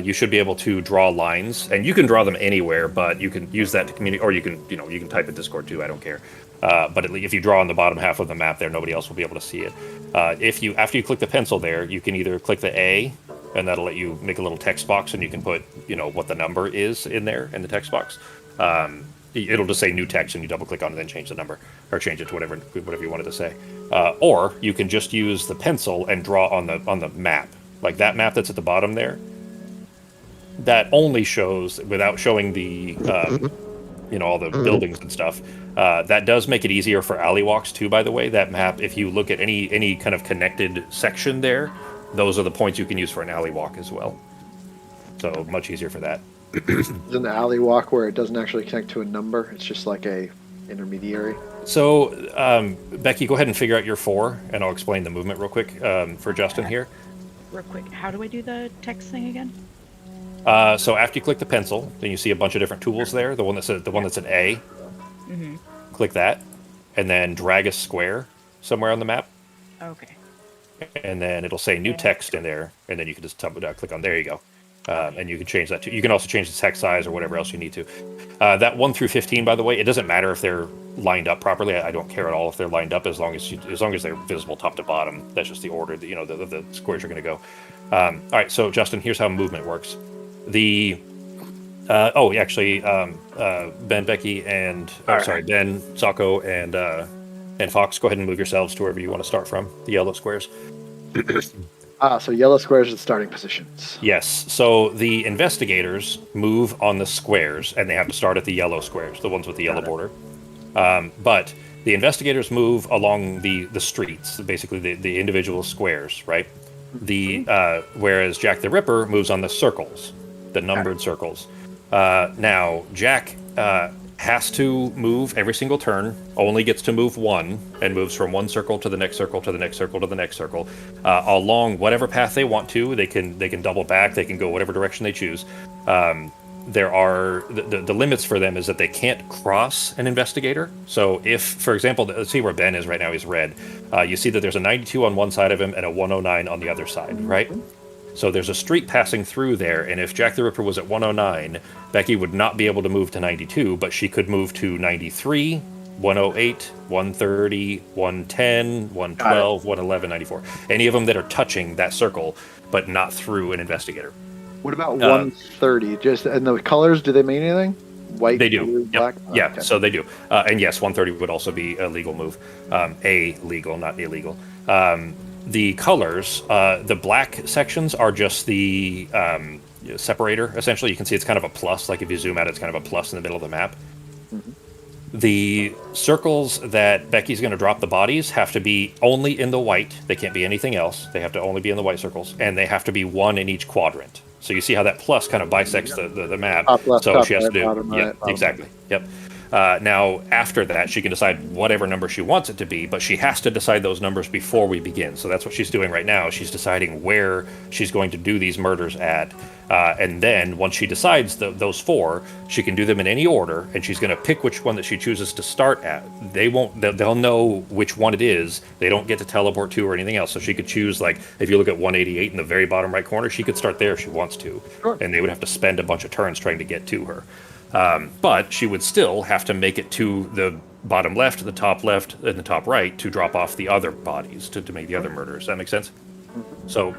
you should be able to draw lines, and you can draw them anywhere, but you can use that to communicate, or you can type in Discord too. I don't care. But if you draw on the bottom half of the map there, nobody else will be able to see it. After you click the pencil there, you can either click the A, and that'll let you make a little text box, and you can put what the number is in there in the text box. It'll just say new text, and you double click on it, and then change the number or change it to whatever you wanted to say. Or you can just use the pencil and draw on the map, like that map that's at the bottom there. That only shows without showing the all the buildings and stuff. That does make it easier for alley walks too, by the way. That map, if you look at any kind of connected section there, those are the points you can use for an alley walk as well. So much easier for that. Is an alley walk where it doesn't actually connect to a number? It's just like a intermediary. So Becky, go ahead and figure out your 4, and I'll explain the movement real quick for Justin here. Real quick, how do I do the text thing again? So after you click the pencil, then you see a bunch of different tools there. The one that's an A. Mm-hmm. Click that, and then drag a square somewhere on the map. Okay. And then it'll say new text in there, and then you can just click on. There you go. And you can change that too. You can also change the text size or whatever else you need to. That 1 through 15, by the way, it doesn't matter if they're lined up properly. I don't care at all if they're lined up as long as they're visible top to bottom. That's just the order that the squares are going to go. All right, so Justin, here's how movement works. Ben, Becky, and Ben, Sako, and Fox, go ahead and move yourselves to wherever you want to start from. The yellow squares. So yellow squares are the starting positions. Yes. So the investigators move on the squares, and they have to start at the yellow squares, the ones with the yellow border. But the investigators move along the streets, basically the individual squares, right? Whereas Jack the Ripper moves on the circles, the numbered circles. Now, Jack has to move every single turn, only gets to move 1, and moves from one circle to the next circle to the next circle to the next circle, along whatever path they want to. They can double back, they can go whatever direction they choose. There are the limits for them is that they can't cross an investigator. So if, for example, let's see where Ben is right now, he's red. You see that there's a 92 on one side of him and a 109 on the other side, right? So there's a street passing through there, and if Jack the Ripper was at 109, Becky would not be able to move to 92, but she could move to 93, 108, 130, 110, 112, 111, 94. Any of them that are touching that circle, but not through an investigator. What about 130? And the colors, do they mean anything? White, they do. blue, Yep. black? Yeah, okay. So they do. And yes, 130 would also be a legal move. Legal, not illegal. The colors, the black sections are just the separator, essentially. You can see it's kind of a plus. Like if you zoom out, it's kind of a plus in the middle of the map. Mm-hmm. The circles that Becky's going to drop the bodies have to be only in the white. They can't be anything else. They have to only be in the white circles. And they have to be 1 in each quadrant. So you see how that plus kind of bisects the map. Top left, so top she has right, to do. bottom Yeah, right, bottom exactly. right. Yep. Now, after that, she can decide whatever number she wants it to be, but she has to decide those numbers before we begin. So that's what she's doing right now. She's deciding where she's going to do these murders at. And then once she decides those 4, she can do them in any order, and she's going to pick which one that she chooses to start at. They'll know which one it is. They don't get to teleport to or anything else. So she could choose, like, if you look at 188 in the very bottom right corner, she could start there if she wants to. Sure. And they would have to spend a bunch of turns trying to get to her. But she would still have to make it to the bottom left, the top left, and the top right to drop off the other bodies to make the other murders. Does that make sense? So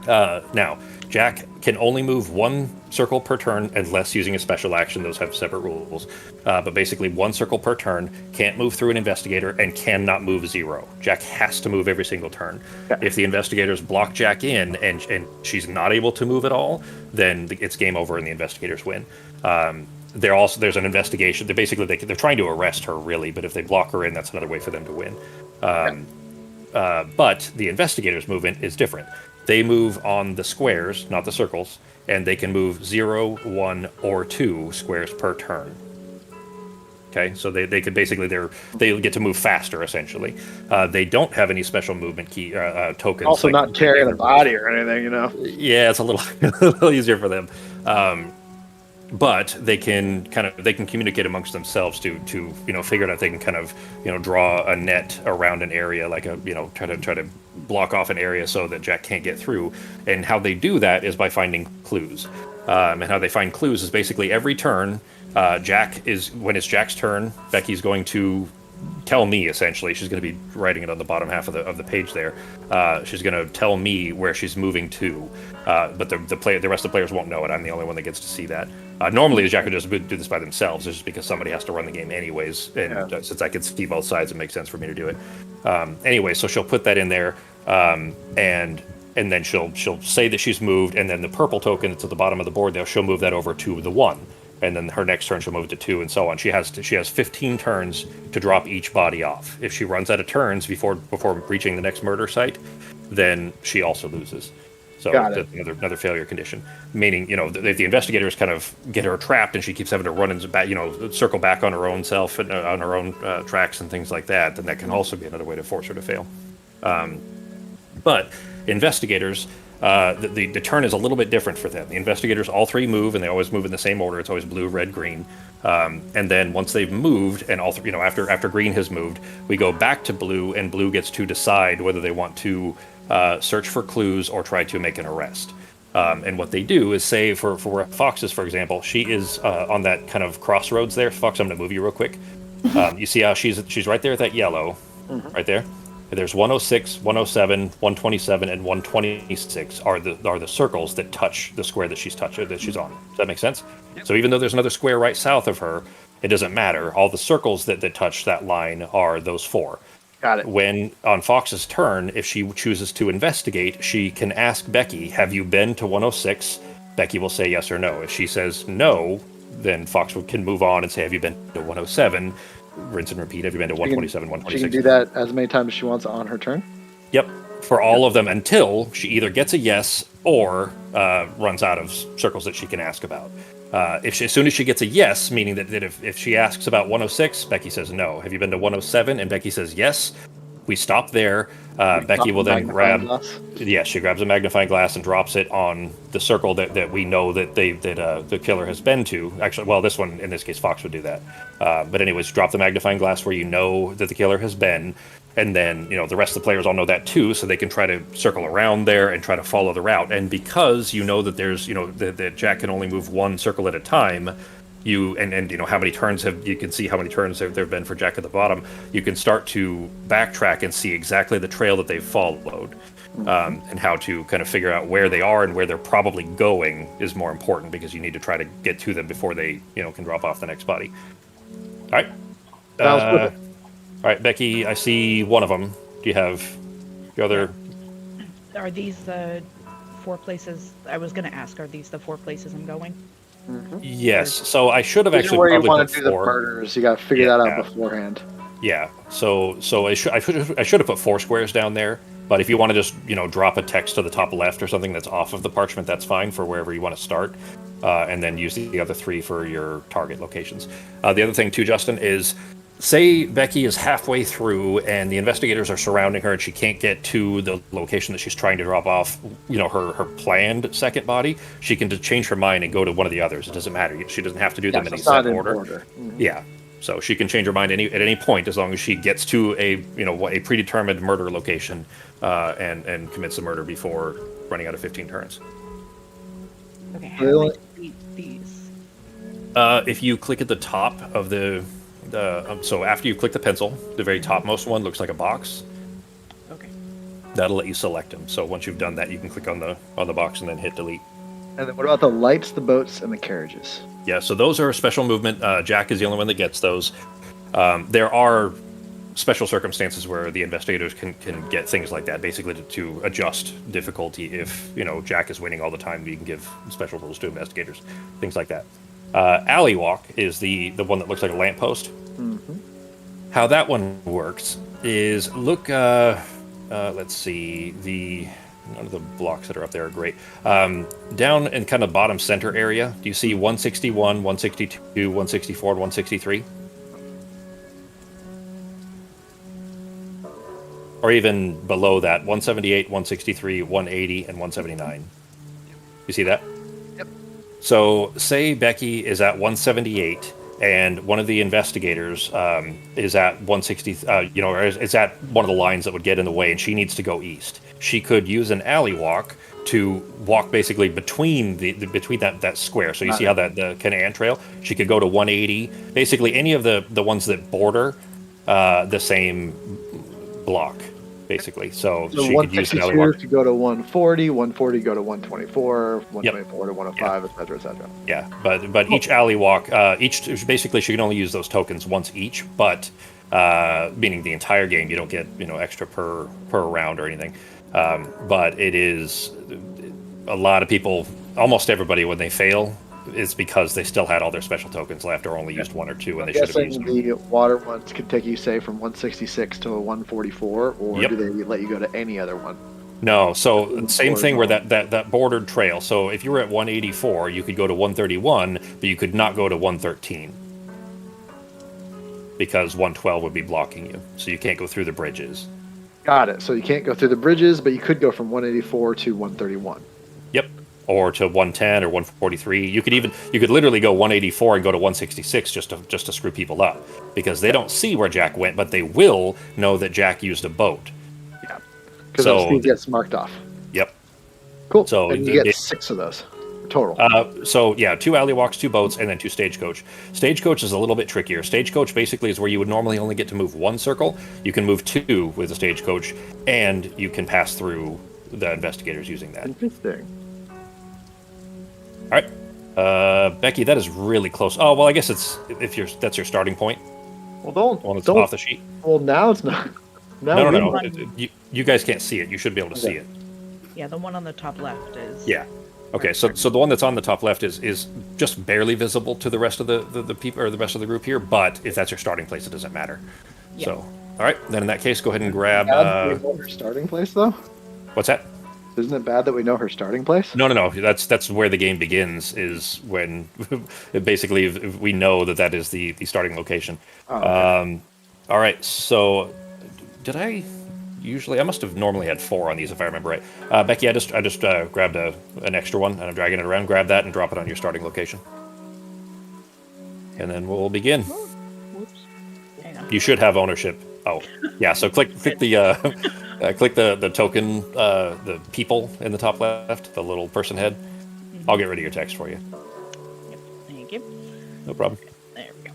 now, Jack can only move 1 circle per turn unless using a special action. Those have separate rules. But basically 1 circle per turn, can't move through an investigator, and cannot move 0. Jack has to move every single turn. Okay. If the investigators block Jack in and she's not able to move at all, then it's game over and the investigators win. There's an investigation. They're trying to arrest her, really, but if they block her in, that's another way for them to win. But the investigators' movement is different. They move on the squares, not the circles, and they can move 0, 1, or 2 squares per turn. Okay, so they could basically they get to move faster, essentially. They don't have any special movement key tokens. Also, not carrying a body or anything, Yeah, it's a little a little easier for them. but they can communicate amongst themselves to figure out if they can kind of draw a net around an area, like a try to block off an area so that Jack can't get through. And how they do that is by finding clues. And how they find clues is basically every turn. When it's Jack's turn, Becky's going to tell me, essentially. She's going to be writing it on the bottom half of the page there. She's going to tell me where she's moving to, but the rest of the players won't know it. I'm the only one that gets to see that. Normally, Jack would just do this by themselves, just because somebody has to run the game anyways. And since I can see both sides, it makes sense for me to do it. Anyway, so she'll put that in there, and then she'll say that she's moved, and then the purple token that's at the bottom of the board there, she'll move that over to the 1. And then her next turn she'll move to 2, and so on. She has 15 turns to drop each body off. If she runs out of turns before reaching the next murder site, then she also loses. So that's another failure condition. Meaning, if the investigators kind of get her trapped and she keeps having to run and back, circle back on her own self and on her own tracks and things like that, then that can also be another way to force her to fail. But investigators. The turn is a little bit different for them. The investigators all 3 move, and they always move in the same order. It's always blue, red, green. And then once they've moved, and all three, after green has moved, we go back to blue, and blue gets to decide whether they want to search for clues or try to make an arrest. And what they do is say, for Fox's, for example, she is on that kind of crossroads there. Fox, I'm going to move you real quick. You see how she's right there at that yellow, right there. There's 106, 107, 127, and 126 are the circles that touch the square that she's on. Does that make sense? Yep. So even though there's another square right south of her, it doesn't matter. All the circles that touch that line are those 4. Got it. When on Fox's turn, if she chooses to investigate, she can ask Becky, "Have you been to 106?" Becky will say yes or no. If she says no, then Fox can move on and say, "Have you been to 107?" Rinse and repeat. Have you been to 127, 126? She can do that as many times as she wants on her turn? Yep. For all of them until she either gets a yes or runs out of circles that she can ask about. As soon as she gets a yes, meaning that if she asks about 106, Becky says no. Have you been to 107? And Becky says yes. We stop there. Becky will then she grabs a magnifying glass and drops it on the circle that we know that the killer has been to. Actually, well, this one, in this case, Fox would do that. But anyways, drop the magnifying glass where you know that the killer has been. And then, the rest of the players all know that too, so they can try to circle around there and try to follow the route. And because you know that there's, that Jack can only move 1 circle at a time, how many turns you can see how many turns there have been for Jack at the bottom. You can start to backtrack and see exactly the trail that they've followed, and how to kind of figure out where they are and where they're probably going is more important, because you need to try to get to them before they, can drop off the next body. All right. All right, Becky, I see one of them. Do you have the other? Are these the 4 places? I was going to ask, are these the 4 places I'm going? Mm-hmm. Yes. So I should have actually where you probably want put to do 4. the murders. You got to figure that out beforehand. Yeah. So I should have put 4 squares down there. But if you want to just drop a text to the top left or something that's off of the parchment, that's fine for wherever you want to start, and then use the other 3 for your target locations. The other thing too, Justin, is, say Becky is halfway through and the investigators are surrounding her and she can't get to the location that she's trying to drop off, her planned second body. She can just change her mind and go to one of the others. It doesn't matter. She doesn't have to do them in any set order. Mm-hmm. Yeah. So she can change her mind at any point, as long as she gets to a predetermined murder location, and commits the murder before running out of 15 turns. Okay, how do I delete these? If you click at the top of so after you click the pencil, the very topmost one looks like a box. Okay. That'll let you select them. So once you've done that, you can click on the box and then hit delete. And then what about the lights, the boats, and the carriages? Yeah, so those are a special movement. Jack is the only one that gets those. There are special circumstances where the investigators can get things like that, basically to adjust difficulty. If Jack is winning all the time, you can give special rules to investigators, things like that. Alley walk is the one that looks like a lamppost. Mm-hmm. How that one works is look. Let's see. None of the blocks that are up there are great. Down in kind of bottom center area, do you see 161, 162, 164, and 163? Or even below that, 178, 163, 180, and 179. You see that? Yep. So say Becky is at 178, and one of the investigators is at 160. Or is at one of the lines that would get in the way, and she needs to go east. She could use an alley walk to walk basically between between that square. So you see how the kind of ant trail. She could go to 180. Basically, any of the ones that border the same block, basically. So she could use an alley 162 walk. to go to 140, 140 go to 124, 124 to 105, etc., etc. Yeah, but each alley walk, basically she can only use those tokens once each, but meaning the entire game you don't get extra per round or anything. But it is a lot of people, almost everybody, when they fail, it's because they still had all their special tokens left or only used one or two, and they should have used them. The water ones can take you, say, from 166 to 144, or Yep. do they let you go to any other one? No, so same thing where that bordered trail. So if you were at 184, you could go to 131, but you could not go to 113 because 112 would be blocking you. So you can't go through the bridges. Got it. So you can't go through the bridges, but you could go from 184 to 131. Yep. Or to 110 or 143. You could literally go 184 and go to 166 just to screw people up, because they don't see where Jack went, but they will know that Jack used a boat. Yeah. Because So those gets marked off. Yep. Cool. So and you get 6 of those total. So yeah, 2 alley walks, 2 boats, and then 2 stagecoach. Stagecoach is a little bit trickier. Stagecoach basically is where you would normally only get to move 1 circle. You can move 2 with a stagecoach, and you can pass through the investigators using that. Interesting. All right, Becky, that is really close. Oh well, I guess that's your starting point. Well, don't. One that's don't. off the sheet. Well, now it's not. Now No. You guys can't see it. You should be able to see it. Yeah, the one on the top left is. Yeah. Okay, so the one that's on the top left is just barely visible to the rest of the people or the rest of the group here. But if that's your starting place, it doesn't matter. Yeah. So, all right, then in that case, go ahead and grab. Bad that we know her starting place, though. What's that? Isn't it bad that we know her starting place? No. That's where the game begins. Is when basically we know that is the starting location. Oh, okay. All right. So, did I usually? I must have normally had 4 on these if I remember right. Becky, I just grabbed an extra one and I'm dragging it around. Grab that and drop it on your starting location, and then we'll begin. Whoops. Hang on. You should have ownership. Oh, yeah. So click the click the token, the people in the top left, the little person head. I'll get rid of your text for you. Yep. Thank you. No problem. There we go.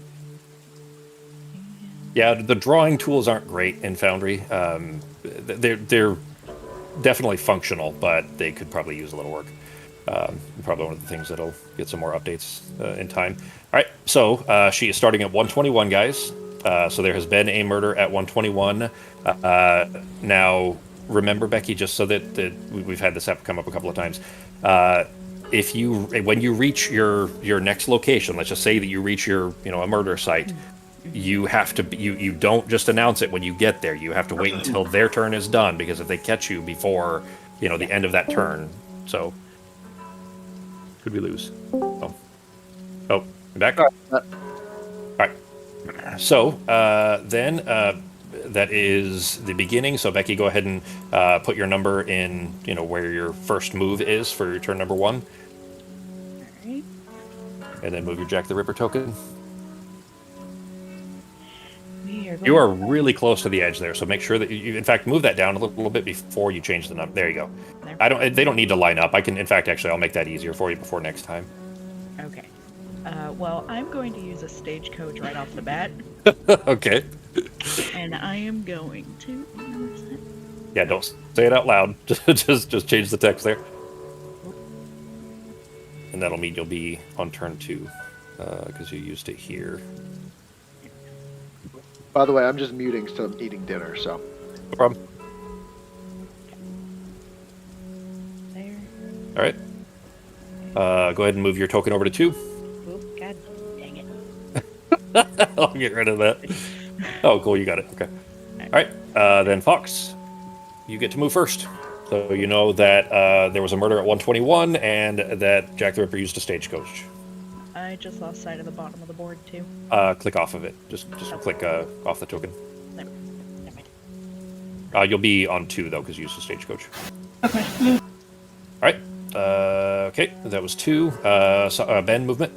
Yeah, the drawing tools aren't great in Foundry. They're definitely functional, but they could probably use a little work. Probably one of the things that'll get some more updates in time. All right, so she is starting at 121, guys. So there has been a murder at 121. Now, remember, Becky, just so that we've had this come up a couple of times. When you reach your next location, let's just say that you reach a murder site, you have to you don't just announce it when you get there. You have to wait until their turn is done, because if they catch you before the end of that turn, so could we lose? Oh, you back? All right. So then that is the beginning. So Becky, go ahead and put your number in, where your first move is for your turn number 1. All right. And then move your Jack the Ripper token. You are really close to the edge there, so make sure that you, in fact, move that down a little bit before you change the number. There you go. They don't need to line up. I can, in fact, actually, I'll make that easier for you before next time. Okay. Well, I'm going to use a stagecoach right off the bat. Okay. And I am going to. Yeah, don't say it out loud. just change the text there. And that'll mean you'll be on turn 2, because you used it here. By the way, I'm just muting, so I'm eating dinner, so. No problem. There. All right. Go ahead and move your token over to 2. Oop, God dang it. I'll get rid of that. Oh, cool, you got it. Okay. All right. Then Fox, you get to move first. So you know that there was a murder at 121 and that Jack the Ripper used a stagecoach. I just lost sight of the bottom of the board, too. Click off of it. Just click off the token. Never mind. You'll be on 2, though, because you used the stagecoach. Okay. All right. Okay, that was 2. Ben, movement.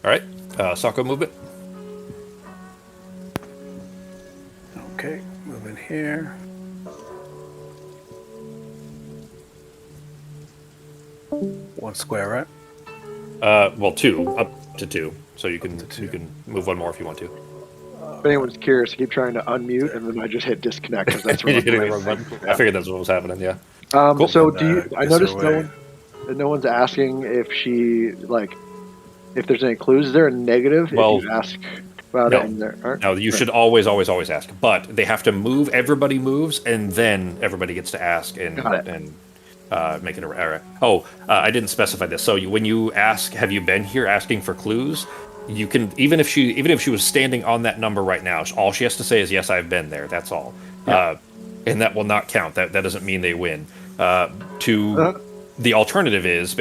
All right. Sako, movement. Okay, move in here. One square, right? Well, 2, up to 2. So you can to 2. you can move one more if you want to. If anyone's curious, I keep trying to unmute, and then I just hit disconnect because that's You're wrong. hitting the wrong button. I figured that's what was happening. Yeah. Cool. So And, do you? I guess noticed away. no one's asking if she if there's any clues. Is there a negative Well, if you ask about no. it? And there aren't? No, you should always ask. But they have to move. Everybody moves, and then everybody gets to ask and Got it. and make it a error. Oh, I didn't specify this. So when you ask, "Have you been here?" asking for clues, you can even if she was standing on that number right now, all she has to say is, "Yes, I've been there." That's all, Yeah. and that will not count. That doesn't mean they win. Uh-huh. The alternative is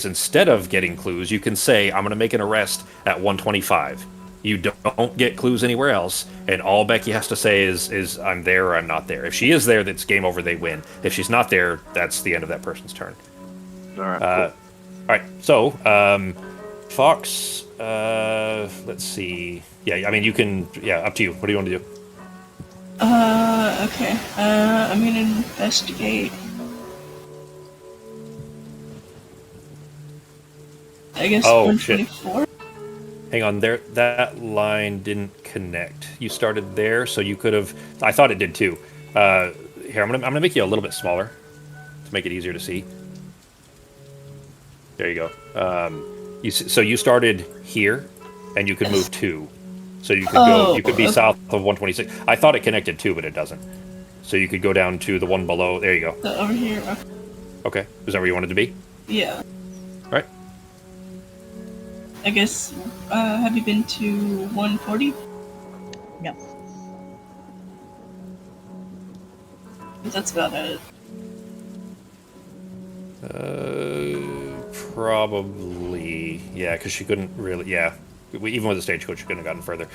instead of getting clues, you can say, "I'm going to make an arrest at 125." You don't get clues anywhere else, and all Becky has to say is "I'm there" or "I'm not there." If she is there, that's game over. They win. If she's not there, that's the end of that person's turn. All right. All right. So, Fox. Let's see. Yeah, I mean, you can. Yeah, up to you. What do you want to do? Okay. I'm gonna investigate. I guess Oh, shit. 124. Hang on. There, that line didn't connect. You started there, so you could have. I thought it did too. Here, I'm gonna make you a little bit smaller to make it easier to see. There you go. So you started here, and you could move 2. So you could go. You could be okay. south of 126. I thought it connected 2, but it doesn't. So you could go down to the one below. There you go. So over here. Okay. Is that where you wanted to be? Yeah. All right. I guess. Have you been to 140? No. That's about it. Probably. Yeah, because she couldn't really. Yeah. Even with the stagecoach, she couldn't have gotten further.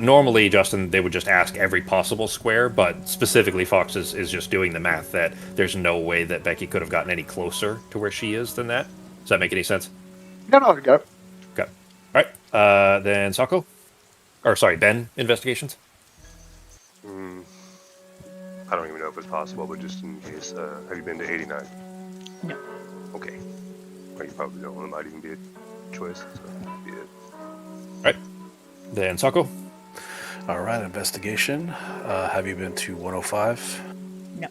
Normally, Justin, they would just ask every possible square, but specifically, Fox is just doing the math that there's no way that Becky could have gotten any closer to where she is than that. Does that make any sense? No, I got it. Okay. All right. Then Sako? Or, sorry, Ben, investigations? I don't even know if it's possible, but just in case, have you been to 89? No. Okay. Well, you probably don't. It might even be a choice, so be it. All right. Then Sako? All right, investigation. Have you been to 105? No.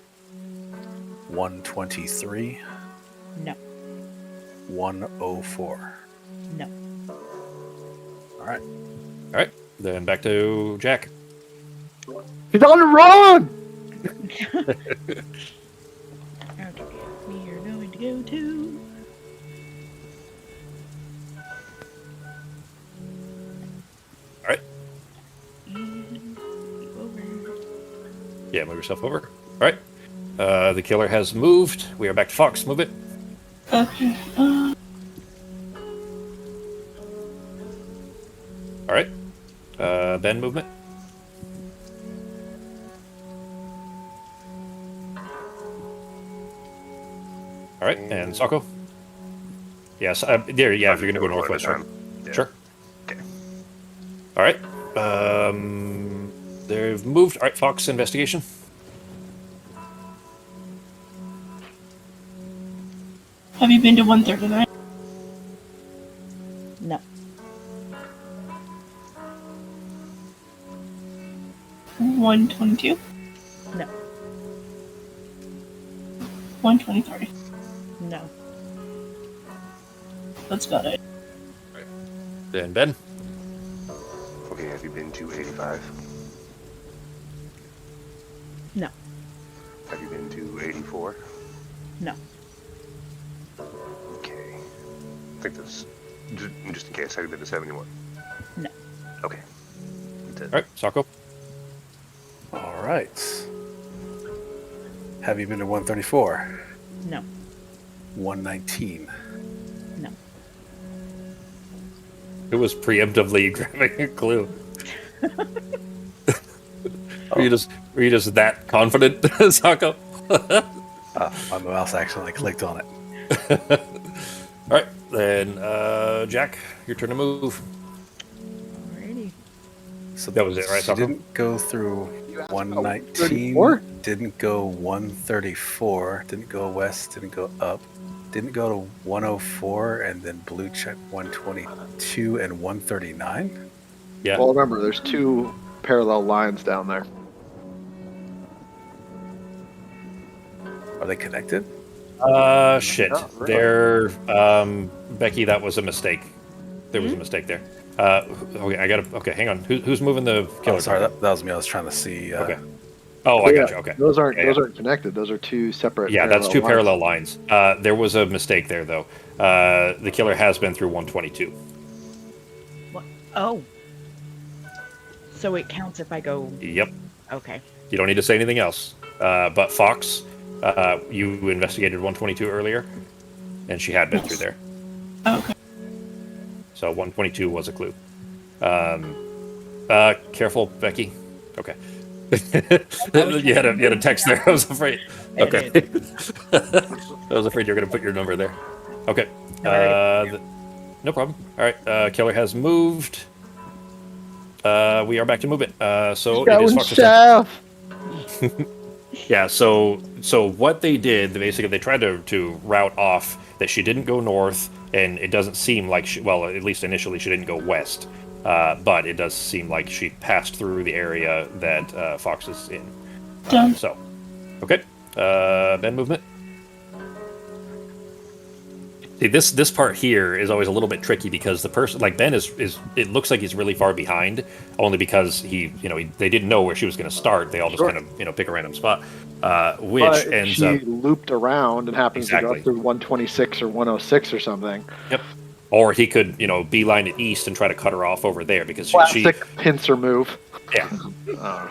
123? No. 104? No. All right. All right. Then back to Jack. He's on the run. Okay. We are going to go to. All right. And move over. Yeah, move yourself over. All right. The killer has moved. We are back to Fox. Move it. Okay. All right. Ben, movement. All right, and Sako. Yes, there. Yeah, if you're gonna go northwest, sure. Yeah. Sure. Okay. All right. They've moved. All right, Fox investigation. Have you been to 139? No. 122? No. 123? No. That's about it. Then Ben. Okay, have you been to 85? No. Have you been to 84? No. Okay. I think that's just in case. Have you been to 71? No. Okay. That's it. All right, Sako. All right. Have you been to 134? No. 119? No. It was preemptively grabbing a clue. Were you just that confident, Sako? My mouse accidentally clicked on it. All right, then Jack, your turn to move. Alrighty. So That was it, right, She Sako? didn't go through You asked about 119, 134? didn't go 134, didn't go west, didn't go up, didn't go to 104, and then blue check 122 and 139. Yeah. Well, remember, there's two parallel lines down there. Are they connected? Shit. Not really. There, Becky, that was a mistake. There was a mistake there. Okay, okay, hang on. Who's moving the killer? Oh, sorry, target? that was me. I was trying to see. Okay. Oh, I got you. Okay. Those aren't Yeah, those yeah. aren't connected. Those are two separate. Yeah, that's two lines. parallel lines. There was a mistake there, though. The killer has been through 122. What? Oh. So it counts if I go. Yep. Okay. You don't need to say anything else. But Fox, you investigated 122 earlier, and she had been through there. Okay. So 122 was a clue. Careful, Becky. Okay. you had a text there. I was afraid. Okay. I was afraid you were going to put your number there. Okay. No problem. All right. Killer has moved. We are back to movement. So it is Fox's turn. Yeah. So what they did, basically, they tried to route off that she didn't go north, and it doesn't seem like at least initially she didn't go west. But it does seem like she passed through the area that Fox is in. Done. So, okay. Ben movement. See, this part here is always a little bit tricky because the person, like Ben, is it looks like he's really far behind, only because they didn't know where she was going to start. They all just kind of pick a random spot, which But ends she up looped around and happens to Exactly. go through 126 or 106 or something. Yep. Or he could, beeline it east and try to cut her off over there because she Classic pincer move. yeah. Yeah,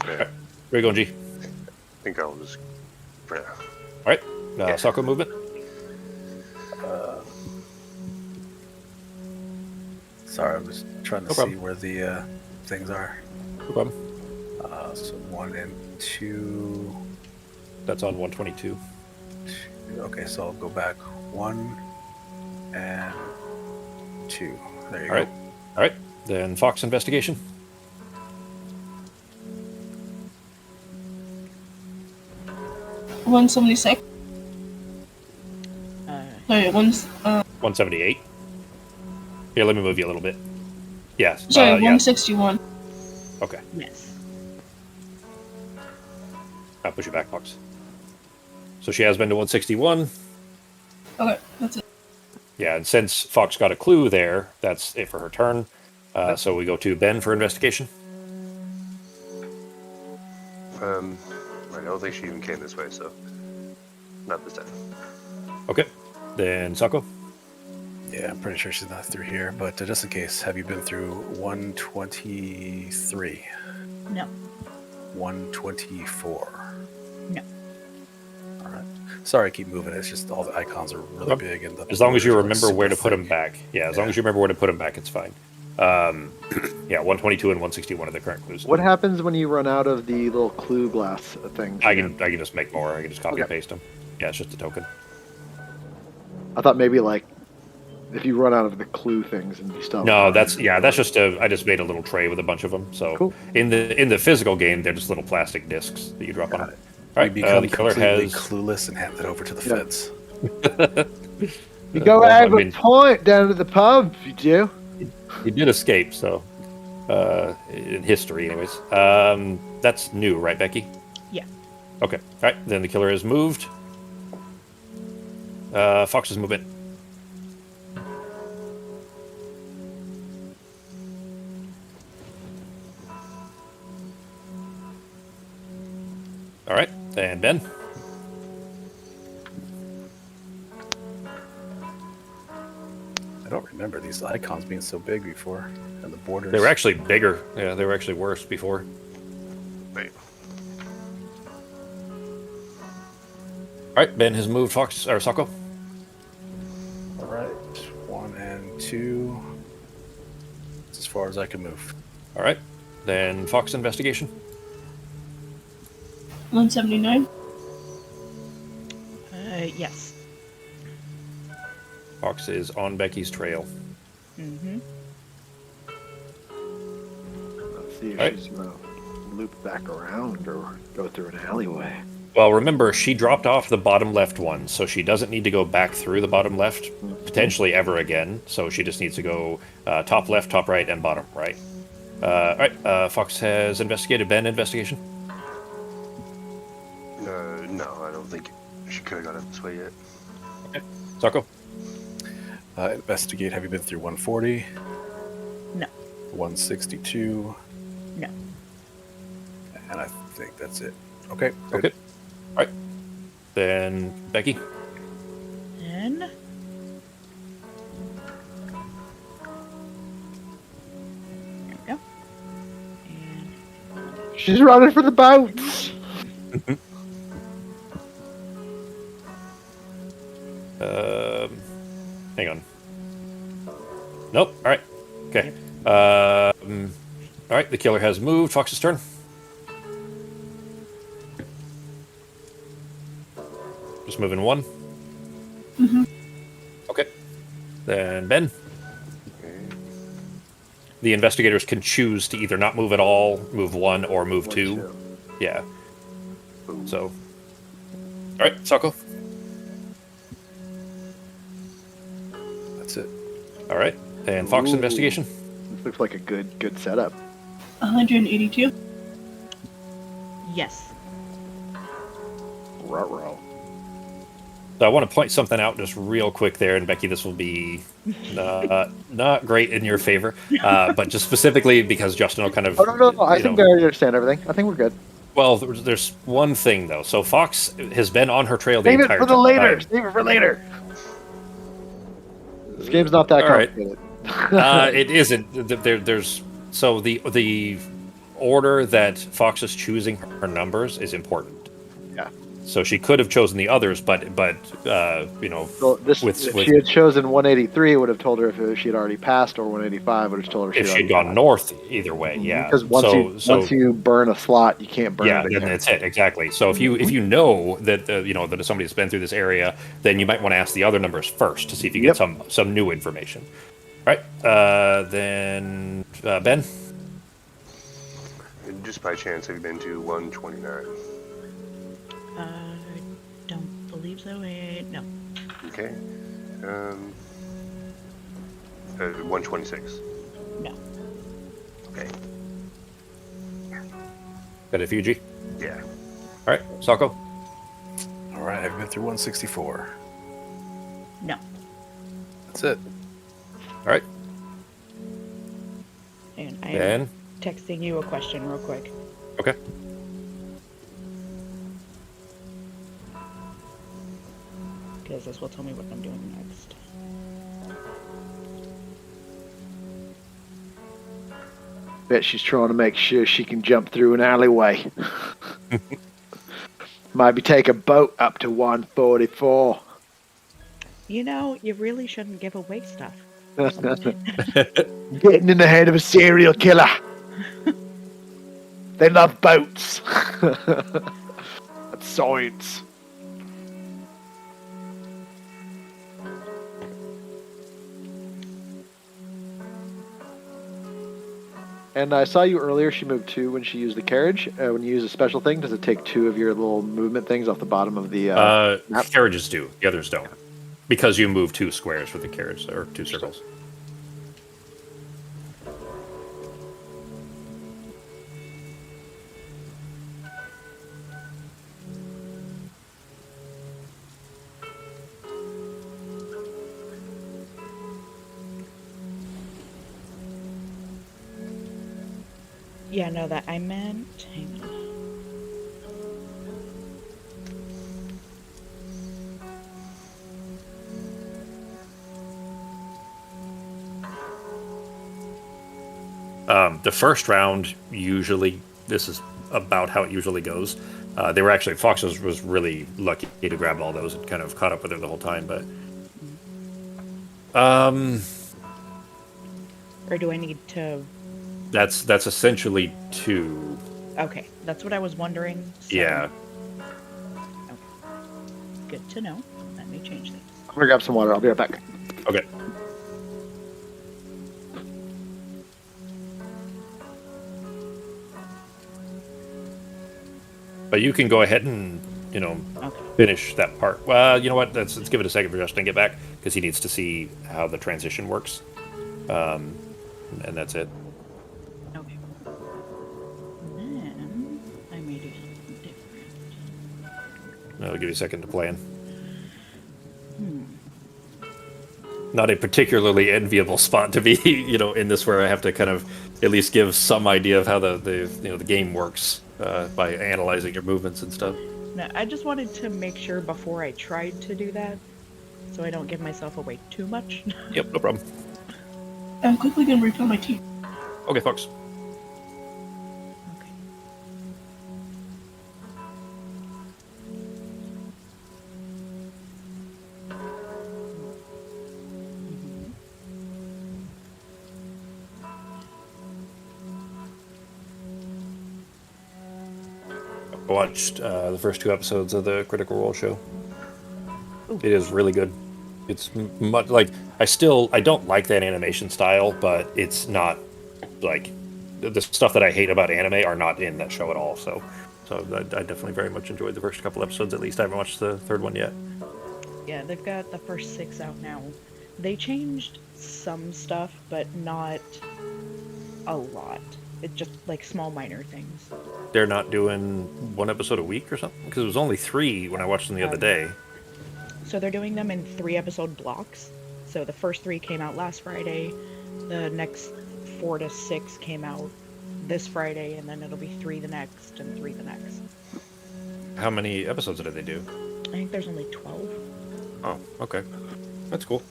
Where you going, G? I think I'll just. Yeah. All right. Sako movement. Sorry, I was trying to No see problem. where the things are. No problem. So 1 and 2. That's on 122. Okay, so I'll go back 1 and 2. There you All right. go. All right. Then Fox investigation. Uh, 176. Sorry, 178. Here, let me move you a little bit. Yeah. sorry, Yeah. 161. Okay. yes. I'll push you back, Fox. So she has been to 161. Okay, that's it. Yeah, and since Fox got a clue there, that's it for her turn. So we go to Ben for investigation. I don't think she even came this way, so not this time. Okay. Then Sako. Yeah, I'm pretty sure she's not through here, but just in case, have you been through 123? No. 124? No. All right. Sorry, I keep moving. It's just all the icons are really Okay. big, and As long as you borders are remember super where to put them thick. back. Yeah, as long as you remember where to put them back, it's fine. Yeah, 122 and 161 are the current clues. What happens when you run out of the little clue glass things? I can just make more. I can just copy and Okay. paste them. Yeah, it's just a token. I thought maybe like if you run out of the clue things and you still. No, that's just I just made a little tray with a bunch of them. So Cool. in the physical game, they're just little plastic discs that you drop on. Got It. it. All You right, become the killer completely has. clueless and hand it over to the Yeah. feds. You go Well, I have mean- a point down to the pub. If you do. He did escape, so in history, anyways. That's new, right, Becky? Yeah. Okay. All right. Then the killer has moved. Fox's movement. All right. And Ben. I don't remember these icons being so big before, and the borders. They were actually bigger. Yeah, they were actually worse before. Wait. All right. Ben has moved Fox or Sako. All right, 1 and 2. far as I can move. All right. Then Fox investigation. 179. Yes. Fox is on Becky's trail. Mm-hmm. Let's see if Alright. she's gonna loop back around or go through an alleyway. Well, remember, she dropped off the bottom left one, so she doesn't need to go back through the bottom left, potentially ever again. So she just needs to go top left, top right, and bottom right. All right, Fox has investigated. Ben, investigation? No, I don't think she could have got up this way yet. Okay. Sarko? Investigate. Have you been through 140? No. 162? No. And I think that's it. Okay. Good. Okay. All right. Then Becky? And there we go. And She's running for the boats. Hang on. Nope. All right. Okay. All right. The killer has moved. Fox's turn. Just moving one. Okay. Then Ben. Okay. The investigators can choose to either not move at all, move one, or move One, two. two. Yeah. Boom. So. All right, Sako. That's it. All right. And Fox Ooh. investigation. This looks like a good setup. 182. yes. Ruh-roh. So I want to point something out just real quick there, and Becky, this will be not great in your favor, but just specifically because Justin will kind of. Oh no! I you think know- I already understand everything. I think we're good. Well, there's one thing though. So Fox has been on her trail the Save it entire for the later. time. Save it for later. This game's not that All right. complicated. It isn't. There's so the order that Fox is choosing her numbers is important. Yeah. So she could have chosen the others, but you know, So this, with- if with- she had chosen 183, it would have told her if she had already passed, or 185 would have told her if she'd she'd gone north, either way, yeah. Because once you burn a slot, you can't burn yeah, it then again. that's it exactly. So if you know that you know that somebody's been through this area, then you might want to ask the other numbers first to see if you get some new information. All right, then Ben. And just by chance, have you been to 129? Don't believe so. No. Okay. 126. No. Okay. Got a Fuji. Yeah. All right, Sako. All right. Have you been through 164? No. That's it. All right, And I am Ben. texting you a question real quick. Okay. Because this will tell me what I'm doing next. Bet she's trying to make sure she can jump through an alleyway. Maybe take a boat up to 144. You know, you really shouldn't give away stuff. Getting in the head of a serial killer. They love boats. That's science. And I saw you earlier. She moved 2 when she used the carriage. When you use a special thing, does it take 2 of your little movement things off the bottom of the map? Carriages do. The others don't, because you move 2 squares with the carriage or 2 circles. Yeah, no, that I meant. Hang on. The first round, usually, this is about how it usually goes. They were actually, Fox was really lucky to grab all those and kind of caught up with her the whole time. But Or do I need to... That's essentially 2. Okay, that's what I was wondering. So... Yeah. Okay. Good to know. Let me change things. I'm gonna grab some water. I'll be right back. Okay. But you can go ahead and, Okay. finish that part. Well, you know what? Let's give it a second for Justin to get back, because he needs to see how the transition works. And that's it. Okay. Then I may do something different. I'll give you a second to plan. Not a particularly enviable spot to be, in this, where I have to kind of at least give some idea of how the game works by analyzing your movements and stuff. No, I just wanted to make sure before I tried to do that, so I don't give myself away too much. Yep, no problem. I'm quickly gonna refill my tea. Okay, folks. Okay. I watched the first 2 episodes of the Critical Role show. Ooh. It is really good. It's much like I don't like that animation style, but it's not like the stuff that I hate about anime are not in that show at all. So I definitely very much enjoyed the first couple episodes. At least I haven't watched the 3rd one yet. Yeah, they've got the first 6 out now. They changed some stuff, but not a lot. It's just like small minor things. They're not doing 1 episode a week or something, because it was only 3 when I watched them the other day. So they're doing them in 3-episode blocks. So the first 3 came out last Friday. The next 4 to 6 came out this Friday, and then it'll be 3 the next and 3 the next. How many episodes did they do? I think there's only 12. Oh, okay, that's cool.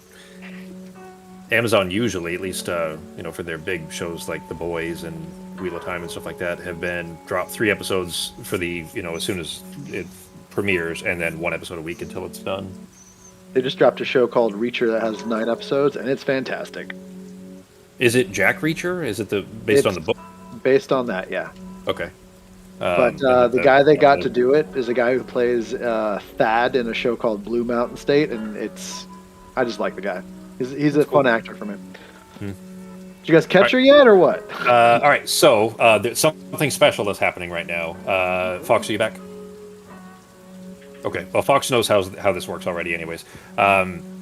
Amazon usually, at least, for their big shows like The Boys and Wheel of Time and stuff like that, have been dropped 3 episodes for the, as soon as it premieres, and then 1 episode a week until it's done. They just dropped a show called Reacher that has 9 episodes, and it's fantastic. Is it Jack Reacher? Is it based on the book? Based on that, yeah. Okay. But the guy they got to do it is a guy who plays Thad in a show called Blue Mountain State, and I just like the guy. He's a fun actor for me. Did you guys catch her yet, or what? All right, so there's something special that's happening right now. Fox, are you back? Okay, well, Fox knows how this works already anyways.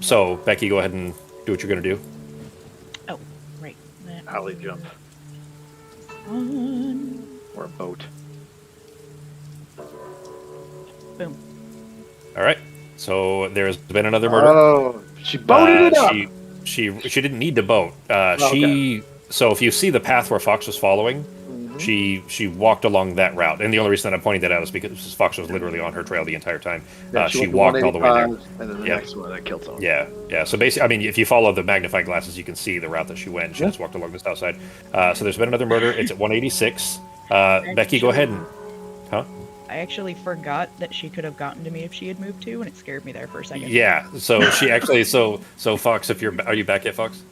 So, Becky, go ahead and do what you're going to do. Oh, right. That Alley jump. one. Or a boat. Boom. All right, so there's been another murder. Oh, she boated it up! She didn't need to boat. Okay. So if you see the path where Fox was following, Mm-hmm. she walked along that route, and the only reason that I'm pointing that out is because Fox was literally on her trail the entire time. Yeah, She walked all the way there. 185, and then the Yep. next one that killed someone. Yeah. So basically, I mean, if you follow the magnifying glasses, you can see the route that she went. She just walked along the south side. So there's been another murder. It's at 186. Becky, go ahead and... Huh? I actually forgot that she could have gotten to me if she had moved to, and it scared me there for a second. Yeah. So she actually... So Fox, are you back yet, Fox?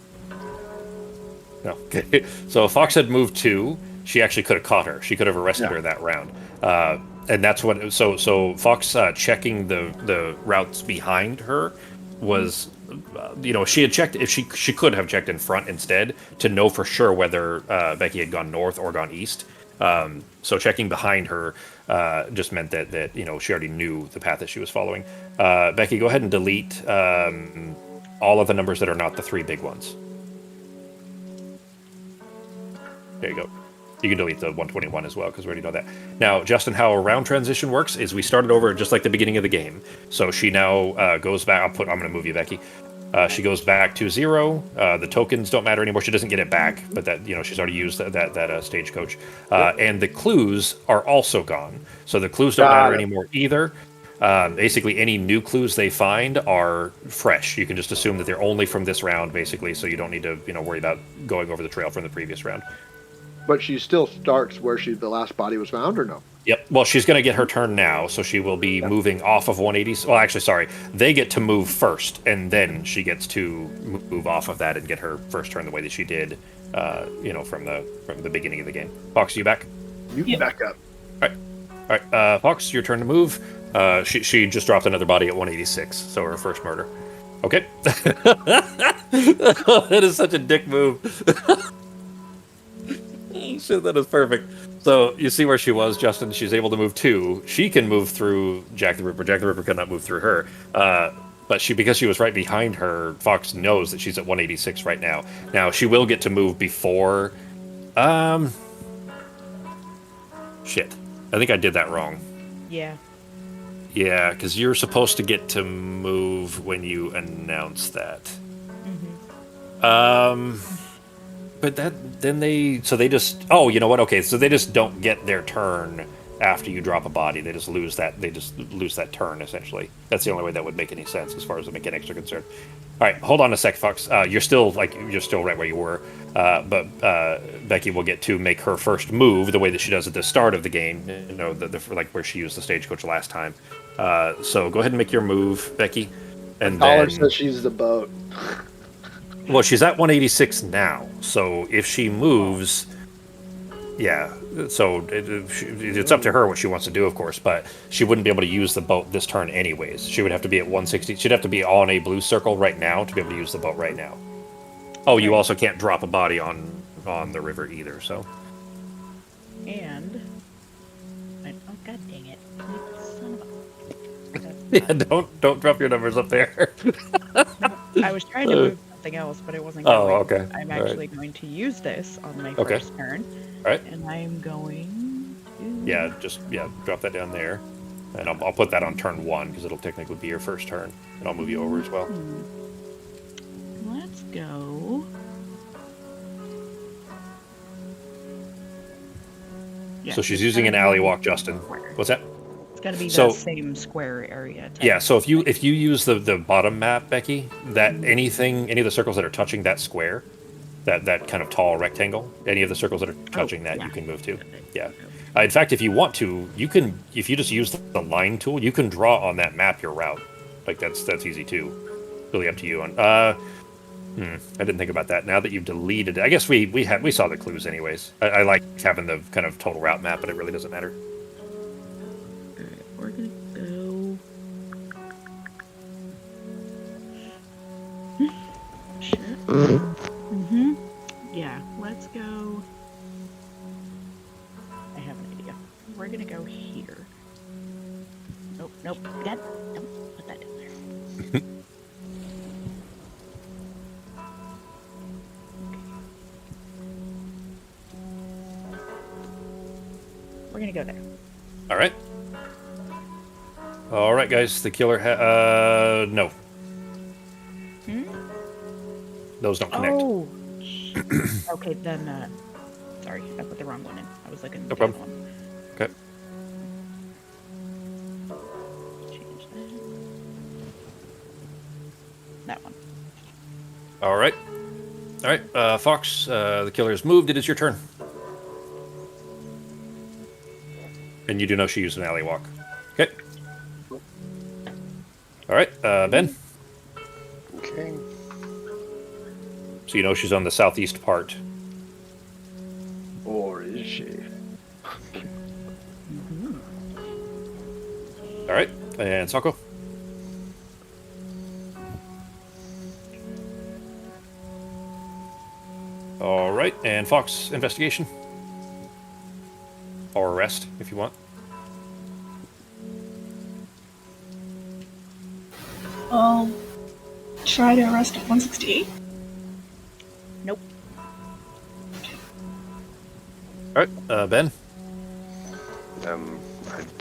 No. Okay. So Fox had moved 2. She actually could have caught her. She could have arrested her that round. And that's what... So Fox checking the routes behind her was... she had checked... If she could have checked in front instead to know for sure whether Becky had gone north or gone east. So checking behind her just meant that she already knew the path that she was following. Becky, go ahead and delete all of the numbers that are not the 3 big ones. There you go. You can delete the 121 as well, because we already know that. Now, Justin, how a round transition works is we started over just like the beginning of the game. So she now goes back. I'm going to move you, Becky. She goes back to 0. The tokens don't matter anymore. She doesn't get it back, but that she's already used that stagecoach. And the clues are also gone. So the clues don't matter anymore either. Basically, any new clues they find are fresh. You can just assume that they're only from this round, basically. So you don't need to worry about going over the trail from the previous round. But she still starts where the last body was found, or no? Yep. Well, she's going to get her turn now, so she will be moving off of 180. Well, actually, sorry. They get to move first, and then she gets to move off of that and get her first turn the way that she did from the beginning of the game. Fox, you back? You can back up. All right. Fox, your turn to move. She just dropped another body at 186, so her first murder. Okay. That is such a dick move. Shit, that is perfect. So you see where she was, Justin. She's able to move 2. She can move through Jack the Ripper. Jack the Ripper could not move through her. But because she was right behind her, Fox knows that she's at 186 right now. Now she will get to move before. Shit. I think I did that wrong. Yeah. Yeah, because you're supposed to get to move when you announce that. But they just. Oh, you know what? Okay, so they just don't get their turn after you drop a body. They just lose that. They just lose that turn essentially. That's the only way that would make any sense as far as the mechanics are concerned. All right, hold on a sec, Fox. You're still right where you were. But Becky will get to make her first move the way that she does at the start of the game. Like where she used the stagecoach last time. So go ahead and make your move, Becky. And Dollar then says she's the boat. well, she's at 186 now. So if she moves, yeah. So it's up to her what she wants to do, of course. But she wouldn't be able to use the boat this turn anyways. She would have to be at 160. She'd have to be on a blue circle right now to be able to use the boat right now. Oh, you also can't drop a body on the river either. So. And. Oh god dang it! Son of a. Yeah, don't drop your numbers up there. I was trying to move something else, but it wasn't going. Oh, okay. I'm All actually going to use this on my Okay. first turn. All right. And I'm going to... Yeah, drop that down there. And I'll put that on turn 1, because it'll technically be your first turn. And I'll move you over as well. Let's go... Yeah, So she's using an alley walk, Justin. What's that? It's got to be So- the same square area. Yeah, so if you use the bottom map, Becky, that any of the circles that are touching that square, that kind of tall rectangle, any of the circles that are touching that, you can move to. Yeah. In fact, if you want to, you can, if you just use the line tool, you can draw on that map your route. Like that's easy too. Really up to you. I didn't think about that. Now that you've deleted it, I guess we saw the clues anyways. I like having the kind of total route map, but it really doesn't matter. Alright, we're gonna go... Shit. Yeah, let's go... I have an idea. We're gonna go here. Nope. Don't put that down there. We're gonna go there. All right, guys. The killer no. Those don't connect. Oh. Okay, then. Sorry, I put the wrong one in. I was looking at No the other problem. one. Okay. Change that one. All right. Fox, the killer has moved. It is your turn. And you do know she used an alley walk. Okay. All right, Ben. Okay. So you know she's on the southeast part. Or is she? All right, and Sako. All right, and Fox, investigation. Or arrest, if you want. I'll try to arrest at 168. Nope. All right, Ben.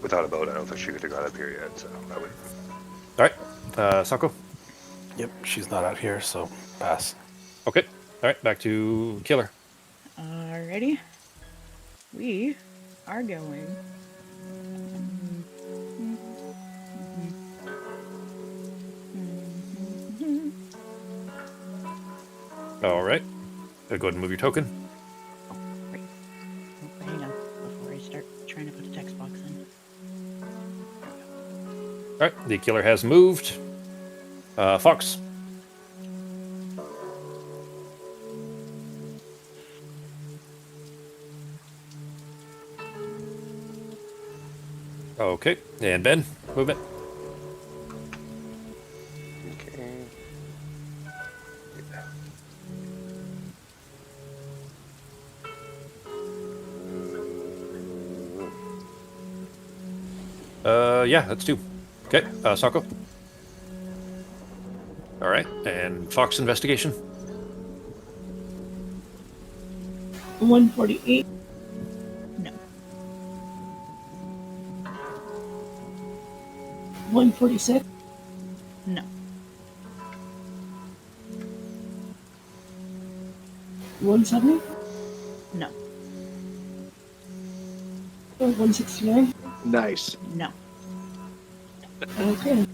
Without a boat, I don't think she could have got up here yet, so I would. All right, Sako. Yep, she's not out here, so pass. Okay. All right, back to killer. Alrighty. We are going. All right. Go ahead and move your token. Right. Oh, hang on. Before I start trying to put a text box in. All right, the killer has moved. Fox. Okay, and Ben, movement. Okay. Yeah, that's 2. Okay, Sako. All right, and Fox investigation. 148. No. 146. No. 170. No. Or 169. Nice. No. Okay.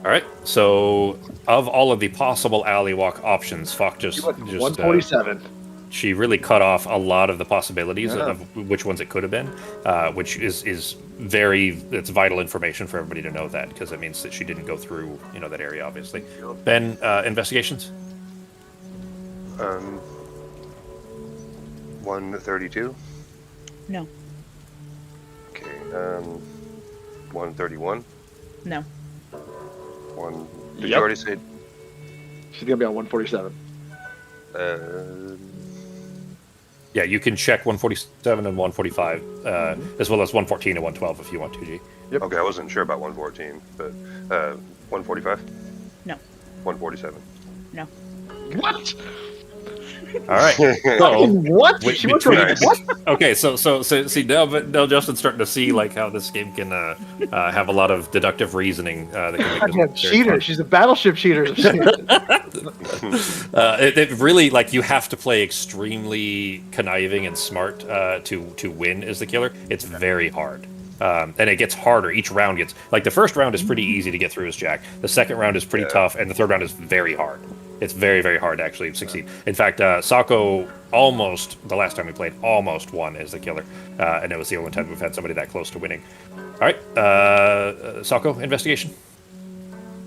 All right, so of all of the possible alley walk options, Fox just 147. she really cut off a lot of the possibilities Yeah. of which ones it could have been, which is it's vital information for everybody to know that, because it means that she didn't go through that area, obviously. Ben, investigations. 132. No. Okay. 131. No. Did you Yep. already say? She's gonna be on 147. Yeah, you can check 147 and 145, as well as 114 and 112 if you want to, G. Yep. Okay, I wasn't sure about 114, but 145. No. 147. No. What? All right. So, What? Wi- She went to between- what? okay, so see now Justin's starting to see like how this game can have a lot of deductive reasoning that can make Goddamn this very cheater. fun. She's a battleship cheater. It really, like, you have to play extremely conniving and smart to win as the killer. It's very hard. And it gets harder. Each round gets, like, the first round is pretty easy to get through as Jack. The second round is pretty tough, and the third round is very hard. It's very, very hard to actually succeed. In fact, Sako almost, the last time we played, almost won as the killer. And it was the only time we've had somebody that close to winning. All right, Sako, investigation.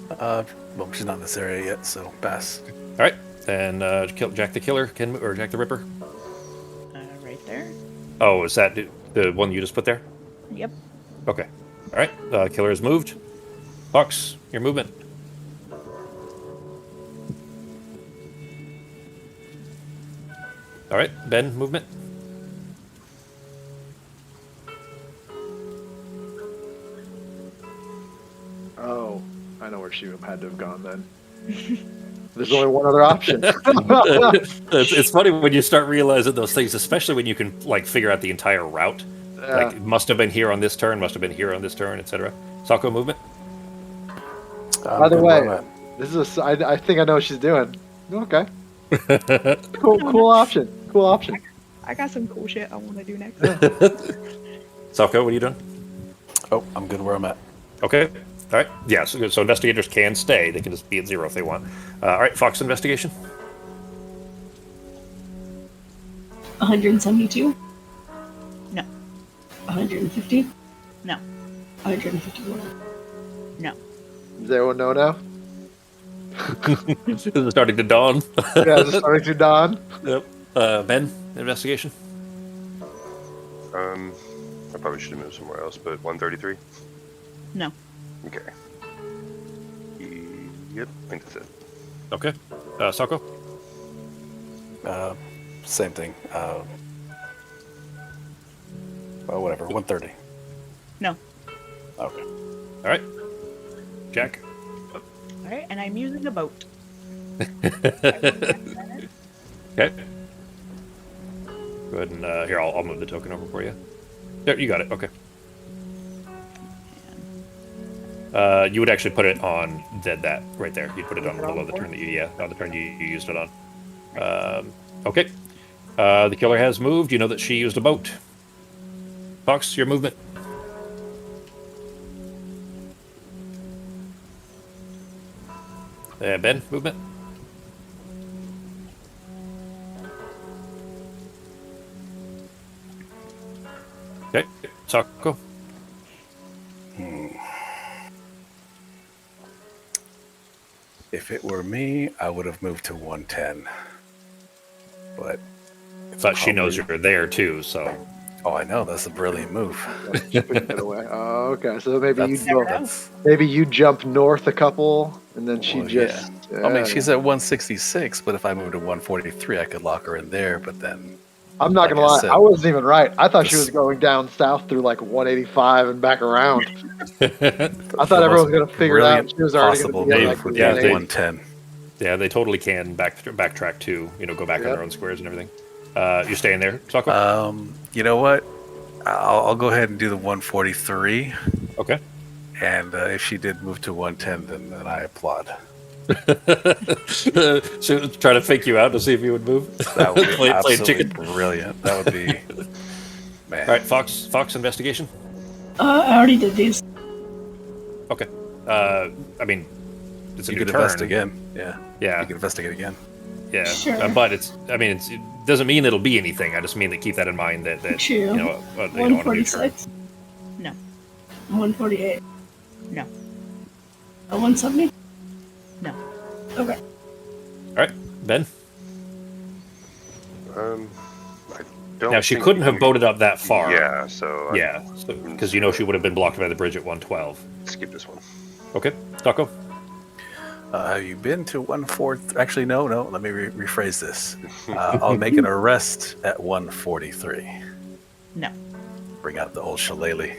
Well, she's not in this area yet, so pass. All right, and Jack the Killer or Jack the Ripper. Right there. Oh, is that the one you just put there? Yep. Okay. All right, Killer is moved. Fox, your movement. All right, Ben, movement. Oh, I know where she had to have gone then. There's only one other option. It's funny when you start realizing those things, especially when you can like figure out the entire route. Like, it must have been here on this turn, must have been here on this turn, etc. Sako, movement. By the way, this is I think I know what she's doing. Okay. Cool option. Cool option. I got some cool shit I want to do next. Sako, what are you doing? Oh, I'm good where I'm at. Okay. All right. Yeah, so investigators can stay. They can just be at 0 if they want. All right, Fox investigation. 172. No. 150. No. 151. No. Is everyone know now? This is starting to dawn. Yeah, it's starting to dawn. Yep. Ben, investigation. I probably should have moved somewhere else, but 133. No. Okay. Yep, I think that's it. Okay. Sako. Same thing. Well, whatever. 130. No. Okay. All right. Jack. All right, and I'm using a boat. Okay. Go ahead and here, I'll move the token over for you. There, you got it. Okay. You would actually put it on that right there. You'd put it on below the turn that on the turn you used it on. Okay. The killer has moved. You know that she used a boat. Fox, your movement. Ben, movement. Okay. Sako. If it were me, I would have moved to 110. But But she knows you're there too, so. Oh, I know. That's a brilliant move. Get away. Oh, okay. So maybe That's, you that's maybe you jump north a couple, and then she well, just. I mean, she's at 166, but if I move to 143, I could lock her in there. But then, I'm not like gonna I lie. said, I wasn't even right. I thought she this- was going down south through like 185 and back around. I thought the everyone most was gonna figure it out. brilliant She was already gonna possible be at move like would be yeah, the they- 110. Yeah, they totally can backtrack too. Go back on Yep. their own squares and everything. You're staying there, Socko? You know what? I'll go ahead and do the 143. Okay. And if she did move to 110, then I applaud. So try to fake you out to see if you would move. That would be Play absolutely chicken. brilliant. That would be, man. All right, Fox investigation. I already did these. Okay. I mean, it's a You new could turn. invest again. Yeah. Yeah, You could investigate again. yeah. Sure. But it doesn't mean it'll be anything. I just mean that keep that in mind that True. on a new turn. 146. No. 148. No. 170. No. Okay. All right, Ben. I don't. Now she think couldn't you have can- boated up that far. Yeah, so Yeah, because she would have been blocked by the bridge at 112. skip this one. Okay, Taco. Have you been to 143? Actually, no. Let me rephrase this. I'll make an arrest at 143. No. Bring out the old shillelagh.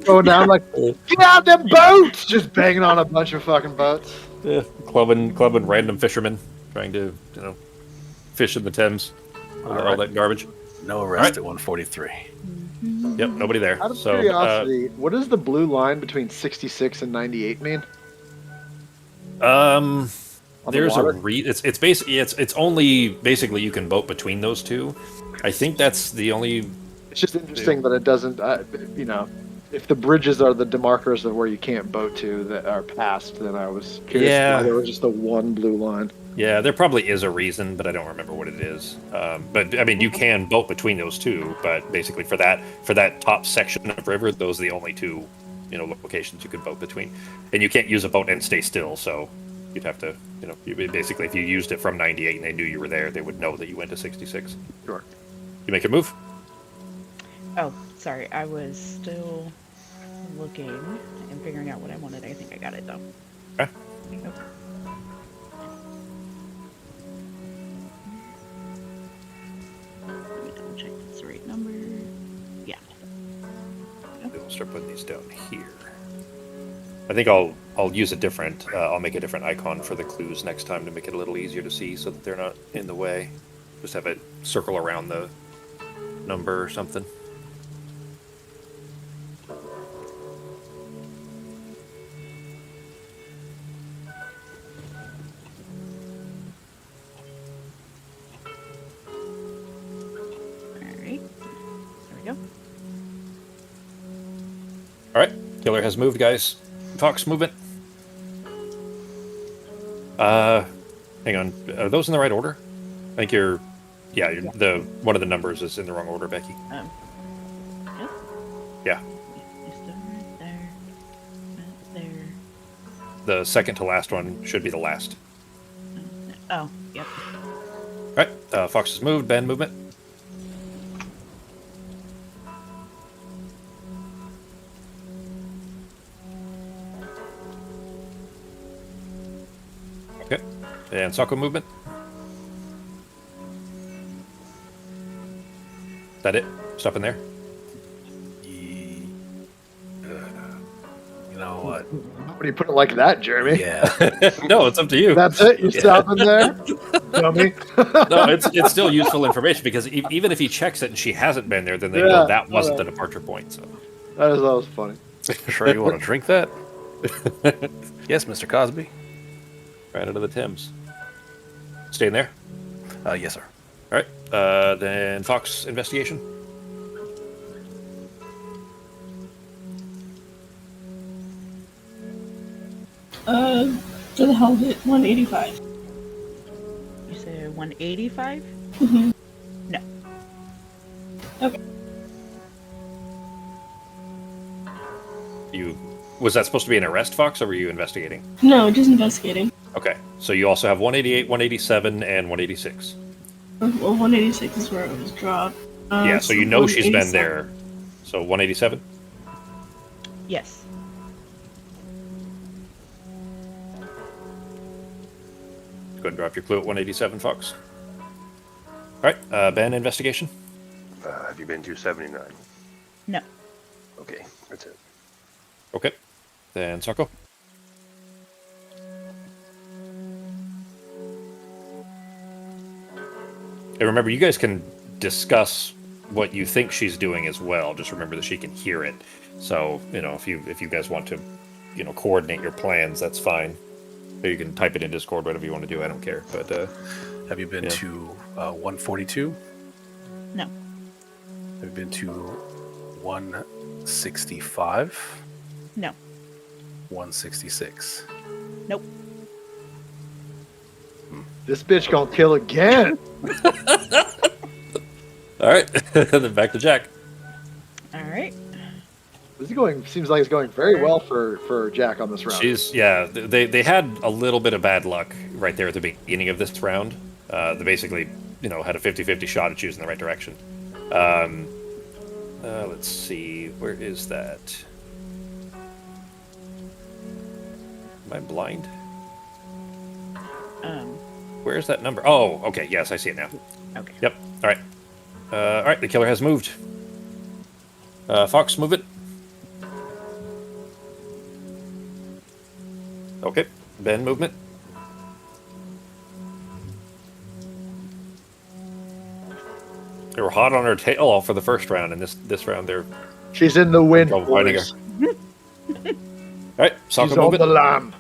Going down like, get out them boats! Just banging on a bunch of fucking boats. Yeah, clubbing random fishermen trying to fish in the Thames. All that garbage. No arrest at 143. Yep, nobody there. Out of So curiosity, what does the blue line between 66 and 98 mean? On the there's water? it's basically it's only basically you can boat between those two. I think that's the only. It's just interesting that it doesn't, if the bridges are the demarkers of where you can't boat to that are passed, then I was curious why there was just the one blue line. Yeah, there probably is a reason, but I don't remember what it is. But I mean, you can boat between those two, but basically for that top section of river, those are the only two, locations you could boat between, and you can't use a boat and stay still. So you'd have to, basically if you used it from 98 and they knew you were there, they would know that you went to 66. Sure. You make a move. Oh, sorry. I was still looking and figuring out what I wanted. I think I got it though. Okay. Nope. Let me double check that's the right number. Yeah. We'll start putting these down here. I think I'll use a different. I'll make a different icon for the clues next time to make it a little easier to see, so that they're not in the way. Just have it circle around the number or something. Alright. There we go. All right, Killer has moved, guys. Fox, movement. Hang on. Are those in the right order? I think you're. Yeah, the one of the numbers is in the wrong order, Becky. Yep. Yeah, It's still right there. Right there. the second to last one should be the last. Oh, yep. All right, Fox has moved. Ben, movement. Okay, and Socko movement. Is that it? Stop in there. You know what? When you put it like that, Jeremy. Yeah. No, it's up to you. That's it? You stop in there? Dummy. No, it's still useful information because even if he checks it and she hasn't been there, then they know that wasn't the departure point. So That was funny. Sure you want to drink that? Yes, Mr. Cosby. right into the Thames. Staying there. Yes, sir. All right. Then Fox investigation. For the hell of it, 185. You say 185? Mm-hmm. No. Okay. Was that supposed to be an arrest, Fox, or were you investigating? No, just investigating. Okay. So you also have 188, 187, and 186. Well, 186 is where it was dropped. Yeah, so you know she's been 187. there. So 187? Yes. Go ahead and drop your clue at 187, Fox. All right, Ben, investigation. Have you been to 79? No. Okay, that's it. Okay. Then Sako. And remember, you guys can discuss what you think she's doing as well. Just remember that she can hear it. So, if you guys want to, coordinate your plans, that's fine. Or you can type it in Discord, whatever you want to do. I don't care. But Have you been Yeah. to 142? No. Have you been to 165? No. 166? Nope. This bitch gonna kill again. all right, then back to Jack. All right. This is going. Seems like it's going very well for Jack on this round. They had a little bit of bad luck right there at the beginning of this round. They basically, had a 50-50 shot at choosing the right direction. Let's see, where is that? Am I blind? Where's that number? Oh, okay, yes, I see it now. Okay. Yep, all right, the killer has moved. Fox, move it. Okay, Ben, movement. They were hot on her tail all for the first round, and this round they're She's in the wind, trouble finding her. boys. All right, Sako, She's move on it. the lam.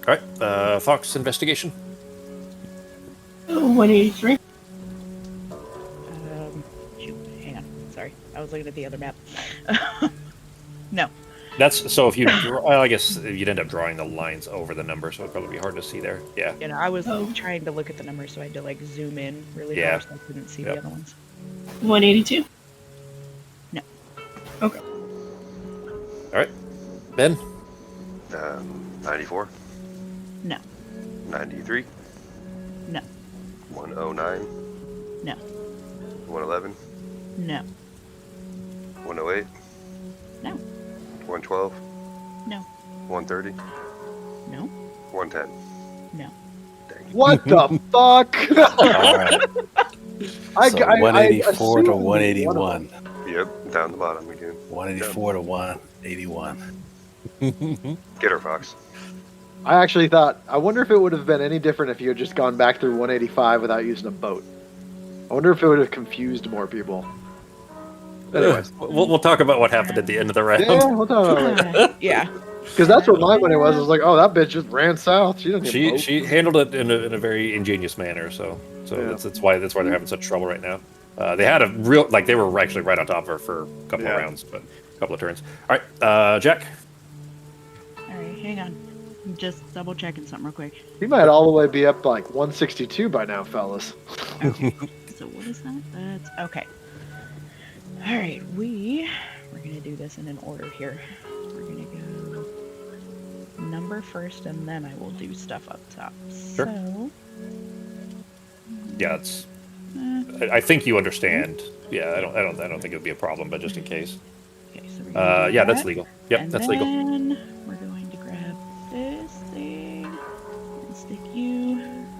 All right, Fox, investigation. 183. Shoot, hang on. Sorry, I was looking at the other map. No. That's so if you, well, I guess you'd end up drawing the lines over the number, so it'd probably be hard to see there. Yeah. I was Oh. trying to look at the numbers, so I had to zoom in really Yeah. far, so I couldn't see Yep. the other ones. 182. No. Okay. All right, Ben. 94? No. 93? No. 109? No. 111? No. 108? No. 112? No. 130? No. 110? No. Dang. What the fuck? All right. So 184 to assumed 181. Yep, down the bottom we do. 184 to 181. Get her, Fox. I actually thought. I wonder if it would have been any different if you had just gone back through 185 without using a boat. I wonder if it would have confused more people. Anyways, We'll talk about what happened at the end of the round. yeah, we'll talk about it. Yeah. Because that's what my money was. I was like, oh, that bitch just ran south. She didn't need a boat. She handled it in a very ingenious manner, so Yeah. that's why they're having such trouble right now. They had a real they were actually right on top of her for a couple of rounds, but a couple of turns. All right, Jack. All right, hang on. I'm just double checking something real quick. He might all the way be up like 162 by now, fellas. Okay. So what is that? That's okay. All right, we're gonna do this in an order here. We're gonna go number first, and then I will do stuff up top. Sure. So, Yeah, it's. I think you understand. Yeah, I don't think it would be a problem, but just in case. okay, so we're gonna do Yeah, that's that. legal. Yep, And that's legal. then we're going to grab this thing and stick you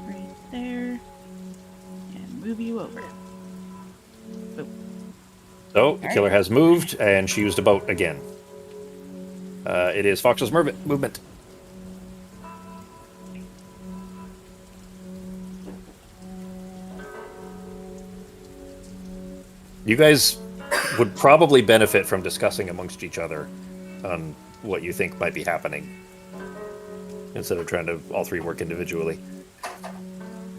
right there and move you over. Boom. So the killer has moved, and she used a boat again. It is Fox's movement. You guys would probably benefit from discussing amongst each other on what you think might be happening, instead of trying to all three work individually.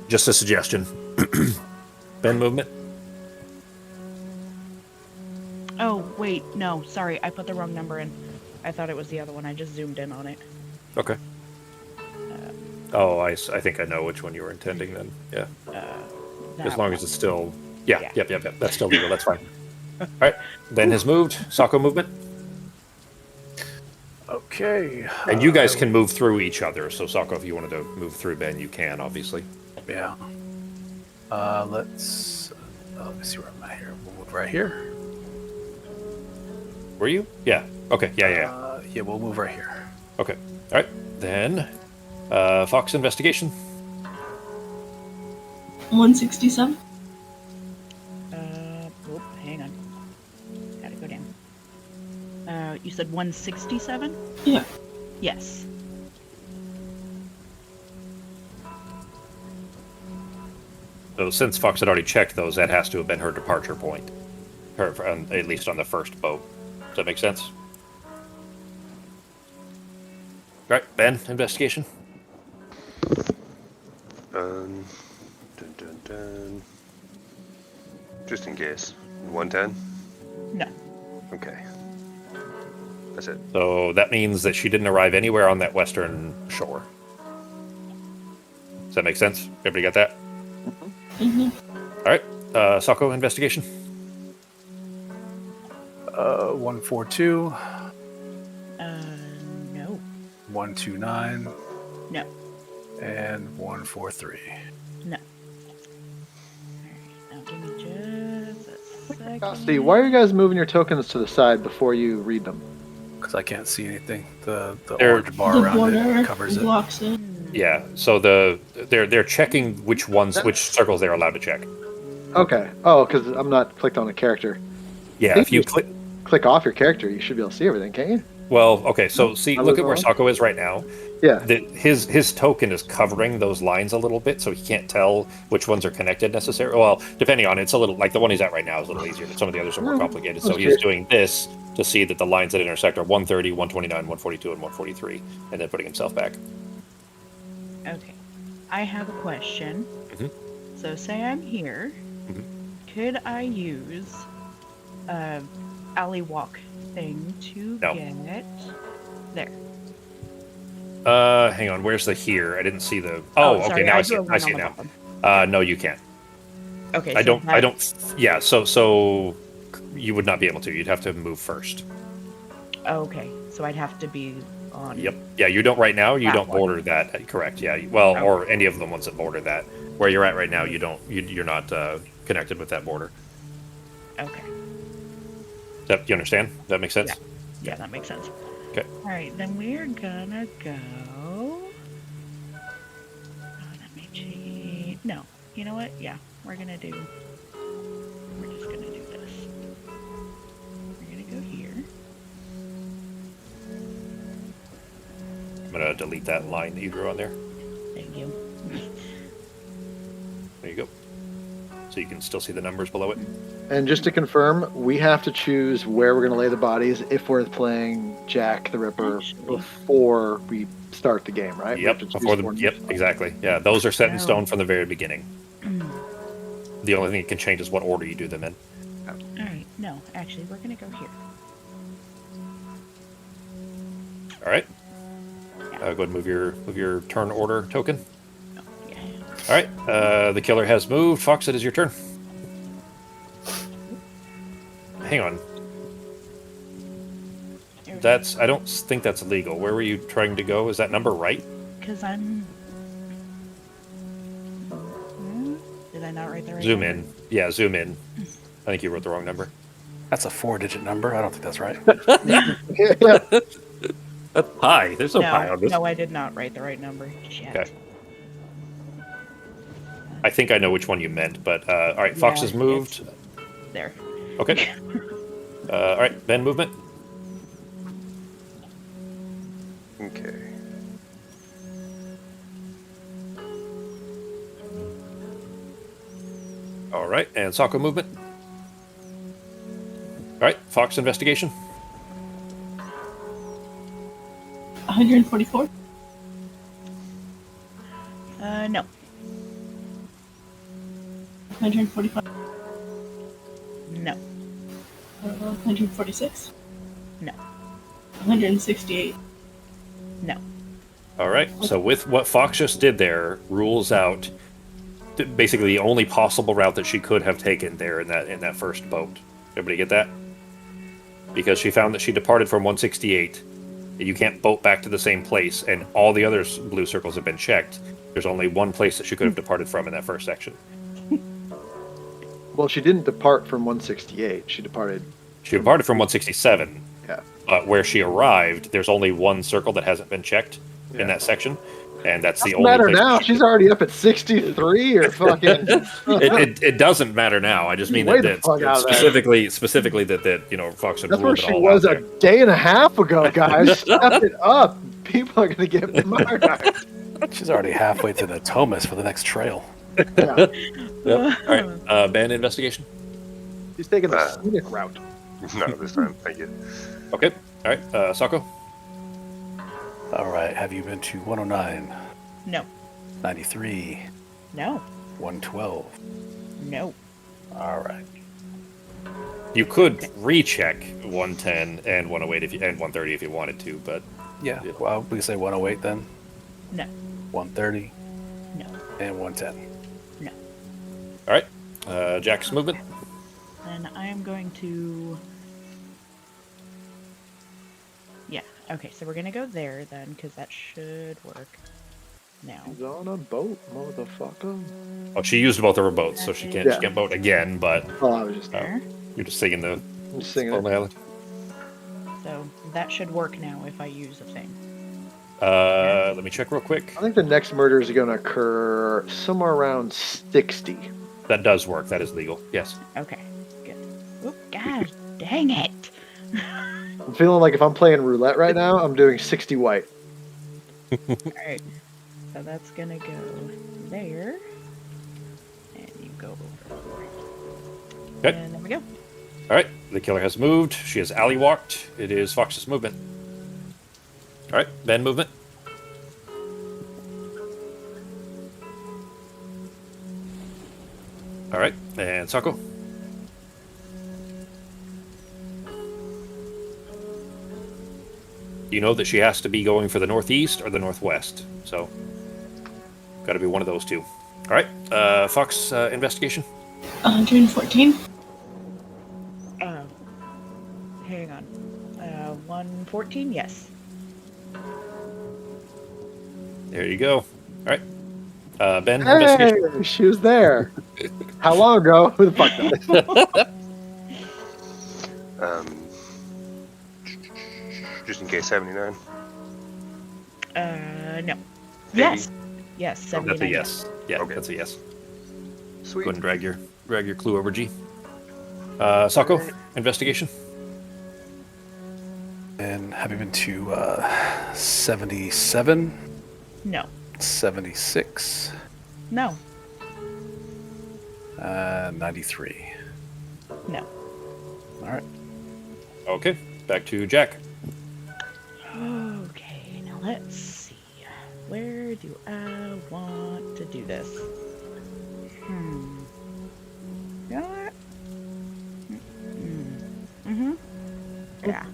Just a suggestion. Ben, movement. Oh, wait, no, sorry, I put the wrong number in. I thought it was the other one, I just zoomed in on it. Okay. I think I know which one you were intending then. Yeah. As long as it's still... Yeah, Yeah. yep. That's still legal. That's fine. All right. Ben has moved. Sako movement. Okay. And you guys can move through each other. So, Sako, if you wanted to move through Ben, you can, obviously. Yeah. Let's. Let me see where I'm at here. We'll move right here. Were you? Yeah. Okay. Yeah. Yeah, we'll move right here. Okay. All right. Then, Fox investigation. 167. Oh, hang on. Gotta go down. You said 167? Yeah. Yes. So since Fox had already checked those, that has to have been her departure point, at least on the first boat. Does that make sense? All right, Ben, investigation. Dun, dun, dun. Just in case. 110? No. Okay. That's it. So that means that she didn't arrive anywhere on that western shore. Does that make sense? Everybody got that? Mm-hmm. All right, Sako, investigation. 142, No. 129, No. and 143. No. Alright, now give me just a second. Steve, why are you guys moving your tokens to the side before you read them? Because I can't see anything. The They're- orange bar The around border it covers it. blocks it. Yeah. So they're checking which circles they're allowed to check. Okay. Oh, because I'm not clicked on a character. Yeah. If you click. Click off your character, you should be able to see everything, can't you? Well, okay. So see, I look was at where wrong? Sako is right now. Yeah. His token is covering those lines a little bit, so he can't tell which ones are connected necessarily. Well, depending on it's a little like the one he's at right now is a little easier, but some of the others are more complicated. So he's doing this to see that the lines that intersect are 130, 129, 142, and 143, and then putting himself back. Okay. I have a question. Mhm. So say I'm here. Mhm. Could I use a alley walk thing to No. get there? Hang on. Where's the here? I didn't see the. Oh, okay. sorry, Now I drew see. a I one see on the now. bottom. No, you can't. Okay. I so don't. Yeah. So you would not be able to. You'd have to move first. Okay. So I'd have to be on. Yep. Yeah. You don't right now. You That don't one. border that. Correct. Yeah. Well, Okay. or any of the ones that border that. Where you're at right now, you don't. You're not connected with that border. Okay. Do you understand? Does that make sense? Yeah, that makes sense. Okay. All right, then we're gonna go. Oh, let me change. No, you know what? Yeah, we're just gonna do this. We're gonna go here. I'm gonna delete that line that you drew on there. Thank you. There you go. So you can still see the numbers below it. And just to confirm, we have to choose where we're going to lay the bodies if we're playing Jack the Ripper Actually. before we start the game, right? We Yep. have to Before choose one. Yep. Exactly. Yeah. Those are set in No. stone from the very beginning. The only thing that can change is what order you do them in. All right, no, actually, we're gonna go here. All right. Go ahead and move your turn order token. Oh, yeah. All right. The killer has moved. Fox, it is your turn. Hang on. I don't think that's legal. Where were you trying to go? Is that number right? Because I'm. Did I not write the right? Zoom number? in. Yeah, zoom in. I think you wrote the wrong number. That's a 4-digit number. I don't think that's right. Yeah. That's pi. There's no pi on this. No, I did not write the right number. Shit. Okay. I think I know which one you meant, but all right. Fox Yeah, has moved. There. Okay. All right. Ben, movement. Okay. All right. And Sako movement. All right. Fox investigation. 144. No. 145. No. 146. No. 168. No. All right. So with what Fox just did there, rules out basically the only possible route that she could have taken there in that first boat. Everybody get that? Because she found that she departed from 168. You can't boat back to the same place, and all the other blue circles have been checked. There's only one place that she could have departed from in that first section. Well, she didn't depart from 168. She departed. She departed from 167. Yeah. But where she arrived, there's only one circle that hasn't been checked Yeah. in that section, and that's the Doesn't only matter place now. she She's could- already up at 63 or fucking. it doesn't matter now. I just mean Way that, the fuck out of there. specifically that Fox had That's ruled where it she all was out a there. day and a half ago, guys. Step it up. People are gonna get martyred. She's already halfway to the Thomas for the next trail. Yeah. Yep. All right. Band investigation. She's taking the scenic route. No, this time. Thank you. Okay. All right. Sako. All right. Have you been to 109, No. 93, No. 112? No. All right. You could recheck 110 and 108 and 130 if you wanted to, but Yeah. Well, we can say 108 then. No. 130 No. and 110. No. all right. Jack's movement. Then I am going to. Yeah. Okay. So we're gonna go there then, because that should work. Now. She's on a boat, motherfucker. Oh, she used both of her boats, so she can't Yeah. she can't boat again. But Oh, I was just There. you're just singing the I'm singing Lonely it. Island. So that should work now if I use a thing. Let me check real quick. I think the next murder is going to occur somewhere around 60. That does work. That is legal. Yes. Okay. Good. Oop, God dang it. I'm feeling like if I'm playing roulette right now, I'm doing 60 white. Alright. So that's gonna go there. And you go over. Okay. And there we go. All right. The killer has moved. She has alley walked. It is Fox's movement. All right. Ben movement. All right. And Sako. You know that she has to be going for the northeast or the northwest. So, got to be one of those two. All right. Fox, investigation. 114. Hang on. 114, yes. There you go. All right. Ben, investigation. Hey, she was there. How long ago? Who the fuck knows? Just in case, 79. No. Yes. Yes, Oh, 79. that's a yes. Yeah, Okay. that's a yes. Sweet. Go ahead and drag your clue over, G. Sako, investigation. And have you been to 77, No. 76, No. 93? No. All right. Okay, back to Jack. Okay, now let's see. Where do I want to do this? You know what? Mm-hmm. Yeah.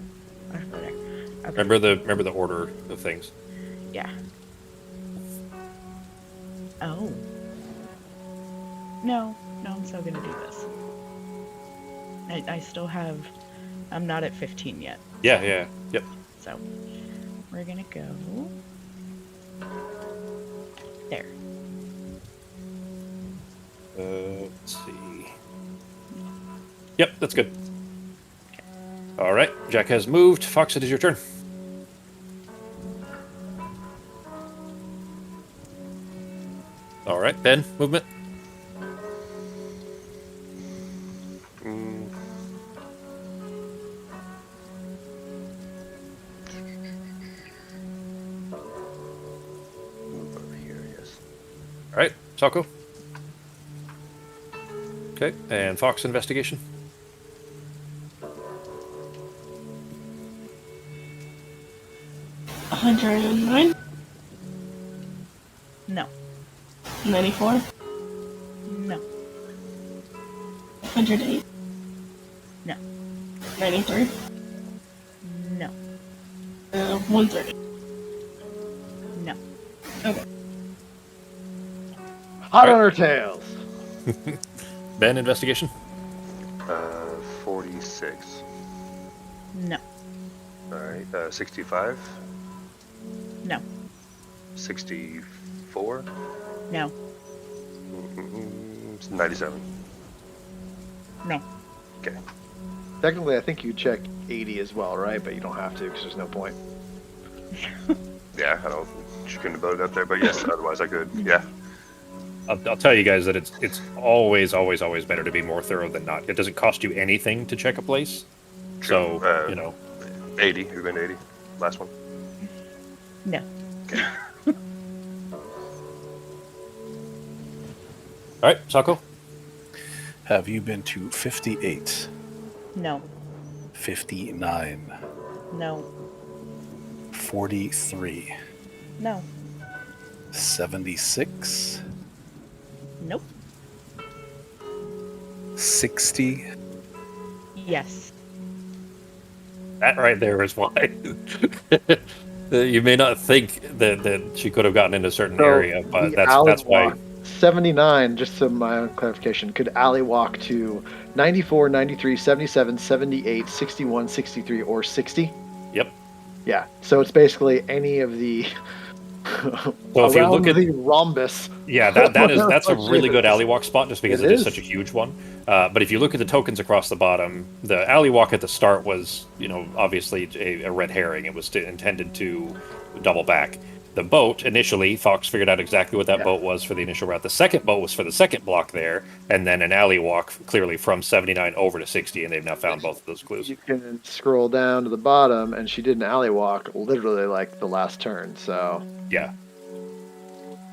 I'll go there. Okay. Remember the order of things. Yeah. Oh. No, I'm still gonna do this. I still have. I'm not at 15 yet, Yeah. Yep. so we're gonna go there. Let's see. Yep, that's good. All right, Jack has moved. Fox, it is your turn. All right, Ben, movement. Mm. Move over here, yes. All right, Sako. Okay, and Fox, investigation. A 109. No, 94. no, 108. no, 93. no, 130. no. Okay. Hot on her tails. Ben, investigation. 46. No, All right. 65. no, 64. 94? No. It's 97. No. Okay. Technically, I think you check 80 as well, right? But you don't have to because there's no point. Yeah, I don't. She couldn't have voted up there, but yes, otherwise I could. Yeah. I'll tell you guys that it's always better to be more thorough than not. It doesn't cost you anything to check a place, True. so 80. You've been 80. Last one. No. Okay. All right, Sako. Have you been to 58, No. 59, No. 43, No. 76, Nope. 60, Yes. That right there is why. You may not think that she could have gotten into a certain So, area, but the that's alley why. walk, 79, just so my own clarification, could alley walk to 94, 93, 77, 78, 61, 63, or 60? Yep. Yeah. So it's basically any of the So if you around look at the rhombus. Yeah, that's a really good Yes. alley walk spot just because It it is is. such a huge one. But if you look at the tokens across the bottom, the alley walk at the start was, obviously a red herring. It was intended to double back. The boat, initially, Fox figured out exactly what that boat was for the initial route. The second boat was for the second block there, and then an alley walk clearly from 79 over to 60, and they've now found both of those clues. You can scroll down to the bottom, and she did an alley walk literally like the last turn. So. Yeah.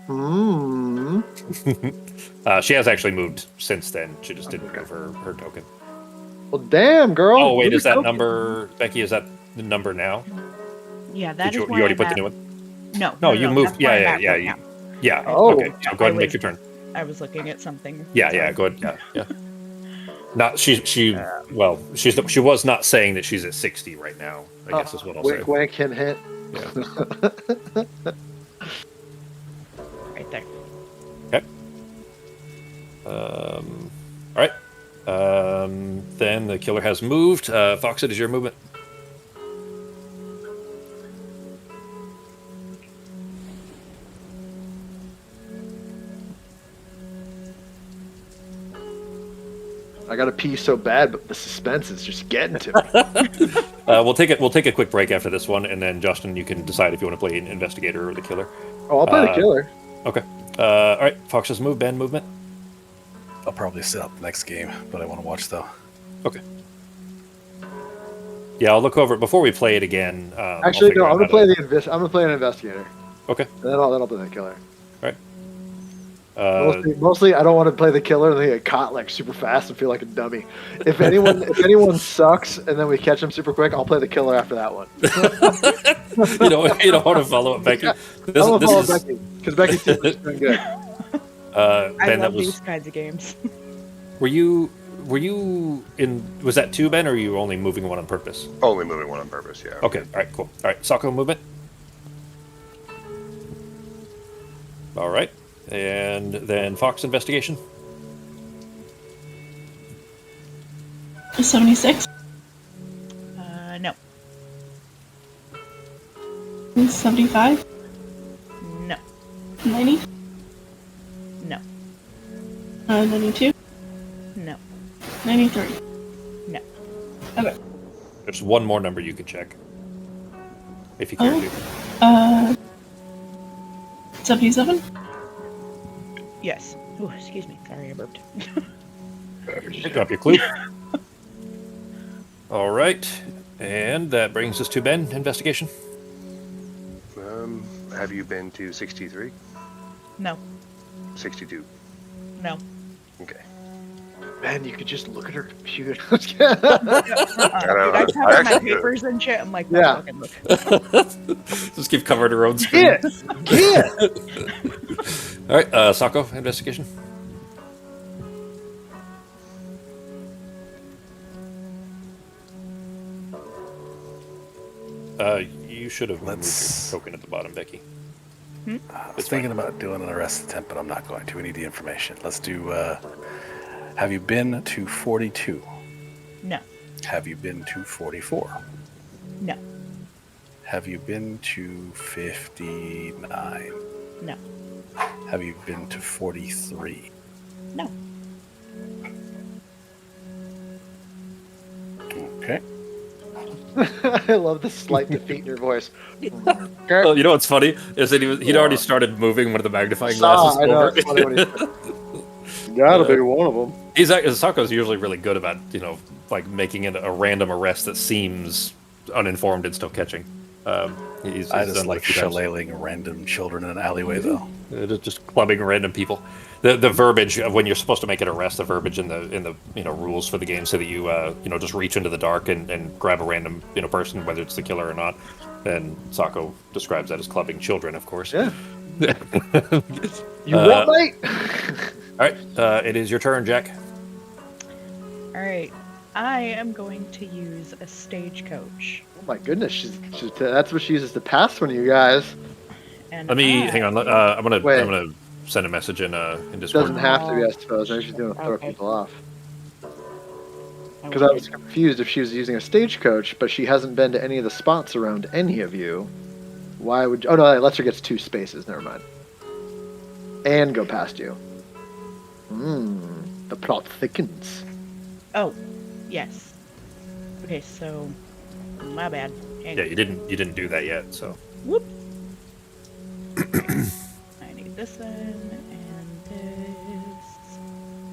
Hmm. She has actually moved since then. She just didn't move her token. Well, damn, girl. Oh, wait, Move is that your number... Becky, is that the number now? Yeah, that Did is you where already I'm put the at. new one? No, You moved. that's where I'm Yeah, at yeah, right yeah. now. Yeah. Oh. Okay. So go ahead and make your turn. I was looking at something. Yeah, yeah, go ahead. Yeah. Not she was not saying that she's at 60 right now. I guess is what I'll say. Wink, wink, hint, hint. Yeah. Right there. Okay. All right. Then the killer has moved. Fox, it is your movement. I got to pee so bad, but the suspense is just getting to me. We'll take a quick break after this one, and then Justin, you can decide if you want to play an investigator or the killer. Oh, I'll play the killer. Okay. All right. Fox has moved. Ben, movement. I'll probably set up next game, but I want to watch though. Okay. Yeah, I'll look over it before we play it again. Actually, no. I'm gonna play I'm gonna play an investigator. Okay. And then I'll play the killer. All right. Mostly, I don't want to play the killer and then get caught like super fast and feel like a dummy. If anyone sucks and then we catch them super quick, I'll play the killer after that one. you don't want to follow up Becky. I don't follow Becky because Becky's team is doing good. I Ben, love these kinds of games. Were you in? Was that two, Ben, or were you only moving one on purpose? Only moving one on purpose, yeah. Okay. All right. Cool. All right. Sako movement. All right. And then Fox investigation. 76, No. 75, No. 90, No. 92, No. 93. No. Okay. There's one more number you could check, if you care to. 77, Yes. Oh, excuse me. Sorry, I burped. Drop your clue. All right. And that brings us to Ben investigation. Have you been to 63? No. 62. No. Okay. Man, you could just look at her computer. Dude, I covered my actually papers and shit. I'm like, Yeah. fucking look. Just keep covering her own screen. Yeah. All right. Sako investigation. You should have moved your token at the bottom, Becky. I was thinking about doing an arrest attempt, but I'm not going to. We need the information. Let's do. Have you been to 42? No. Have you been to 44? No. Have you been to 59? No. Have you been to 43? No. Okay. I love the slight defeat in your voice. Well, you know what's funny is that he'd already started moving when the magnifying glass is I know, over. it's funny when he gotta be one of them. Sako's usually really good about like making it a random arrest that seems uninformed and still catching. He's I done just it a like few times. shillelaghing random children in an alleyway, though. Just clubbing random people. The verbiage of when you're supposed to make an arrest, the verbiage in the rules for the game, so that you just reach into the dark and grab a random person, whether it's the killer or not. And Sako describes that as clubbing children, of course. Yeah. You what, mate? All right, it is your turn, Jack. All right. I am going to use a stagecoach. Oh my goodness, that's what she uses to pass one of you guys. And Let me hang on. I'm gonna send a message in Discord. Doesn't have to be, I suppose. Maybe she's doing it to throw Okay. people off. Because I was confused if she was using a stagecoach, but she hasn't been to any of the spots around any of you. Why would? Oh no, that lets her get to 2 spaces. Never mind. And go past you. The plot thickens. Oh, yes. Okay, so my bad. Yeah, you didn't do that yet, so. Whoop. I need this one and this.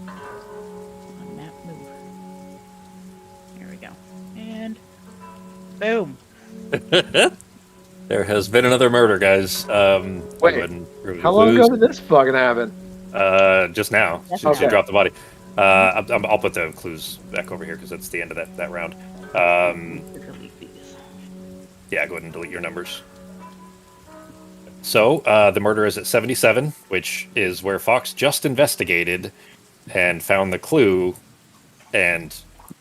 On map move. Here we go. And boom. There has been another murder, guys. Wait, how long ago did this fucking happen? Just now. She Okay. dropped the body. I'll put the clues back over here because it's the end of that round. Delete these. Yeah, go ahead and delete your numbers. So, the murder is at 77, which is where Fox just investigated and found the clue, and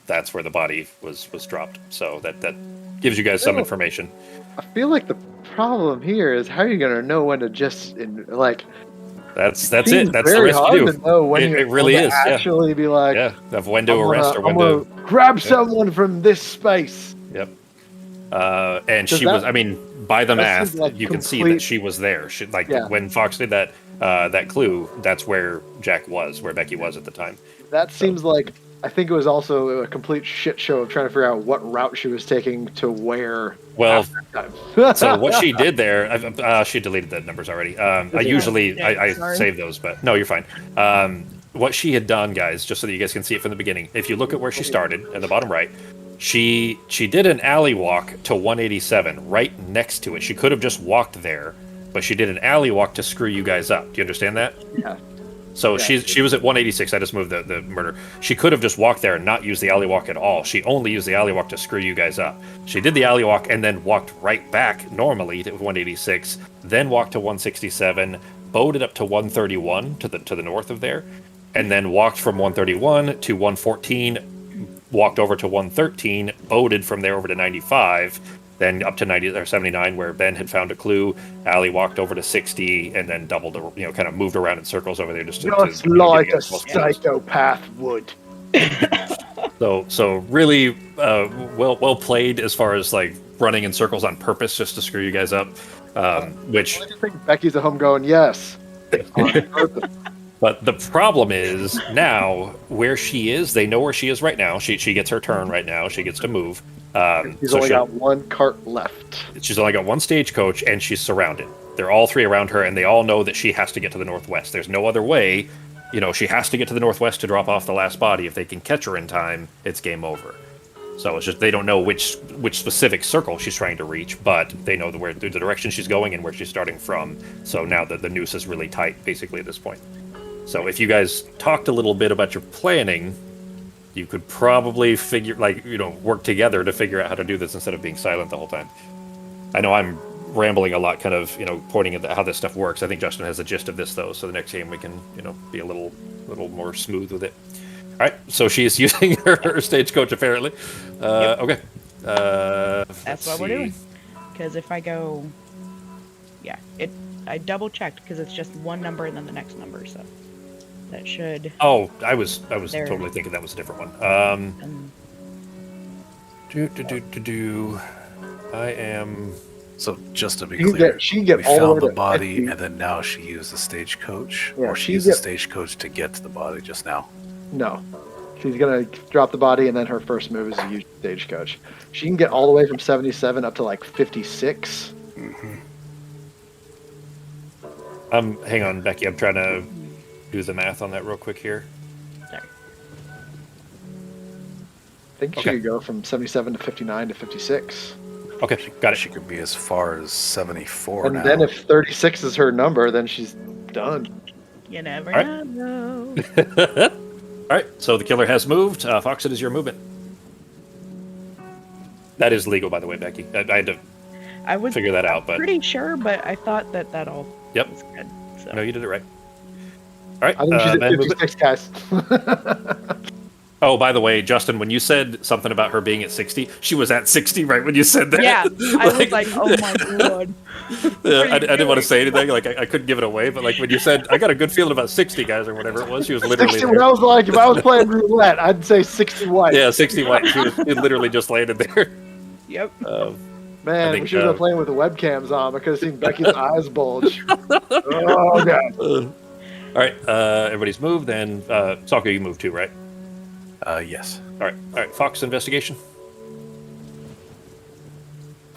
that's where the body was dropped. So that gives you guys some information. I feel like the problem here is how are you gonna know when to just That's seems it. That's the very rest hard you do. to know when It really is. Yeah. actually be like, Yeah. Of when to I'm arrest gonna- or I'm when to. gonna grab someone from this space. Yep. And Does she that- was. I mean, by the that math, seems like you can see complete- that she was there. Yeah. When Fox did that clue, that's where Jack was, where Becky was at the time. That seems like I think it was also a complete shit show of trying to figure out what route she was taking to where. Well, Time. so what she did there, she deleted the numbers already. I Sorry. save those, but no, you're fine. What she had done, guys, just so that you guys can see it from the beginning. If you look at where she started in the bottom right, she did an alley walk to 187 right next to it. She could have just walked there, but she did an alley walk to screw you guys up. Do you understand that? Yeah. So Yeah. she was at 186. I just moved the murder. She could have just walked there and not used the alley walk at all. She only used the alley walk to screw you guys up. She did the alley walk and then walked right back normally to 186, then walked to 167, boated up to 131 to the north of there, and then walked from 131 to 114, walked over to 113, boated from there over to 95. Then up to 90 or 79, where Ben had found a clue. Allie walked over to 60, and then doubled, kind of moved around in circles over there just like get a close. psychopath would. So really well played as far as like running in circles on purpose just to screw you guys up. Which I think Becky's at home going, yes. On purpose. But the problem is now where she is. They know where she is right now. She gets her turn right now. She gets to move. She's So only got one cart left. she's only got one stagecoach, and she's surrounded. They're all three around her, and they all know that she has to get to the northwest. There's no other way. She has to get to the northwest to drop off the last body. If they can catch her in time, it's game over. So it's just they don't know which specific circle she's trying to reach, but they know the direction she's going and where she's starting from. So now the noose is really tight, basically, at this point. So if you guys talked a little bit about your planning, you could probably work together to figure out how to do this instead of being silent the whole time. I know I'm rambling a lot, kind of, pointing at how this stuff works. I think Justin has the gist of this, though, so the next game we can, be a little more smooth with it. All right, so she's using her stagecoach, apparently. Yep. Okay. That's what we're doing. Because if I go, I double checked because it's just one number and then the next number, so that should. Oh, I was There. totally thinking that was a different one. Um, I am So just to be She can clear, get- she can get we all the found way the to body, 50. and then now she used the stagecoach, Yeah, or she she used the get- stagecoach to get to the body just now. No. She's going to drop the body, and then her first move is to use stagecoach. She can get all the way from 77 up to like 56. Hang on, Becky. I'm trying to do the math on that real quick here. Sorry. I think she Okay. could go from 77 to 59 to 56. Okay, got She it. could be as far as 74 And now. then if 36 is her number, then she's done. You never All right. know. All right, so the killer has moved. Fox, it is your movement. That is legal, by the way, Becky. I had to I was figure that out, but pretty sure, but I thought that all Yep. was good. So. no, you did it right. All right, I think she's at Ben, move it. 56, guys. Oh, by the way, Justin, when you said something about her being at 60, she was at 60 right when you said that. Yeah, I was like, oh my god. I didn't want to say anything. Like, I couldn't give it away, but like when you said, I got a good feeling about 60 guys or whatever it was, she was literally 60, there. what I was like, if I was playing roulette, I'd say 60 white. Yeah, 60 white. She literally just landed there. Yep. I Man, think, we should have been playing with the webcams on. I could have seen Becky's eyes bulge. Oh, God. all right, everybody's moved, and Soccer, you moved too, right? Yes. All right. Fox, investigation.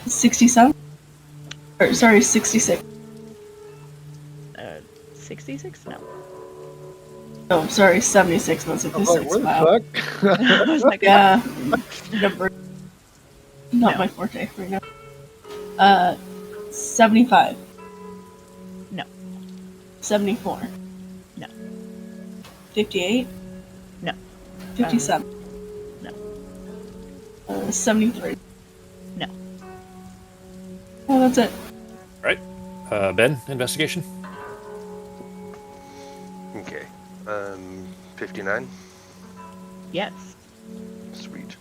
67? Or, sorry, 66. 66? No. Oh, sorry, 76, not I was 66. like, where Wow. the fuck? I was like, Yeah. Number. Not No. my forte right now. 75. No. 74. No. 58. No. 57. No. 73. No. Oh, that's it. All right, Ben, investigation. Okay. 59. Yes. Sweet.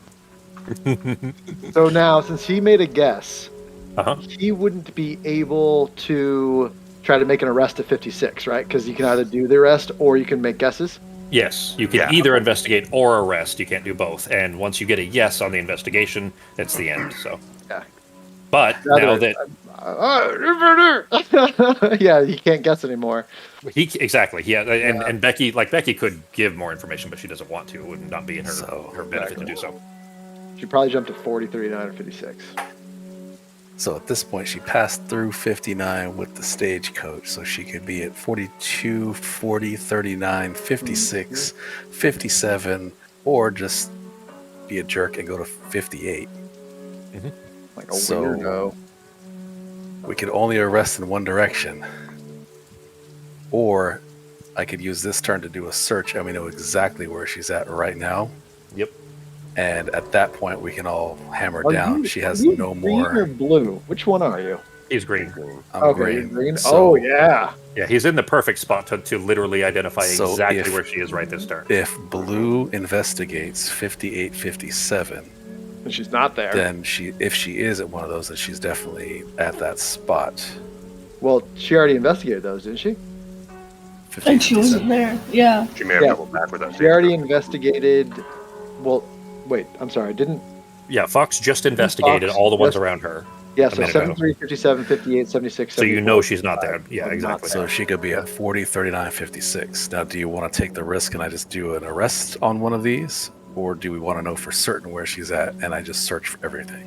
So now, since he made a guess, Uh-huh. he wouldn't be able to try to make an arrest at 56, right? Because you can either do the arrest or you can make guesses. Yes, you can Yeah. either investigate or arrest. You can't do both. And once you get a yes on the investigation, it's the end. So, Yeah. but now that yeah, he can't guess anymore. exactly, yeah, and Becky could give more information, but she doesn't want to. It would not be in her benefit to do so. She probably jumped to 40, 39, or 56. So at this point, she passed through 59 with the stagecoach, so she could be at 42, 40, 39, 56, 57, or just be a jerk and go to 58. Like a So- weirdo. We could only arrest in one direction. Or I could use this turn to do a search, and we know exactly where she's at right now. Yep. And at that point, we can all hammer Are down. you- She has are you no green or more. blue? Which one are you? He's green. I'm Okay, you're green. green. So Oh yeah. Yeah, he's in the perfect spot to literally identify So exactly if- where she is right this turn. if blue investigates 58, 57, And she's not there. then if she is at one of those, then she's definitely at that spot. Well, she already investigated those, didn't she? 58, And she wasn't 57. there. Yeah. She may have Yeah. doubled back with that. She already investigated. Well, wait. I'm sorry. Didn't. Yeah, Fox just investigated Fox all the ones just- around her. Yeah. A So minute ago. 73, 57, 58, 76. So you 74, know she's not there. 55. Yeah, Not exactly. So she could be at 40, 39, 56. Now, do you want to take the risk and I just do an arrest on one of these? Or do we want to know for certain where she's at and I just search for everything?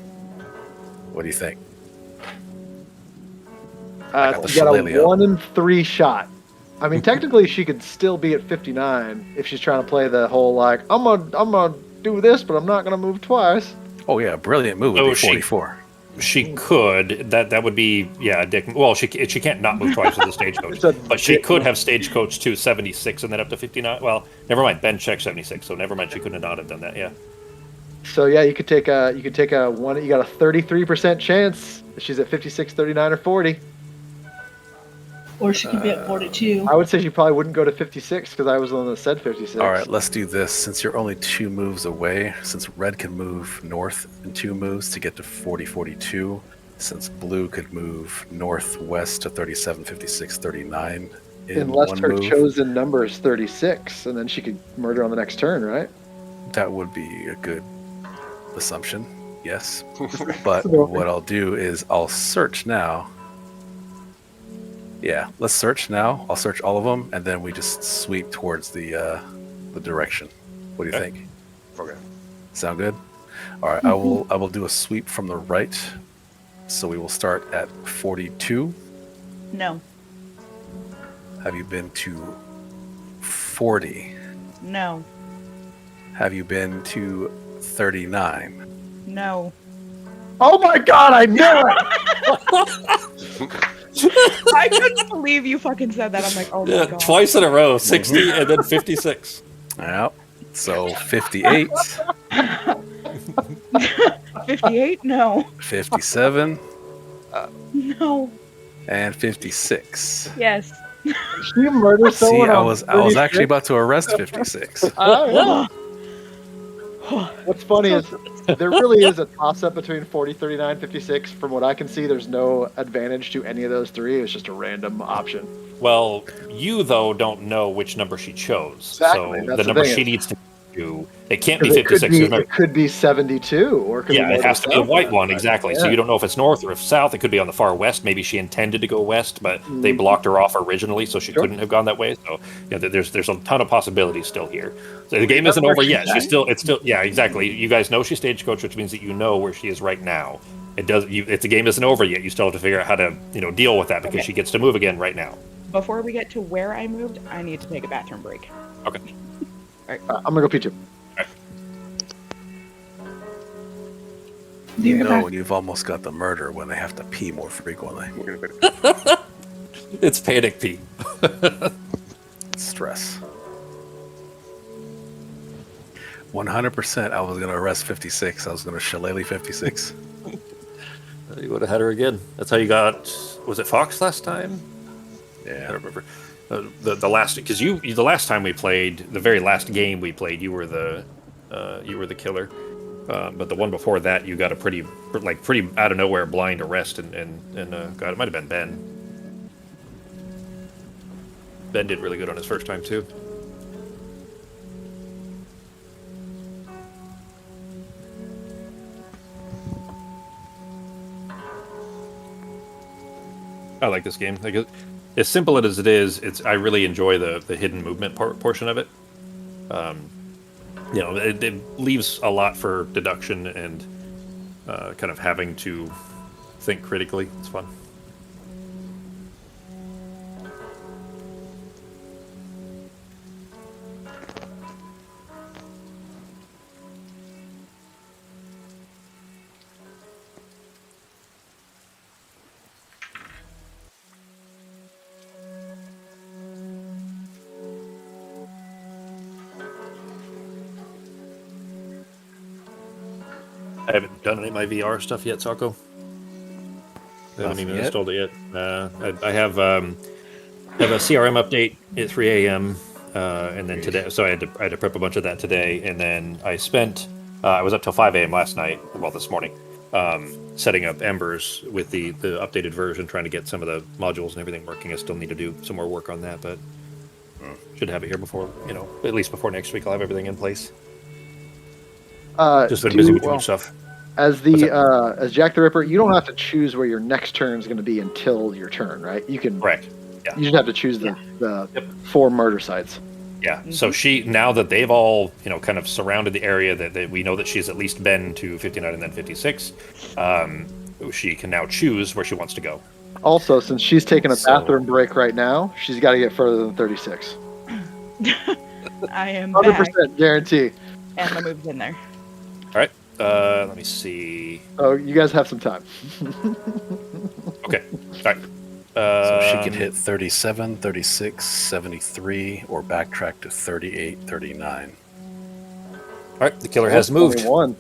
What do you think? You got the got a shillelagh. 1 in 3 shot. I mean, technically, she could still be at 59 if she's trying to play the whole like, I'm gonna do this, but I'm not gonna move twice. Oh, yeah, brilliant move would Oh, be she- 44. She could. That would be dick. Well, she can't not move twice with the stagecoach, It's a but she dick could move. have stagecoach to 76 and then up to 59. Well, never mind. Ben checked 76, so never mind. She couldn't not have done that. Yeah. So yeah, you could take a one. You got a 33% chance that she's at 56, 39, or 40. Or she could be at 42. I would say she probably wouldn't go to 56 because I was the one that said 56. All right, let's do this. Since you're only 2 moves away, since red can move north in 2 moves to get to 40, 42, since blue could move northwest to 37, 56, 39 in Unless one her move, chosen number is 36, and then she could murder on the next turn, right? that would be a good assumption. Yes. But what I'll do is I'll search now. Yeah, let's search now. I'll search all of them, and then we just sweep towards the direction. What do you think? Okay. Sound good? All right, I will do a sweep from the right. So we will start at 42. No. Have you been to 40? No. Have you been to 39? No. Oh my god, I knew it! I couldn't believe you fucking said that. I'm like, oh my god. Twice in a row, 60 and then 56. Yep. So 58, 58? No. 57, No. and 56. Yes. You murder See, someone. I was actually about to arrest 56. What's funny is there really is a toss-up between 40, 39, 56. From what I can see, there's no advantage to any of those three. It's just a random option. Well, you, though, don't know which number she chose. Exactly, So that's the the number thing she is- needs to do, it can't be Because 56. it could be 72, or it could be Yeah, more it has to be a south white on one, that side. exactly. So Yeah. you don't know if it's north or if south. It could be on the far west. Maybe she intended to go west, but they blocked her off originally, so she Sure. couldn't have gone that way. So there's a ton of possibilities still here. So the game isn't over yet. It's still yeah, exactly. You guys know she's stagecoach, which means that you know where she is right now. If the game isn't over yet, you still have to figure out how to deal with that because Okay. she gets to move again right now. Before we get to where I moved, I need to take a bathroom break. Okay. I'm gonna go pee too. Do You your know back. when you've almost got the murder when they have to pee more frequently. It's panic pee. Stress. 100% I was going to arrest 56. I was going to shillelagh 56. You would have had her again. That's how you got. Was it Fox last time? I Yeah. don't remember. The last because the last time we played, the very last game we played, you were the killer. But the one before that, you got a pretty out of nowhere blind arrest, and God, it might have been Ben. Ben did really good on his first time too. I like this game. Like as simple as it is, I really enjoy the hidden movement portion of it. It leaves a lot for deduction and kind of having to think critically. It's fun. I haven't done any of my VR stuff yet, Sako. I haven't even yet? installed it yet. I have a CRM update at 3 a.m. And then today, so I had to prep a bunch of that today, and then I spent I was up till 5 a.m. last night, well this morning, setting up Embers with the updated version, trying to get some of the modules and everything working. I still need to do some more work on that, but should have it here before at least before next week. I'll have everything in place. Just been busy with too much stuff. As as Jack the Ripper, you don't have to choose where your next turn is going to be until your turn, right? You can. Correct. Yeah. You just have to choose the 4 murder sites. Yeah. So now that they've all kind of surrounded the area that we know that she's at least been to 59 and then 56, she can now choose where she wants to go. Also, since she's taking a bathroom break right now, she's got to get further than 36. I am back, 100% guarantee. and the move's in there. All right. Let me see. So you guys have some time. Okay. All right. So she can hit 37, 36, 73, or backtrack to 38, 39. All right. The killer has moved. 21.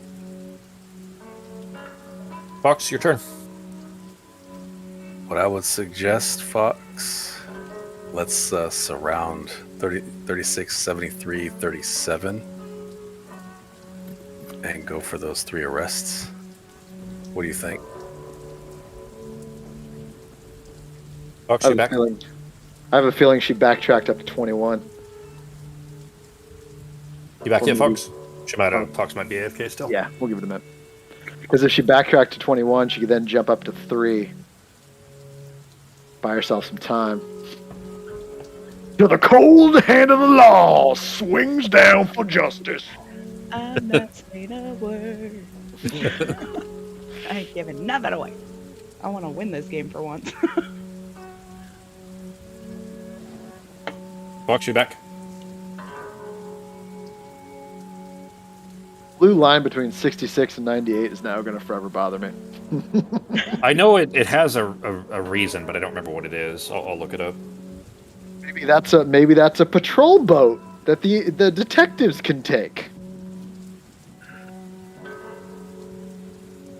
Fox, your turn. What I would suggest, Fox, let's surround 30, 36, 73, 37, and go for those 3 arrests. What do you think? Fox, I you have, back? I have a feeling she backtracked up to 21. You back yet, Fox? She might have. Fox might be AFK still. Yeah, we'll give it a minute. Because if she backtracked to 21, she could then jump up to 3. Buy herself some time. Till the cold hand of the law swings down for justice. I'm not saying a word. I ain't giving nothing away. I want to win this game for once. Walks you back. Blue line between 66 and 98 is now going to forever bother me. I know it has a reason, but I don't remember what it is. I'll look it up. Maybe that's a patrol boat that the detectives can take.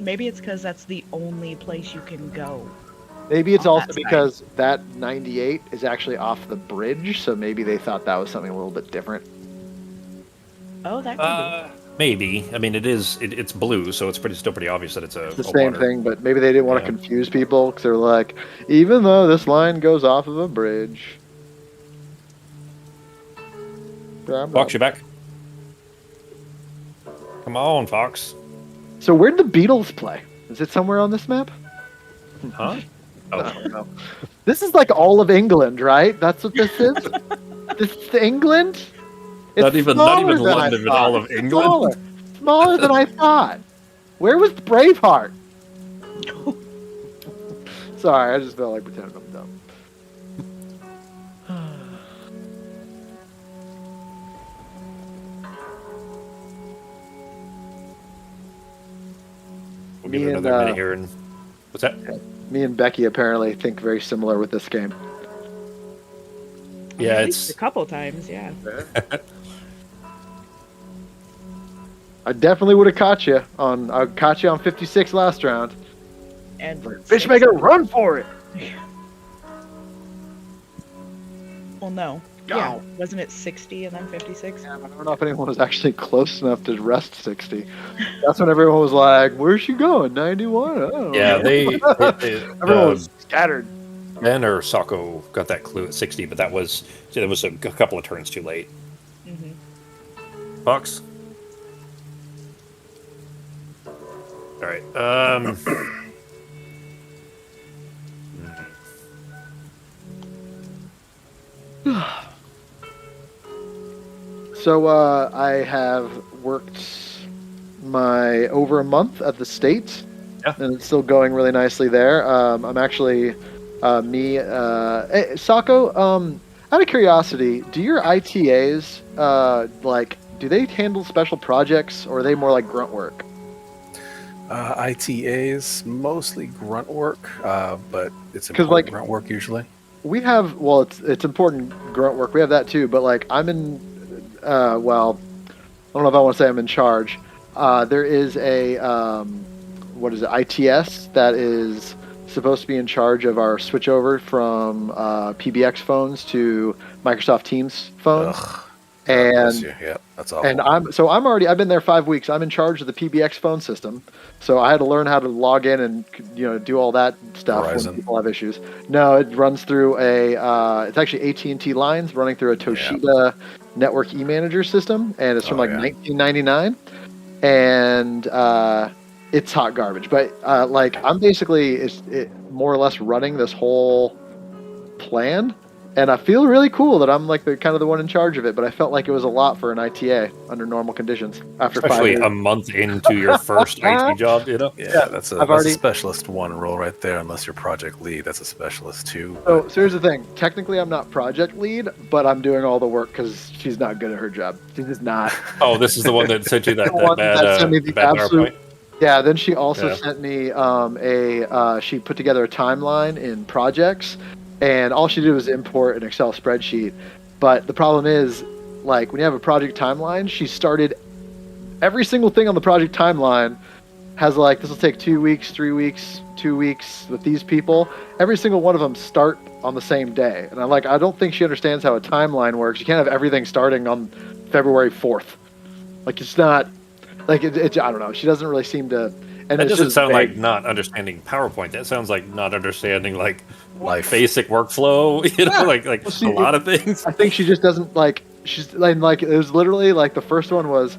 Maybe it's because that's the only place you can go. Maybe it's On also that side. because that 98 is actually off the bridge, so maybe they thought that was something a little bit different. Oh, that could Maybe. I mean, it's blue, so it's still pretty obvious that it's a The same water. thing, but maybe they didn't want to Yeah. confuse people because they're like, even though this line goes off of a bridge. Walks you back. Come on, Fox. So where'd the Beatles play? Is it somewhere on this map? Huh? I Oh, don't know. This is like all of England, right? That's what this is? This is England? It's Not even smaller than I London, but thought. all of It's England? Smaller than I thought. Where was Braveheart? Sorry, I just felt like pretending I'm dumb. we'll give Me it and, another minute here. And what's that? Me and Becky apparently think very similar with this game. Yeah, at least it's a couple times, yeah. I definitely would have caught you on. I caught you on 56 last round. And Fishmaker, run for it! Well, no. Go. Yeah, wasn't it 60 and then 56? I don't know if anyone was actually close enough to rest 60. That's when everyone was like, "Where's she going? 91?" I don't yeah. know. They Everyone was scattered. Ben or Sako got that clue at 60, but that was a couple of turns too late. Mm-hmm. Fox. All right. So I have worked my over a month at the state, Yeah. and it's still going really nicely there. I'm actually hey, Sako. Out of curiosity, do your ITAs do they handle special projects, or are they more like grunt work? ITAs mostly grunt work, but it's 'Cause, important like- grunt work usually. We have it's important grunt work. We have that too, but like I'm in I don't know if I want to say I'm in charge. There is a what is it, ITS, that is supposed to be in charge of our switchover from PBX phones to Microsoft Teams phones. Ugh. And Bless you. Yeah, that's awful. and I've been there 5 weeks. I'm in charge of the PBX phone system, so I had to learn how to log in and do all that stuff Verizon. when people have issues. No, it runs through it's actually AT&T lines running through a Toshiba network e-manager system, and it's from 1999, and it's hot garbage. But I'm basically more or less running this whole plan. And I feel really cool that I'm like the one in charge of it, but I felt like it was a lot for an ITA under normal conditions after Especially 5 a years. month into your first IT job, yeah, that's I've a already- specialist 1 role right there. Unless you're project lead, that's a specialist 2. So here's the thing. Technically, I'm not project lead, but I'm doing all the work because she's not good at her job. She's just not. Oh, this is the one that sent you that The one bad, that sent me the bad absolute- PowerPoint? Yeah, then she also Yeah. sent me she put together a timeline in projects, and all she did was import an Excel spreadsheet. But the problem is, like, when you have a project timeline, she started every single thing on the project timeline has like, this will take 2 weeks, 3 weeks, 2 weeks with these people. Every single one of them start on the same day. And I don't think she understands how a timeline works. You can't have everything starting on February 4th. Like, it's not, like, I don't know. She doesn't really seem to, and That it's doesn't just sound vague. like not understanding PowerPoint. That sounds like not understanding like Life. basic workflow. Like Well, she- a lot of things. I think she just doesn't like. She's like it was literally like the first one was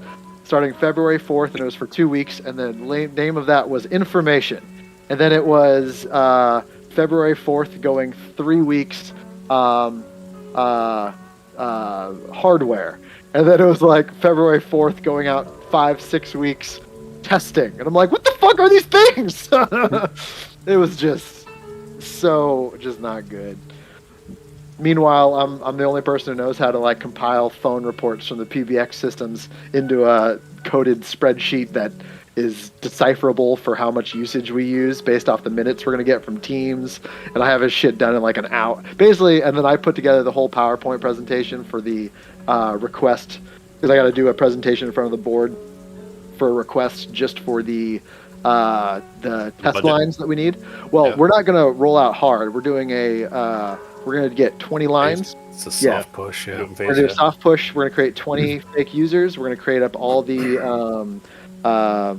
starting February 4th, and it was for 2 weeks. And the name of that was Information. And then it was February 4th going 3 weeks, Hardware. And then it was like February 4th going out 5-6 weeks, Testing. And I'm like, what the fuck are these things? It was just not good. Meanwhile, I'm the only person who knows how to like compile phone reports from the PBX systems into a coded spreadsheet that is decipherable for how much usage we use based off the minutes we're going to get from Teams. And I have his shit done in like an hour. Basically, and then I put together the whole PowerPoint presentation for the request, because I got to do a presentation in front of the board for a request just for the test budget lines that we need. Well, we're not going to roll out hard. We're doing we're going to get 20 lines. It's a soft push, yeah. We're going to do a soft push. We're going to create 20 fake users. We're going to create up all the, what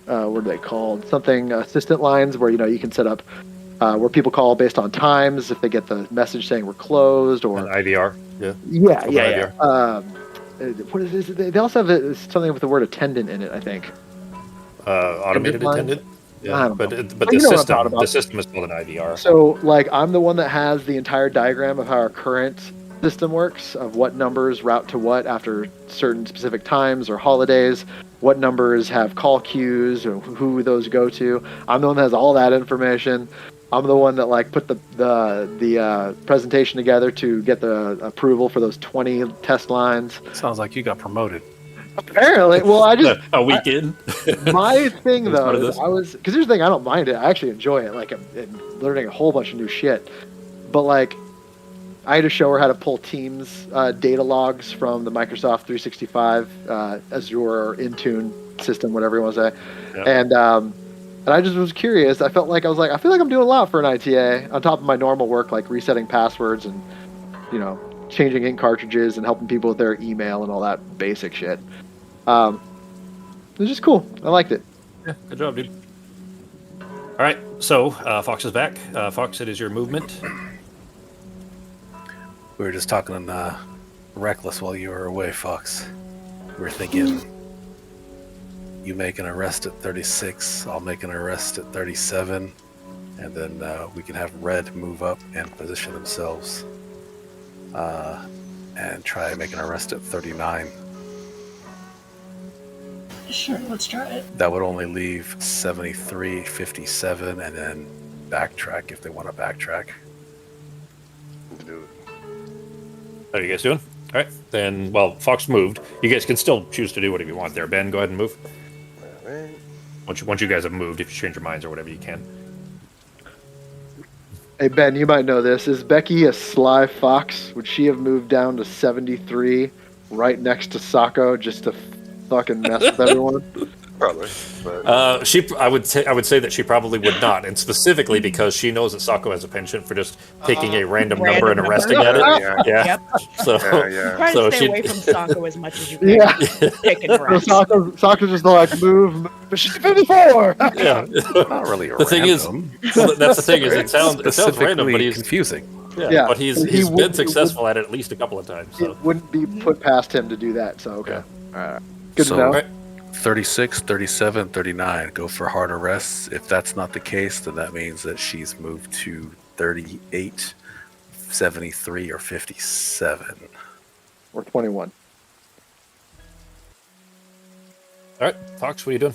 are they called? Something assistant lines where, you can set up where people call based on times if they get the message saying we're closed or... An IVR, yeah. Yeah. What is it? They also have something with the word attendant in it, I think. Automated attendant? I Yeah, don't but know. the system is called an IVR. So, like, I'm the one that has the entire diagram of how our current system works, of what numbers route to what after certain specific times or holidays, what numbers have call queues or who those go to. I'm the one that has all that information. I'm the one that like put the presentation together to get the approval for those 20 test lines. Sounds like you got promoted. Apparently, well, I just a weekend. My thing That's part of though, this. because here's the thing, I don't mind it. I actually enjoy it. Like I'm learning a whole bunch of new shit. But like, I had to show her how to pull Teams data logs from the Microsoft 365 Azure or Intune system, whatever you want to say. Yeah. And I just was curious. I feel like I'm doing a lot for an ITA on top of my normal work, like resetting passwords and changing ink cartridges and helping people with their email and all that basic shit. It was just cool. I liked it. Yeah, good job, dude. All right, so Fox is back. Fox, it is your movement. We were just talking reckless while you were away, Fox. We were thinking you make an arrest at 36, I'll make an arrest at 37, and then we can have Red move up and position themselves and try and make an arrest at 39. Sure, let's try it. That would only leave 73, 57, and then backtrack if they want to backtrack. Do it. How are you guys doing? All right, then, well, Fox moved. You guys can still choose to do whatever you want there. Ben, go ahead and move. All right. Once you guys have moved, if you change your minds or whatever, you can. Hey, Ben, you might know this. Is Becky a sly fox? Would she have moved down to 73 right next to Sako just to fucking mess with everyone? Probably. But I would say that she probably would not, and specifically because she knows that Sako has a penchant for just taking a random number and arresting at it. Yeah. Yep. So, Try so to stay she- away from Sako as much as you can. Yeah. Pick and So rest. Sako's just like, move, but she's 54! yeah. Not really The thing is, well, that's the thing is, it sounds random, but he's confusing. Yeah, but he's he been would- successful at it at least a couple of times. So It wouldn't be put past him to do that, so okay. Yeah. Alright. Good So- to know. all right. 36, 37, 39. Go for hard arrests. If that's not the case, then that means that she's moved to 38, 73, or 57. Or 21. All right, Fox, what are you doing?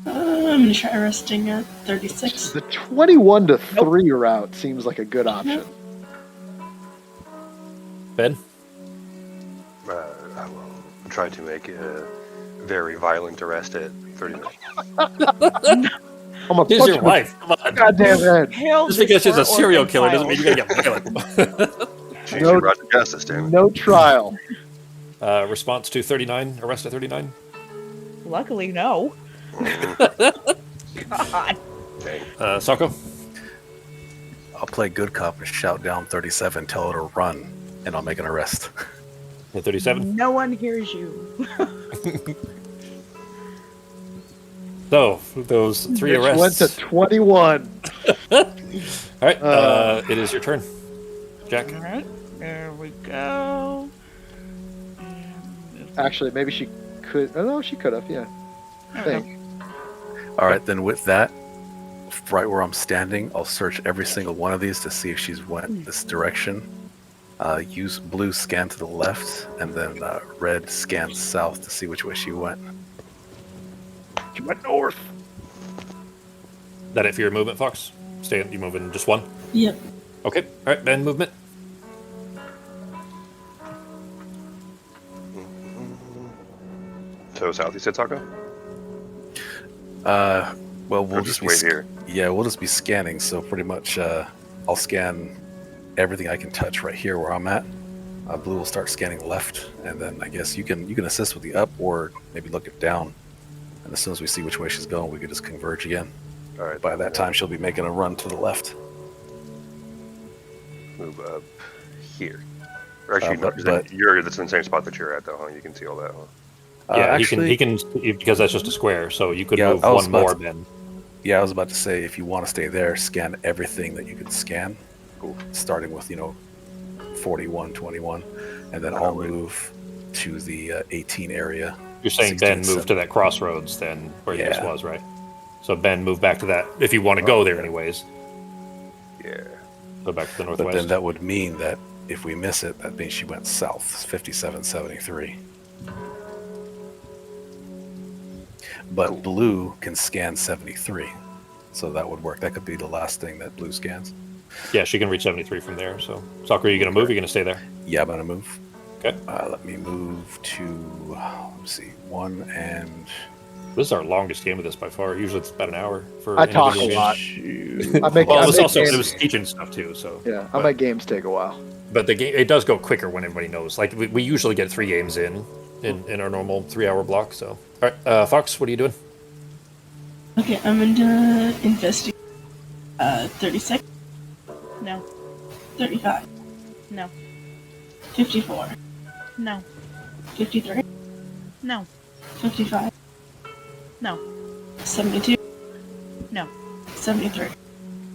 I'm gonna try arresting at 36. The 21 to 3 route seems like a good option. Ben? I will try to make a very violent arrest at 39. I'm gonna Here's punch your him wife. Come on. with goddamn head. Hail Just because she's a this court serial organ killer doesn't file. mean you gotta get violent. She No- brought to justice, damn it. No trial. Response to 39, arrest at 39. Luckily, no. God. Dang. Sako? I'll play good cop and shout down 37, tell her to run, and I'll make an arrest. At 37. No one hears you. So, those 3 Bitch went arrests. to 21. All right, it is your turn. Jack? All right, there we go. Actually, maybe she could. Oh no, she could have. Yeah. I think. All right, then with that, right where I'm standing, I'll search every single one of these to see if she's went this direction. Use blue scan to the left, and then red scan south to see which way she went. She went north. That it for your movement, Fox? You moving just one? Yep. Okay. All right, Ben, movement. So south, you said, Taco? Well, we'll Or just just be wait here. Yeah, we'll just be scanning. So pretty much, I'll scan everything I can touch right here where I'm at. Blue will start scanning left, and then I guess you can assist with the up or maybe look it down. And as soon as we see which way she's going, we can just converge again. All right. By that time, she'll be making a run to the left. Move up here. Or actually, no, but- 'cause then that's in the same spot that you're at, though, huh? You can see all that, huh? Yeah, actually, he can because that's just a square, so you could Yeah, move I was one more, about Ben. Yeah, I was about to say, if you want to stay there, scan everything that you can scan. Cool. Starting with 41, 21, and then I'll move to the 18 area. You're saying 16, Ben move 17. to that crossroads then, where he just Yeah. was, right? So Ben, move back to that if you want to go there, anyways. Yeah. Go back to the But northwest. then that would mean that if we miss it, that means she went south, 5773. But blue can scan 73, so that would work. That could be the last thing that blue scans. Yeah, she can reach 73 from there. So, Soccer, are you going to move? Or are you going to stay there? Yeah, I'm gonna move. Okay. Let me move to, let's see, 1 and... This is our longest game of this by far. Usually it's about an hour for. I talk a individual lot. games. I make. Well, I it was make also games, it was teaching stuff too. So yeah, I make games take a while. but the game it does go quicker when everybody knows. Like we usually get 3 games in our normal 3-hour block. So all right, Fox, what are you doing? Okay, I'm gonna investigate. 36, No. 35, No. 54, No. 53, No. 55, No. 72, No. 73.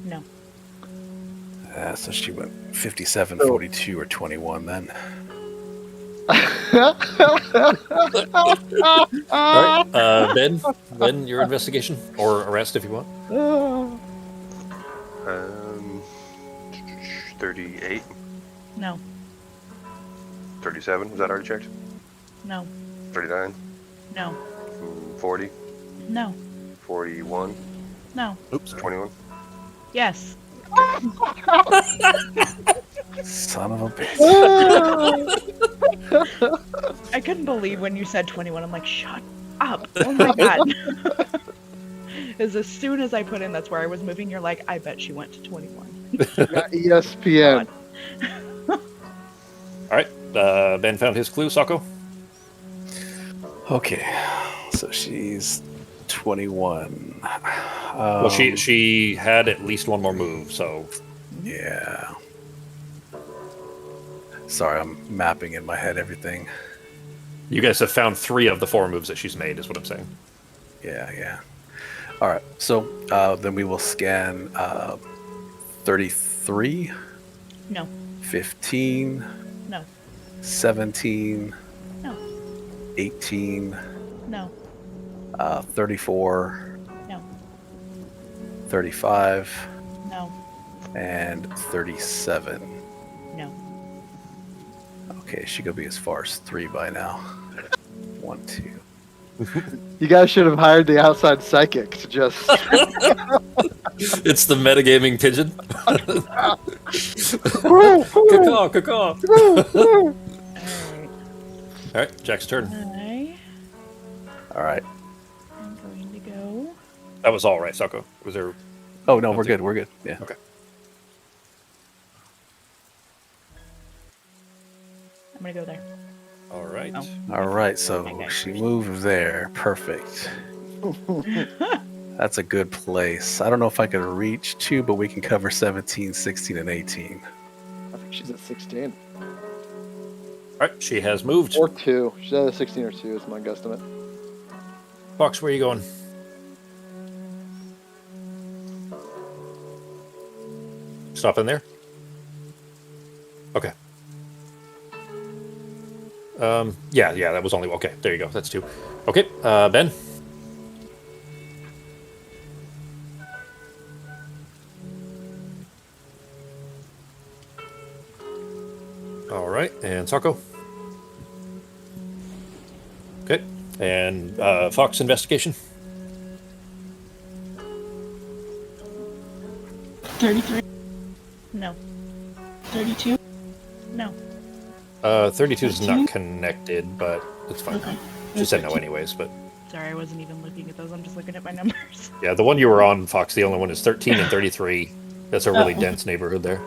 No. So she went 57, 42, or 21 then. All right, Ben, your investigation or arrest if you want. 38, No. 37. Was that already checked? No. 39, No. 40, No. 41, No. Oops. 21. Yes. Son of a bitch. I couldn't believe when you said 21. I'm like, shut up. Oh my god. As soon as I put in that's where I was moving, you're like, I bet she went to 21. Got ESPN. All right, Ben found his clue. Socko. Okay, so she's 21. Well, she had at least one more move, so Yeah. Sorry, I'm mapping in my head everything. you guys have found 3 of the 4 moves that she's made, is what I'm saying. Yeah. All right, so then we will scan 33, No. 15, No. 17, No. 18, No. 34, No. 35, No. and 37. No. Okay, she could be as far as 3 by now. 1, 2. You guys should have hired the outside psychic to just. It's the metagaming pigeon. Caw. Alright. All right, Jack's turn. All right. I'm going to go. That was all right, Socko. Was there? Oh no, we're good. We're good. Yeah. Okay. I'm going to go there. All right. Oh. All right. So Okay. she moved there. Perfect. That's a good place. I don't know if I could reach 2, but we can cover 17, 16, and 18. I think she's at 16 All right, she has moved. or 2. She's at 16 or 2 is my guesstimate. Fox, where are you going? Stop in there. Okay. Yeah, that was only okay. There you go. That's 2. Okay, Ben. All right, and Sako. Okay, and Fox investigation. 33. No. 32. No. 32 is 13? not connected, but it's fine. Okay. She said no anyways, but Sorry, I wasn't even looking at those. I'm just looking at my numbers. yeah, the one you were on, Fox, the only one is 13 and 33. That's a really Oh. dense neighborhood there.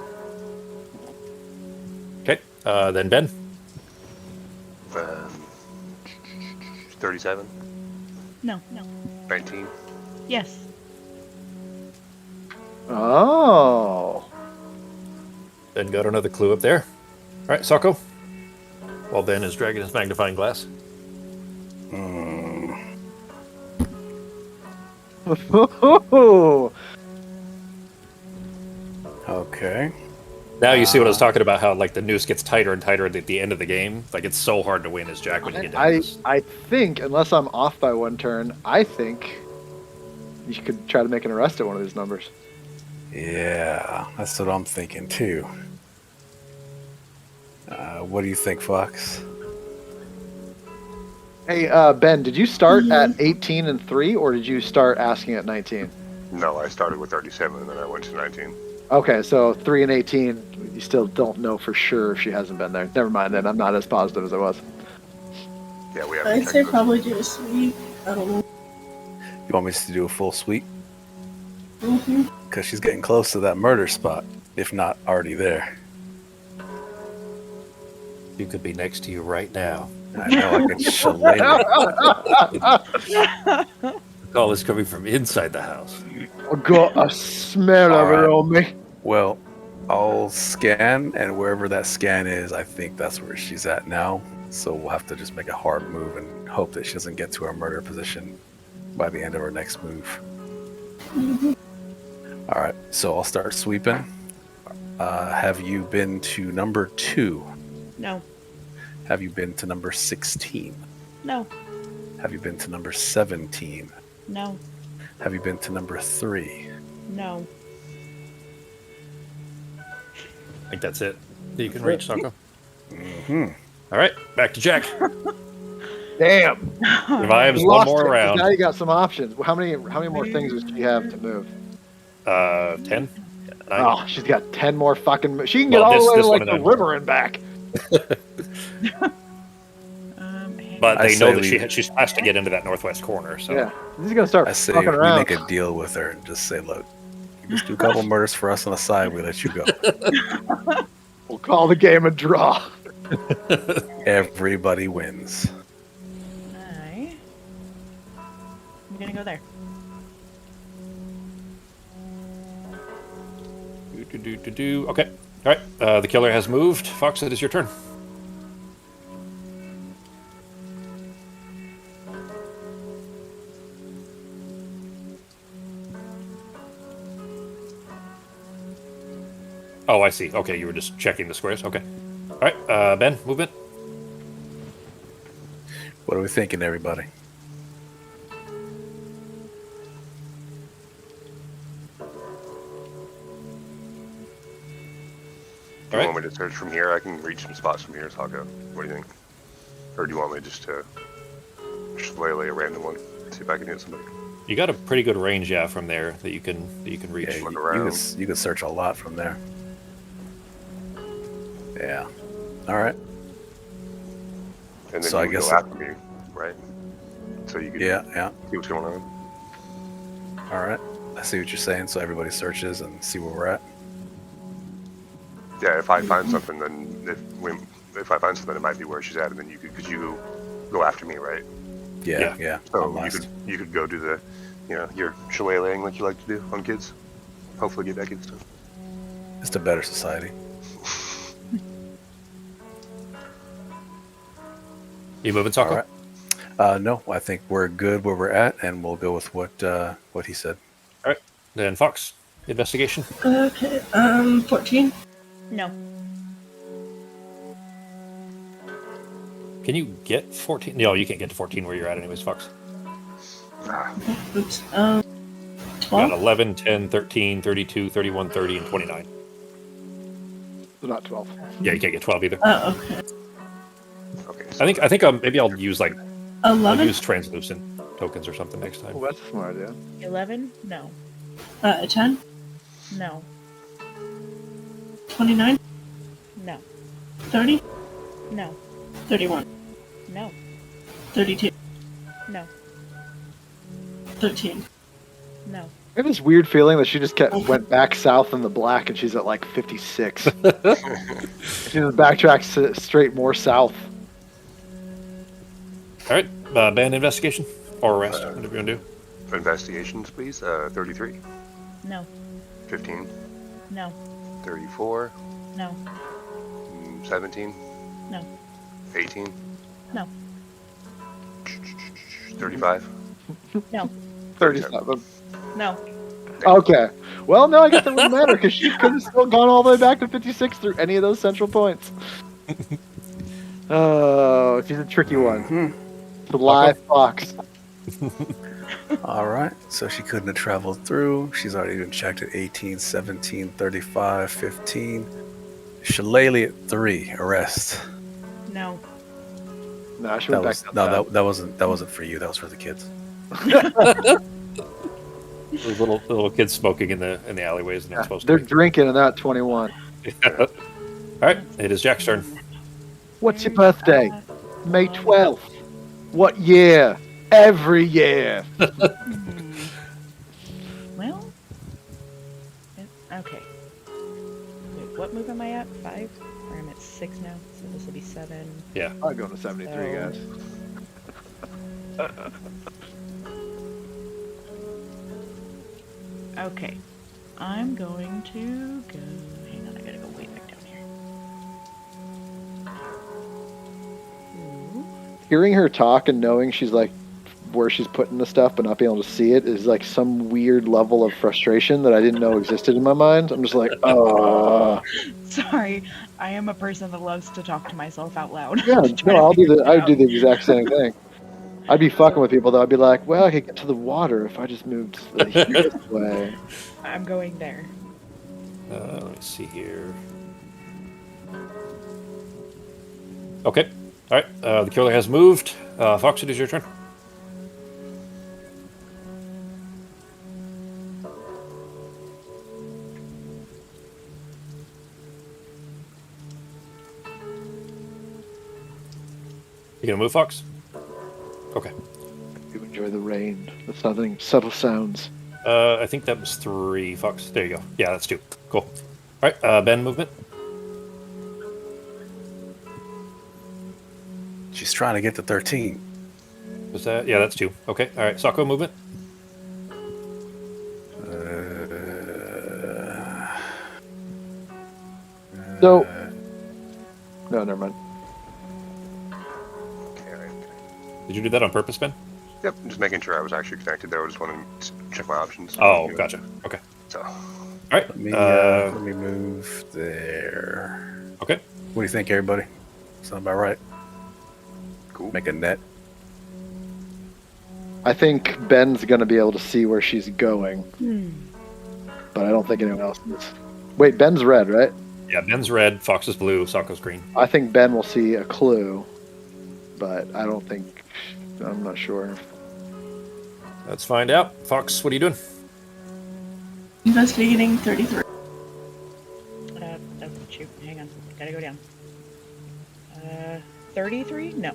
Okay, then Ben. 37, No. 19. Yes. Oh. Ben got another clue up there. All right, Sako. While Ben is dragging his magnifying glass. Okay. Now you see what I was talking about, how like the noose gets tighter and tighter at the end of the game. Like it's so hard to win as Jack when you get down to this. I think, unless I'm off by 1 turn, I think you could try to make an arrest at one of these numbers. Yeah, that's what I'm thinking too. What do you think, Fox? Hey, Ben, did you start at 18 and 3, or did you start asking at 19? No, I started with 37 and then I went to 19. Okay, so 3 and 18, you still don't know for sure if she hasn't been there. Never mind then, I'm not as positive as I was. Yeah, we haven't I'd checked say those. probably do a sweep. I don't know. You want me to do a full sweep? Mm-hmm. Because she's getting close to that murder spot, if not already there. You could be next to you right now. I know I can shillelagh. The call is coming from inside the house. I got a smell of it Alright. on me. Well, I'll scan, and wherever that scan is, I think that's where she's at now. So we'll have to just make a hard move and hope that she doesn't get to her murder position by the end of her next move. All right, so I'll start sweeping. Have you been to number 2? No. Have you been to number 16? No. Have you been to number 17? No. Have you been to number 3? No. I think that's it. That you can reach, Sako. Mm-hmm. All right, back to Jack. Damn. Revives You one lost more it, 'cause round. Now you got some options. How many more things does she have to move? 10. 9. Oh, she's got 10 more fucking. She can get Well, all this- the way to this like one the and then- river and back. But I they know say that we- she has to get into that northwest corner. So Yeah, he's gonna start I say fucking we around. make a deal with her and just say, look, you just do a couple murders for us on the side, we let you go. We'll call the game a draw. Everybody wins. I'm gonna go there. Okay. All right. The killer has moved. Fox, it is your turn. Oh, I see. Okay, you were just checking the squares. Okay. All right, Ben, movement. What are we thinking, everybody? Do you Alright. want me to search from here? I can reach some spots from here, so I'll go. What do you think? Or do you want me just to lay a random one? See if I can hit somebody. You got a pretty good range, yeah, from there that you can reach. Yeah, Look you around. could search a lot from there. Yeah. All right. And then So I you would guess go after me, right? So you could Yeah. see what's going on. All right. I see what you're saying. So everybody searches and see where we're at. Yeah, if I find something, then if I find something, it might be where she's at, and then because you go after me, right? Yeah. Yeah. So I'm last. you could go do the, your shillelaghing like you like to do on kids. Hopefully get that kid stuff. It's a better society. You moving, Sako? All right. No, I think we're good where we're at, and we'll go with what he said. All right. Then Fox, investigation. Okay. 14. No. Can Can you get 14? No, you can't get to 14 where you're at anyways, Fox. Ah, Oops. You 12? got 11, 10, 13, 32, 31, 30, and 29. Not 12. Yeah, you can't get 12 either. Oh, okay. okay. I think maybe I'll use I'll 11? use translucent tokens or something next time. Oh, that's a smart idea. 11? No. 10? No. 29? No. 30? No. 31? No. 32? No. 13? No. I have this weird feeling that she just went back south in the black and she's at like 56. She just backtracks straight more south. All right, ban investigation or arrest, whatever you want to do. Investigations, please. 33, No. 15, No. 34, No. 17, No. 18, No. 35. No. 37. No. Okay. Well, no, I guess it wouldn't matter because she could have still gone all the way back to 56 through any of those central points. Oh, she's a tricky one. The live fox. All right. So she couldn't have traveled through. She's already been checked at 18, 17, 35, 15. Shillelagh at 3. Arrest. No. No, she That went was back. no. That wasn't for you. That was for the kids. Those little kids smoking in the alleyways and they're supposed They're to. drinking and not 21. All right, it is Jack's turn. What's your birthday? May 12th. What year? Every year. Well. Okay. Wait, what move am I at? 5? Or I'm at 6 now, so this will be 7. Yeah. I'm going to 73, guys. Okay. I'm going to go. Hang on, I gotta go way back down here. Ooh. Hearing her talk and knowing she's like where she's putting the stuff but not being able to see it is like some weird level of frustration that I didn't know existed in my mind. I'm just like, oh. Sorry, I am a person that loves to talk to myself out loud. Yeah, To try no, to I'd figure it do out. the exact same thing. I'd be fucking with people though. I'd be like, well, I could get to the water if I just moved this way. I'm going there. Let me see here. Okay. All right. The killer has moved. Fox, it is your turn. You gonna move, Fox? Okay. You enjoy the rain, the subtle sounds. I think that was 3, Fox. There you go. Yeah, that's 2. Cool. All right. Ben, movement. She's trying to get to 13. Was that? Yeah, that's 2. Okay. All right. Sako, movement. So, no, never mind. Okay. Did you do that on purpose, Ben? Yep, just making sure I was actually connected there. I just wanted to check my options. Oh, gotcha. Okay. So, All right. Let me move there. Okay. What do you think, everybody? Sound about right? cool. Make a net. I think Ben's gonna be able to see where she's going, Hmm. but I don't think anyone else is. Wait, Ben's red, right? Yeah, Ben's red, Fox is blue, Sako's green. I think Ben will see a clue, but I don't think. I'm not sure. Let's find out. Fox, what are you doing? Investigating 33. Oh, shoot. Hang on. Gotta go down. 33? No.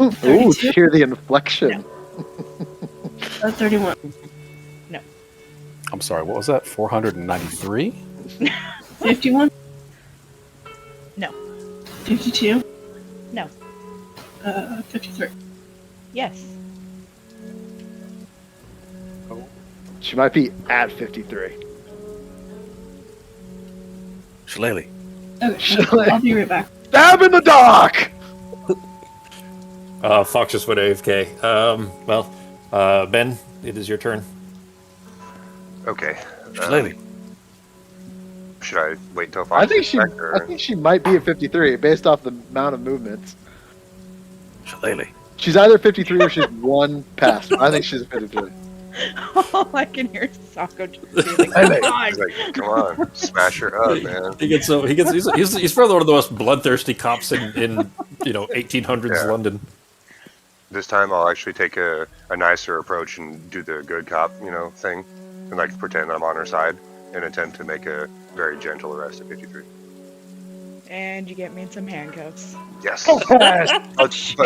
Ooh, 32? hear the inflection. 31. I'm sorry, what was that? 493? 51? No. 52? No. 53. Yes. She might be at 53. Shillelagh. Okay, I'll be right back. Stab in the dark! Fox just went AFK. Ben, it is your turn. Okay. Shillelagh. Should I wait until Fox I think gets back, or... she might be at 53 based off the amount of movements. Shillelagh. She's either 53 or she's one past. I think she's a 53. All I can hear is Sako just be like, Hey, "Come on." He's like, come on, smash her up, man. He's probably one of the most bloodthirsty cops in 1800s Yeah. London. This time I'll actually take a nicer approach and do the good cop, thing, and like pretend I'm on her side and attempt to make a very gentle arrest at 53. And you get me in some handcuffs. Yes. Shit.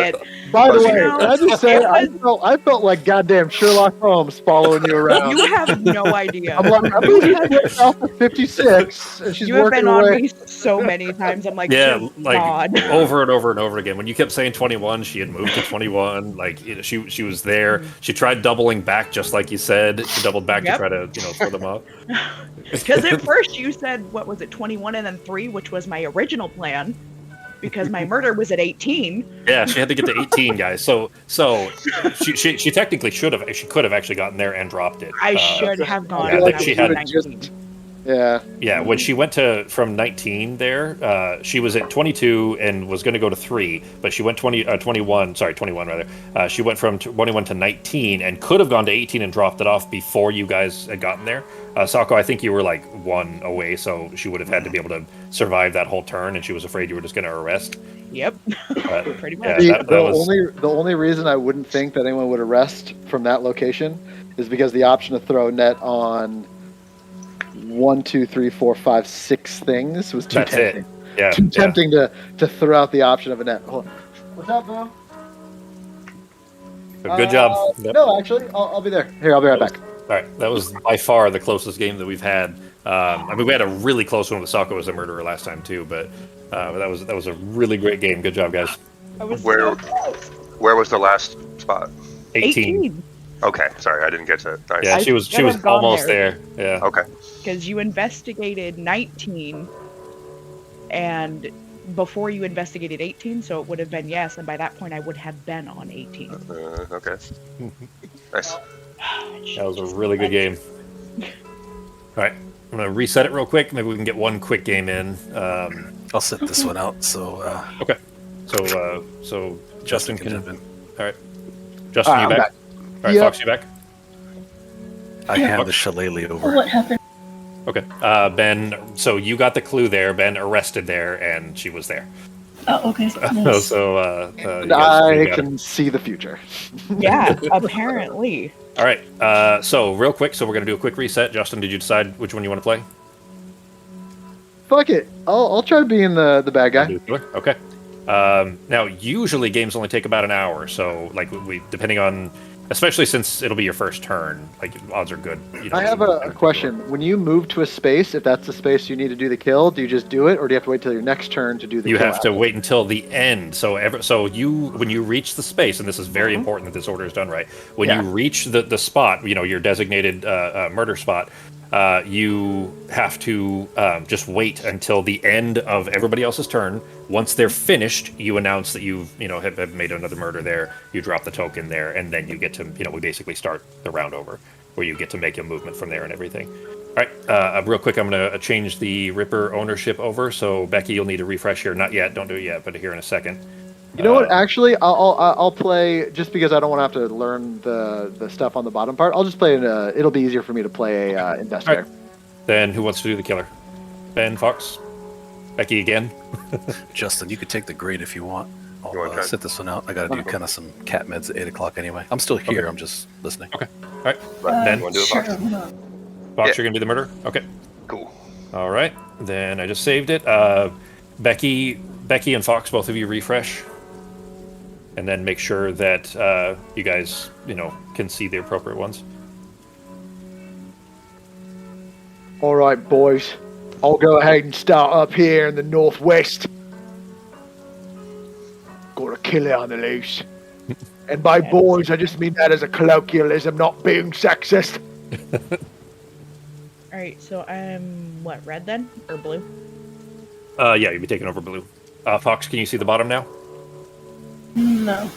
By the But- way, can I just say, I felt like goddamn Sherlock Holmes following you around. You have no idea. I'm like, I believe she's off at 56, and she's You have working been on away. me so many times. I'm like, Yeah, "Good like God." over and over and over again. When you kept saying 21, she had moved to 21. Like she was there. She tried doubling back, just like you said. She doubled back to Yep. try to throw them up. Because at first you said, what was it, 21 and then 3, which was my original plan. Because my murder was at 18. Yeah, she had to get to 18, guys. So she technically should have. She could have actually gotten there and dropped it. I should have gone yeah, when like I she was had- 19. Yeah. Yeah, when she went from 19 there, she was at 22 and was going to go to 3, but she went 21 rather. She went from 21 to 19 and could have gone to 18 and dropped it off before you guys had gotten there. Sako, I think you were like 1 away, so she would have had to be able to survive that whole turn, and she was afraid you were just going to arrest. Yep. But, Pretty yeah, much. that was- The only reason I wouldn't think that anyone would arrest from that location is because the option to throw a net on 1, 2, 3, 4, 5, 6 things was too That's it. tempting. Yeah, Too yeah. tempting to throw out the option of a net. Hold on. What's up, bro? Good job. Yep. No, actually, I'll be there. Here, I'll be right back. All right, that was by far the closest game that we've had. I mean, we had a really close one with Sako as a murderer last time too, but that was a really great game. Good job, guys. I was Where was the last spot? 18. Okay, sorry, I didn't get to it. Nice. Yeah, I she was should have gone almost there. there. Yeah. Okay. Because you investigated 19 and before you investigated 18, so it would have been yes, and by that point I would have been on 18. Okay. Nice. That was a really good game. All right, I'm gonna reset it real quick. Maybe we can get one quick game in. I'll set this one out so Okay. So Justin can. jump in. All right. Justin, you I'm back? back. All right, Yep. Fox, you back? I hand the Shillelagh over. What happened? Okay. Ben, so you got the clue there. Ben arrested there, and she was there. Oh, okay. Nice. So you And guys I got it. can see the future. Yeah, apparently. All right. So real quick, so we're gonna do a quick reset. Justin, did you decide which one you want to play? Fuck it. I'll try being the bad guy. Okay. Now, usually games only take about an hour, so like we depending on, especially since it'll be your first turn, like odds are good. I have a question. When you move to a space, if that's the space you need to do the kill, do you just do it, or do you have to wait till your next turn to do the You kill? have to wait until the end. So when you reach the space, and this is very important that this order is done right. When Yeah. you reach the spot, your designated murder spot, you have to just wait until the end of everybody else's turn. Once they're finished, you announce that you've have made another murder there. You drop the token there, and then you get to we basically start the round over, where you get to make a movement from there and everything. All right, real quick, I'm going to change the Ripper ownership over. So Becky, you'll need a refresh here. Not yet, don't do it yet, but here in a second. You know what? Actually, I'll play just because I don't want to have to learn the stuff on the bottom part. I'll just play it'll be easier for me to play a investigator. Then who wants to do the killer? Ben, Fox, Becky again. Justin, you could take the grade if you want. You want I'll to? sit this one out. I got to do kind of some cat meds at 8 o'clock anyway. I'm still here. Okay. I'm just listening. Okay. All right. Ben, you want to do it, Sure. Fox? Hold on. Fox, Yeah. you're going to be the murder? Okay. Cool. All right. Then I just saved it. Becky and Fox, both of you refresh. And then make sure that you guys, can see the appropriate ones. All right, boys. I'll go ahead and start up here in the northwest. Got a killer on the loose. And by boys, I just mean that as a colloquialism, not being sexist. All right, so I'm what, red then or blue? Yeah, you'll be taking over blue. Fox, can you see the bottom now? No.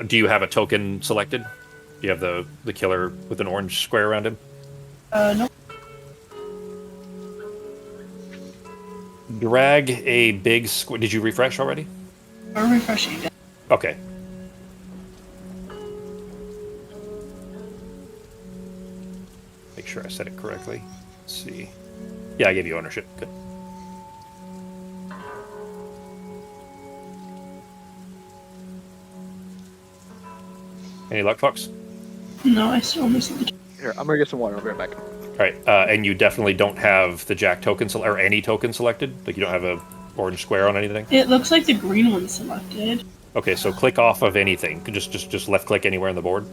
Do you have a token selected? Do you have the killer with an orange square around him? No. Drag a big square. Did you refresh already? We're refreshing. Okay. make sure I said it correctly. Let's see. Yeah, I gave you ownership. Good. Any luck, Fox? No, I still missing the. Here, I'm gonna get some water. I'll be right back. All right, and you definitely don't have the Jack token or any token selected. Like you don't have a orange square on anything. It looks like the green one's selected. Okay, so click off of anything. Just left click anywhere on the board.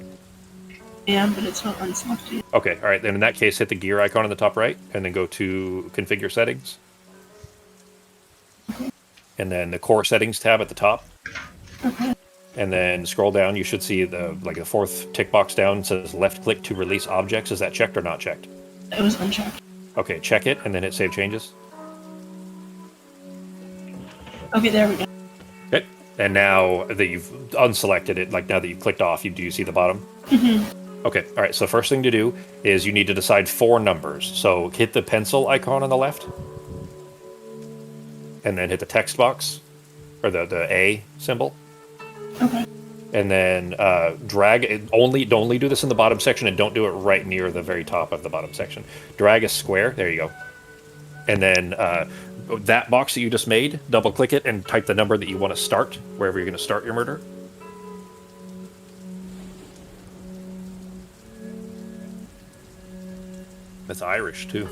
Yeah, but it's not unselected. Okay, all right. Then in that case, hit the gear icon in the top right, and then go to configure settings, and then the core settings tab at the top. Okay. And then scroll down. You should see the fourth tick box down says left click to release objects. Is that checked or not checked? It was unchecked. Okay, check it, and then hit save changes. Okay, there we go. Okay. And now that you've unselected it, like now that you've clicked off, do you see the bottom? Mm-hmm. Okay, all right, so first thing to do is you need to decide 4 numbers. So hit the pencil icon on the left, and then hit the text box, or the A symbol. Okay. And then drag it. Only do this in the bottom section, and don't do it right near the very top of the bottom section. Drag a square. There you go. And then that box that you just made, double click it and type the number that you want to start, wherever you're going to start your murder. That's Irish too.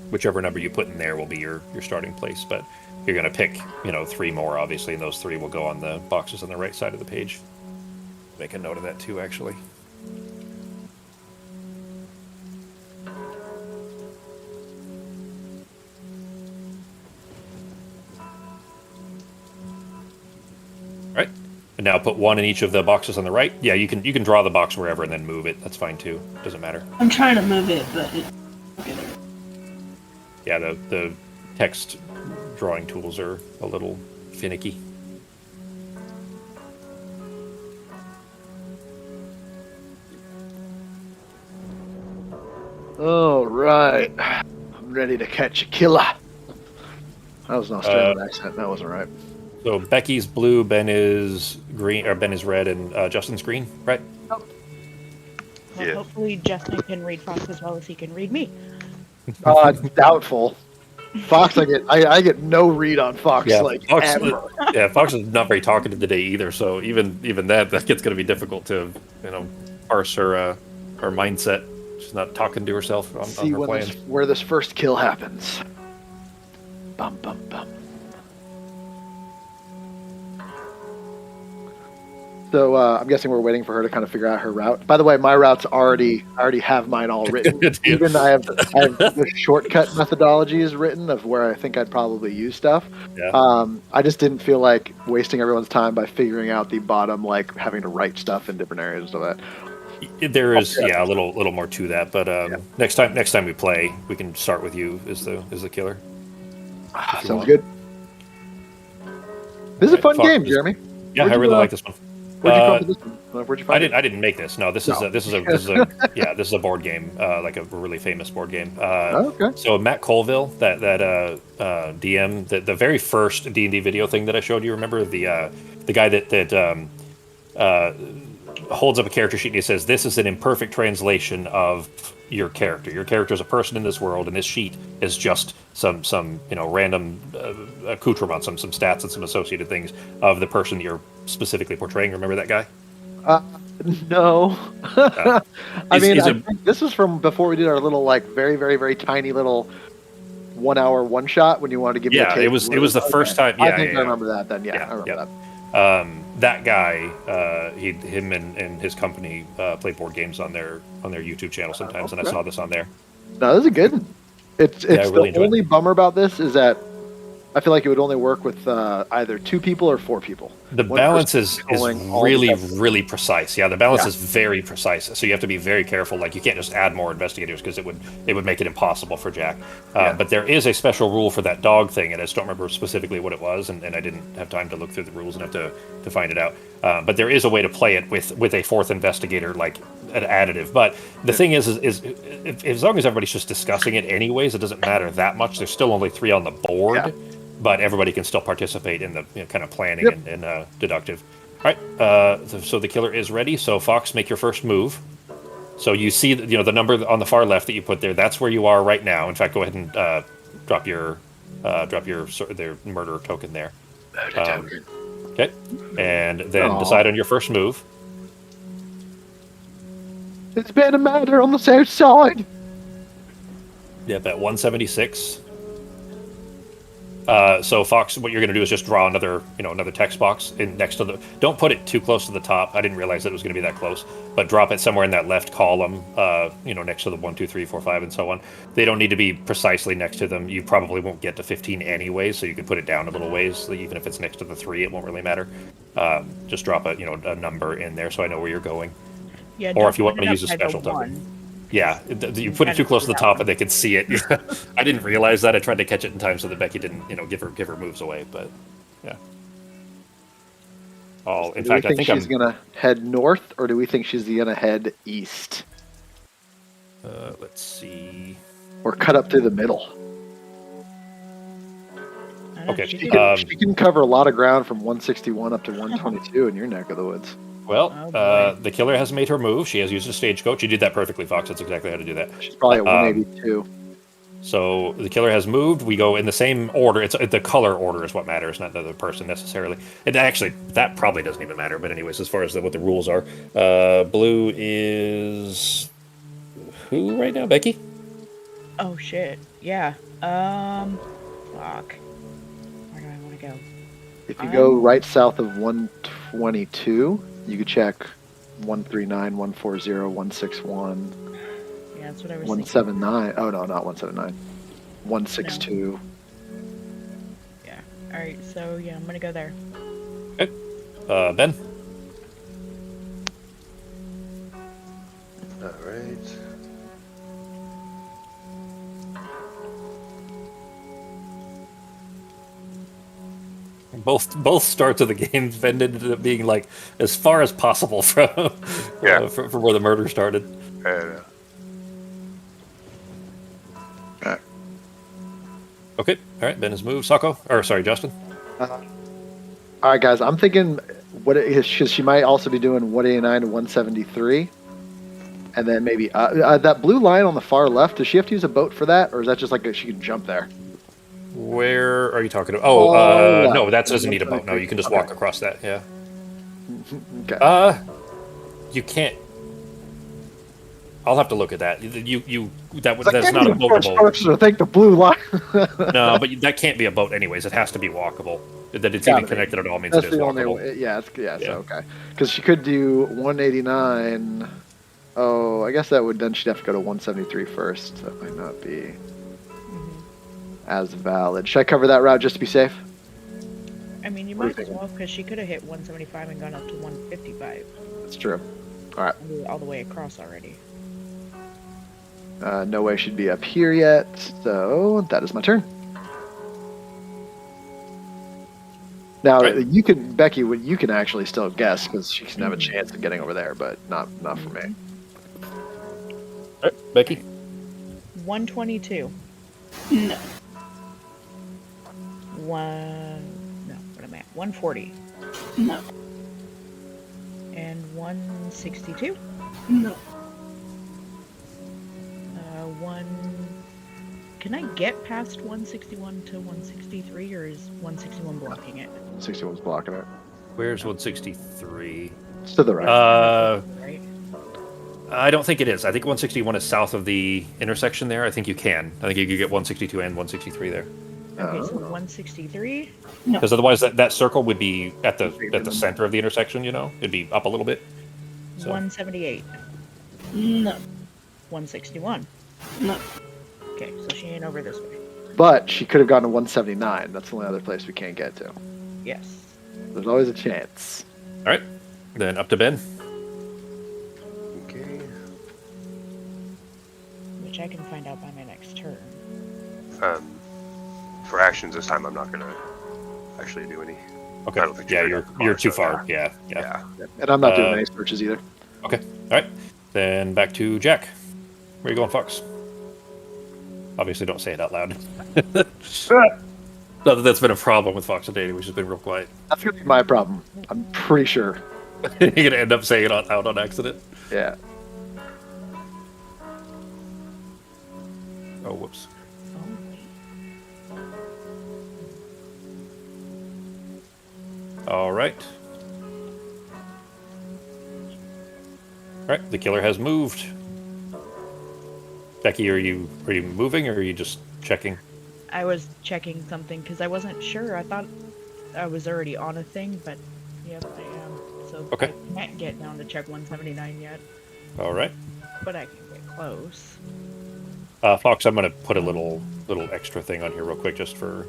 Whichever number you put in there will be your starting place, but you're going to pick 3 more, obviously, and those 3 will go on the boxes on the right side of the page. Make a note of that too, actually. All right, and now put 1 in each of the boxes on the right. Yeah, you can draw the box wherever and then move it. That's fine too. Doesn't matter. I'm trying to move it, but it. Okay, there. Yeah, the text drawing tools are a little finicky. All right, I'm ready to catch a killer. That was an Australian accent. That wasn't right. So Becky's blue, Ben is green, or Ben is red, and Justin's green, right? Well, Yeah. hopefully Justin can read Fox as well as he can read me. Doubtful. Fox, I get no read on Fox. Fox, ever. Fox is not very talkative today either. So even that gets going to be difficult to parse her mindset. She's not talking to herself on See her plan. where this first kill happens. Bum bum bum. So I'm guessing we're waiting for her to kind of figure out her route. By the way, my route's I already have mine all written. Even I have the shortcut methodologies written of where I think I'd probably use stuff. Yeah. I just didn't feel like wasting everyone's time by figuring out the bottom, like having to write stuff in different areas and stuff like that. There is a little more to that, but next time we play, we can start with you as the killer. Sounds good. This is a fun game, Jeremy. Yeah, I really like this one. Where'd you come to this one? Where'd you find it? I didn't make this. No, this is a board game, like a really famous board game. Okay. So Matt Colville, that DM, the very first D&D video thing that I showed you. Remember the guy that holds up a character sheet and he says, "This is an imperfect translation of your character. Your character is a person in this world, and this sheet is just some random accoutrement, some stats and some associated things of the person that you're specifically portraying." Remember that guy? No. I think this was from before we did our little, like, very, very, very tiny little 1 hour one shot when you wanted to give me a tape. it was the first time. Yeah, I think I remember that then. Yeah, I remember that. That guy, him and his company play board games on their YouTube channel sometimes, and I saw this on there. No, this is a good one. It's really the only bummer about this is that I feel like it would only work with either 2 people or 4 people. The balance is really precise. Yeah, the balance is very precise. So you have to be very careful. Like, you can't just add more investigators because it would make it impossible for Jack. But there is a special rule for that dog thing, and I just don't remember specifically what it was, and I didn't have time to look through the rules enough to find it out. But there is a way to play it with a 4th investigator, like an additive. But the thing is as long as everybody's just discussing it anyways, it doesn't matter that much. There's still only 3 on the board. Yeah. But everybody can still participate in the kind of planning and deductive. right. So the killer is ready. So Fox, make your first move. So you see, the number on the far left that you put there. That's where you are right now. In fact, go ahead and drop your their murder token there. Okay, and then decide on your first move. It's been a matter on the south side. Yeah, at 176. So Fox, what you're going to do is just draw another text box in next to the. Don't put it too close to the top. I didn't realize that it was going to be that close, but drop it somewhere in that left column. Next to the 1, 2, 3, 4, 5, and so on. They don't need to be precisely next to them. You probably won't get to 15 anyway, so you can put it down a little ways. Even if it's next to the 3, it won't really matter. Just drop a number in there so I know where you're going. Yeah, or if you want to use a special token. Yeah, you put it too close to the top and they can see it. I didn't realize that. I tried to catch it in time so that Becky didn't, give her moves away. But yeah. In fact, I think she's gonna head north, or do we think she's gonna head east? Let's see. Or cut up through the middle. Okay. She can cover a lot of ground from 161 up to 122 in your neck of the woods. Well, the killer has made her move. She has used a stagecoach. You did that perfectly, Fox. That's exactly how to do that. She's probably at 182. So the killer has moved. We go in the same order. It's the color order is what matters, not the person necessarily. And actually, that probably doesn't even matter. But anyways, as far as what the rules are, blue is who right now? Becky? Oh shit! Yeah. Fuck. Where do I want to go? If you go right south of 122, you could check 139, 140, 161. Yeah, that's what I was 179. Oh, no, not 179. 162. No. Yeah. Alright, so yeah, I'm going to go there. Okay. Ben? Alright. Both starts of the game ended up being like as far as possible from from where the murder started. Okay, all right. Ben has moved. Justin. All right, guys. I'm thinking because she might also be doing 189 to 173, and then maybe that blue line on the far left. Does she have to use a boat for that, or is that just like she can jump there? Where are you talking about? No, that doesn't need a boat. No, you can just walk across that. Yeah. Okay. You can't. I'll have to look at that. That's not a boatable. I think the blue line. No, but that can't be a boat anyways. It has to be walkable. That it's even connected at all means that's it is the only walkable. way. Yeah, so okay. Because she could do 189. Oh, I guess then she'd have to go to 173 first. That might not be as valid. Should I cover that route just to be safe? I mean, you might as well, because she could have hit 175 and gone up to 155. That's true. All right. All the way across already. No way she'd be up here yet, so that is my turn. Now, you can, Becky, you can actually still guess, because she can have a chance of getting over there, but not for me. All right, Becky? 122. No. What am I at? 140. No. And 162. No. Can I get past 161 to 163, or is 161 blocking it? 61's blocking it. Where's 163? It's to the right. Right. I don't think it is. I think 161 is south of the intersection there. I think you can. I think you could get 162 and 163 there. Okay, so 163. Because otherwise, that circle would be at the center of the intersection. It'd be up a little bit. So. 178. No. 161. No. Okay, so she ain't over this way. But she could have gone to 179. That's the only other place we can't get to. Yes. There's always a chance. All right, then up to Ben. Okay. Which I can find out by my next turn. For actions this time, I'm not gonna actually do any. Okay. I don't think you're too far. Yeah. And I'm not doing any searches either. Okay. All right. Then back to Jack. Where are you going, Fox? Obviously, don't say it out loud. Not that that's been a problem with Fox and Danny, which has been real quiet. That's gonna be my problem. I'm pretty sure. You're gonna end up saying it out on accident. Yeah. Oh, whoops. All right. All right. The killer has moved. Becky, are you moving, or are you just checking? I was checking something because I wasn't sure. I thought I was already on a thing, but yep, I am. So Okay. I can't get down to check 179 yet, All right. but I can get close. Fox, I'm gonna put a little extra thing on here real quick, just for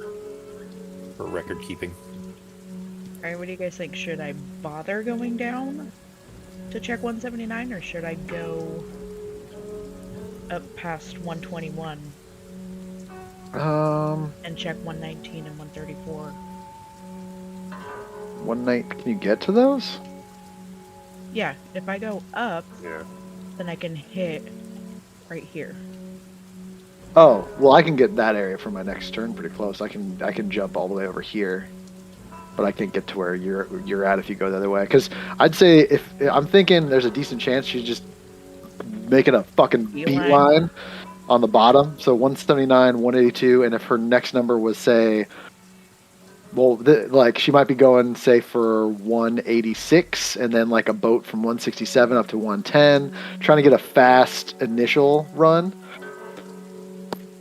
record keeping. Alright, what do you guys think? Should I bother going down to check 179, or should I go up past 121 and check 119 and 134? One night, can you get to those? Yeah, if I go up, Yeah. then I can hit right here. Oh, well, I can get that area for my next turn pretty close. I can jump all the way over here, but I can't get to where you're at if you go the other way. Because I'd say if I'm thinking there's a decent chance she's just making a fucking beeline on the bottom. So 179, 182, and if her next number was say, well, like she might be going say for 186, and then like a boat from 167 up to 110, trying to get a fast initial run.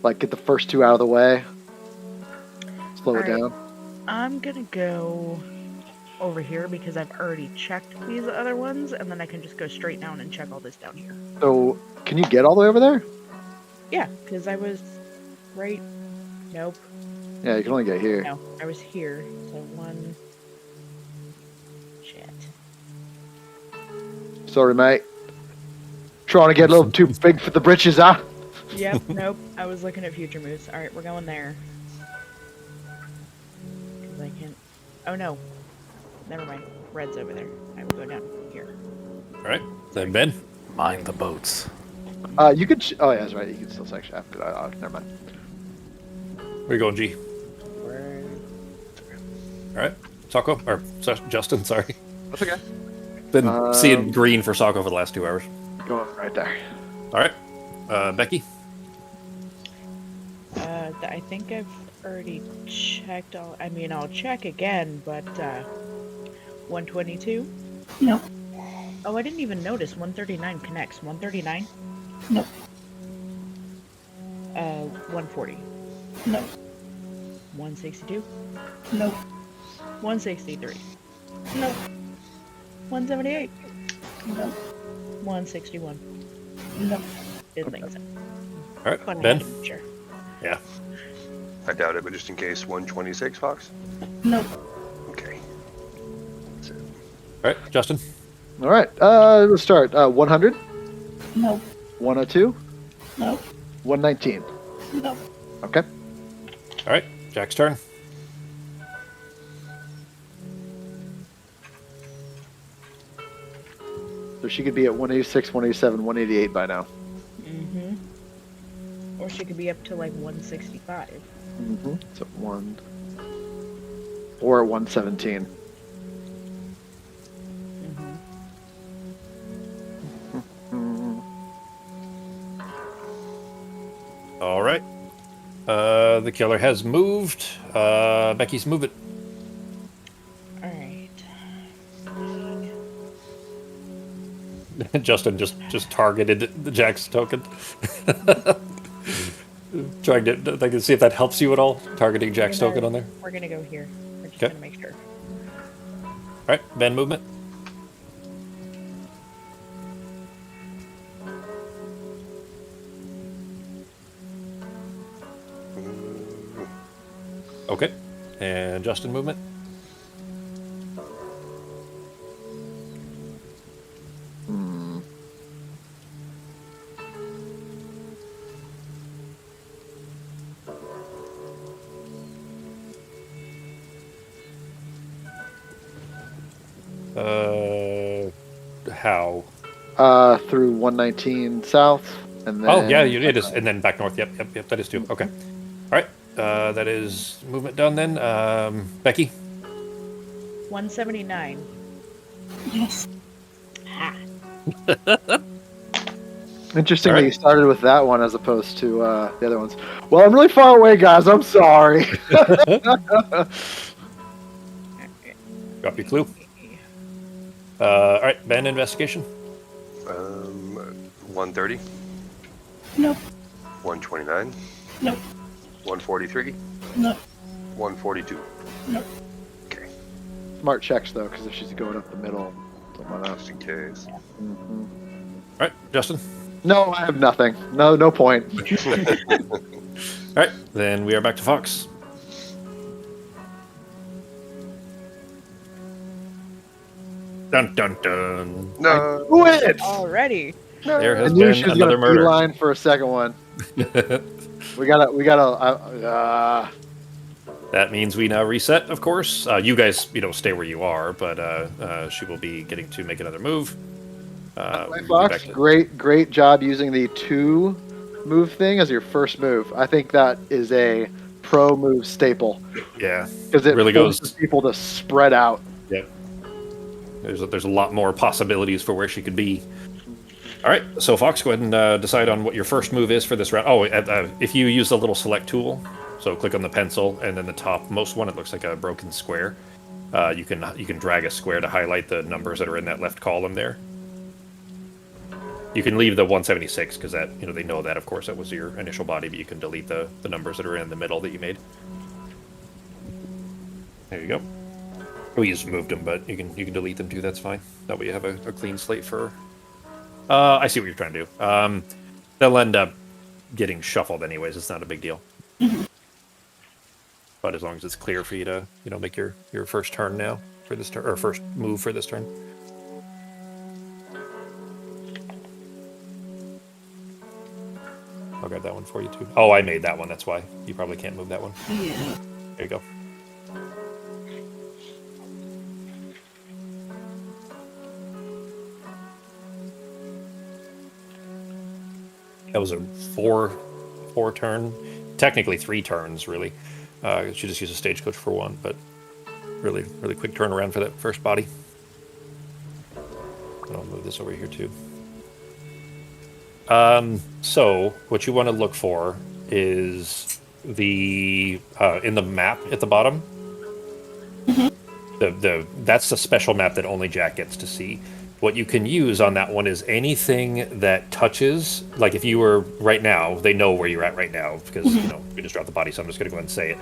Like, get the first two out of the way. Slow it down. I'm gonna go over here because I've already checked these other ones, and then I can just go straight down and check all this down here. So, can you get all the way over there? Yeah, because I was right. Nope. Yeah, you can only get here. No, I was here. So one. Shit. Sorry, mate. Trying to get a little too big for the britches, huh? Yep, nope. I was looking at future moves. Alright, we're going there. Because I can't. Oh no. Never mind. Red's over there. I will go down here. All right. Then Ben. Mind the boats. You could. Oh, yeah, that's right. You can still section after that. Never mind. Where you going, G? All right. Sako, or Justin, sorry. That's okay. Been seeing green for Sako for the last 2 hours. Going right there. All right. Becky? I think I've already checked all. I mean, I'll check again, but 122? Nope. Oh, I didn't even notice 139 connects. 139? Nope. 140. Nope. 162? Nope. 163. Nope. 178. Nope. 161. Nope. Didn't think so. All right. But I Ben? had to be sure. Yeah. I doubt it, but just in case, 126, Fox? Nope. Okay. That's it. All right. Justin? All right. Let's start. 100, Nope. 102, Nope. 119. Nope. Okay. All right. Jack's turn. So she could be at 186, 187, 188 by now. Mm-hmm. Or she could be up to like 165. Mm-hmm. So 1. Or at 117. Mm-hmm. All right. The killer has moved. Becky's move it. Alright. Justin just targeted the Jack's token. Trying to I can see if that helps you at all. Targeting Jack's token on there. We're gonna go here. We're just Okay. gonna make sure. All right. Ben movement. Okay. And Justin movement. Hmm. How? Through 119 south, and then. Oh yeah, it is, and then back north. Yep. That is too. Okay. All right. That is movement done then. Becky? 179. Yes. Ha. Interestingly, Alright. you started with that one as opposed to the other ones. Well, I'm really far away, guys. I'm sorry. Drop your clue. Alright, Ben, investigation. 130, Nope. 129, Nope. 143, Nope. 142. Nope. Okay, Smart checks, though, because if she's going up the middle, someone else. just in case. Mhm. Alright, Justin. No, I have nothing. No point. Alright, then we are back to Fox. Dun dun dun. No. Quit! Already. There I has knew been she was another gonna murder. beeline for a second one. We gotta. That means we now reset, of course. You guys, stay where you are, but she will be getting to make another move. We'll be Fox, back to- great job using the 2 move thing as your first move. I think that is a pro move staple Yeah, because it really forces goes. people to spread out. Yep. There's a lot more possibilities for where she could be. All right, so Fox, go ahead and decide on what your first move is for this round. Oh, if you use the little select tool, so click on the pencil, and then the topmost one, it looks like a broken square. You can drag a square to highlight the numbers that are in that left column there. You can leave the 176 because that they know that, of course, that was your initial body, but you can delete the numbers that are in the middle that you made. There you go. We just moved them, but you can delete them too. That's fine. That way you have a clean slate for. I see what you're trying to do. They'll end up getting shuffled anyways. It's not a big deal. But as long as it's clear for you to make your first turn now for this turn, or first move for this turn. I'll grab that one for you too. Oh, I made that one. That's why you probably can't move that one. Yeah. There you go. That was a four turn, technically 3 turns really. She just used a stagecoach for 1, but really quick turnaround for that first body. And I'll move this over here too. So what you want to look for is the in the map at the bottom. That's the special map that only Jack gets to see. What you can use on that one is anything that touches, like if you were right now, they know where you're at right now because we just dropped the body, so I'm just going to go ahead and say it.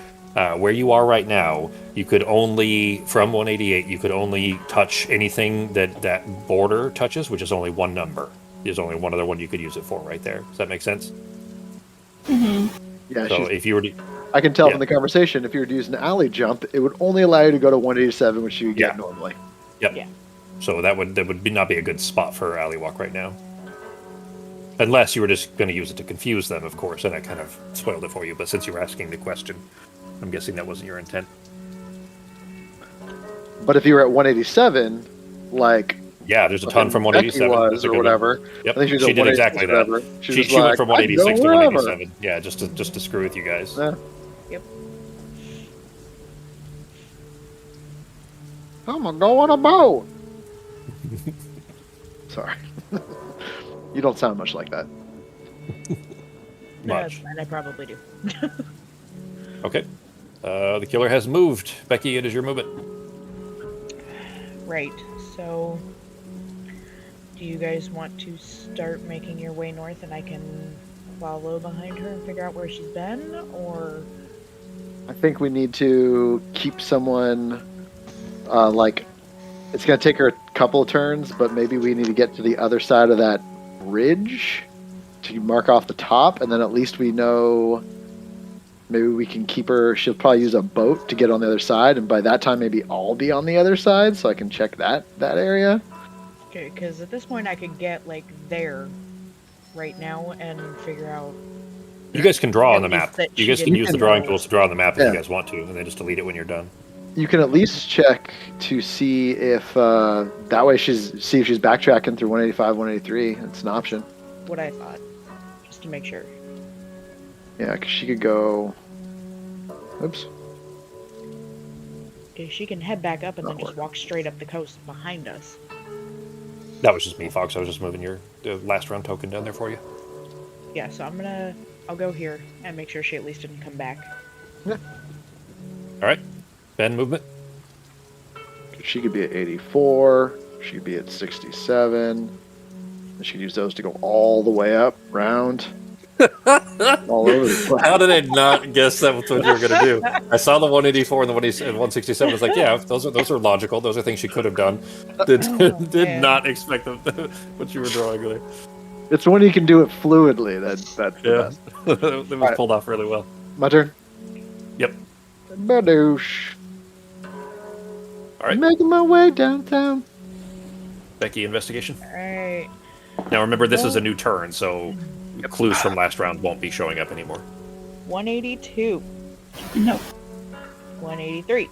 Where you are right now, you could only, from 188, you could only touch anything that border touches, which is only 1 number. There's only one other one you could use it for right there. Does that make sense? Yeah, So if you were to, I can tell yeah. from the conversation if you were to use an alley jump, it would only allow you to go to 187, which you get Yeah. normally. Yep. Yeah. So that would not be a good spot for alley walk right now. Unless you were just going to use it to confuse them, of course, and that kind of spoiled it for you. But since you were asking the question, I'm guessing that wasn't your intent. But if you were at 187, like Yeah, there's a ton from Becky 187. was That's a or good one. whatever. Yep. I think she was She at did exactly that. 186 She was went like, from "I can go 186 to wherever." 187. Yeah, just to screw with you guys. Yeah. Yep. I'm gonna go on a boat. Sorry. You don't sound much like that. No, that's Much. fine. I probably do. Okay. The killer has moved. Becky, it is your movement. Right. So, do you guys want to start making your way north, and I can follow behind her and figure out where she's been, or? I think we need to keep someone like it's going to take her a couple of turns, but maybe we need to get to the other side of that ridge to mark off the top, and then at least we know maybe we can keep her. She'll probably use a boat to get on the other side, and by that time maybe I'll be on the other side so I can check that area. Okay, because at this point I could get like there right now and figure out. You guys can draw on the At least map. that You she guys can didn't use the know. drawing tools to draw on the map if Yeah. you guys want to, and then just delete it when you're done. You can at least check to see if that way see if she's backtracking through 185, 183. It's an option. What I thought, just to make sure. Yeah, because she could go. Oops. Okay, she can head back up and then Not just working. walk straight up the coast behind us. That was just me, Fox. I was just moving your last round token down there for you. Yeah, so I'll go here and make sure she at least didn't come back. All right. Ben, movement. She could be at 84. She could be at 67. And she could use those to go all the way up, round, all over the place. How did I not guess that was what you were going to do? I saw the 184 and the 167. I was like, yeah, those are logical. Those are things she could have done. Did man. not expect them, what you were drawing there. It's when you can do it fluidly. That's the best. That was Right. pulled off really well. My turn. Yep. Badoosh. All right, Making my way downtown. Becky, investigation. Alright. Now remember, this is a new turn, so clues from last round won't be showing up anymore. 182. No. 183.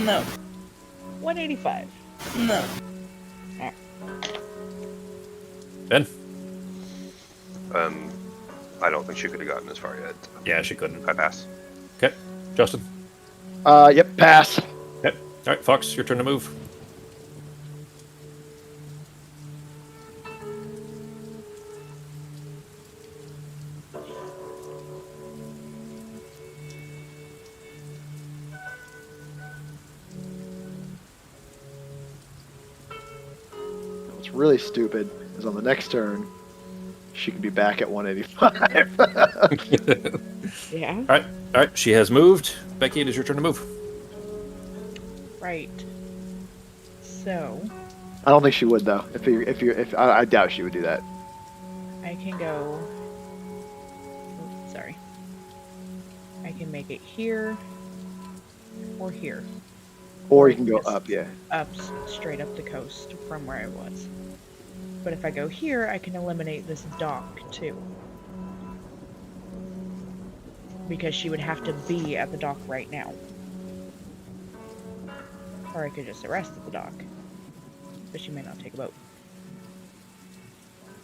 No. 185. No. Ben? I don't think she could have gotten this far yet. Yeah, she couldn't. I pass. Okay. Justin? Yep, pass. Okay. All right, Fox, your turn to move. What's really stupid is on the next turn, she could be back at 185. Yeah. All right. She has moved. Becky, it is your turn to move. Right. So, I don't think she would though. If I doubt she would do that. I can go. Oops, sorry. I can make it here or here. Or you can go up, yeah. Up, straight up the coast from where I was. But if I go here, I can eliminate this dock too. Because she would have to be at the dock right now. Or I could just arrest at the dock. But she may not take a boat.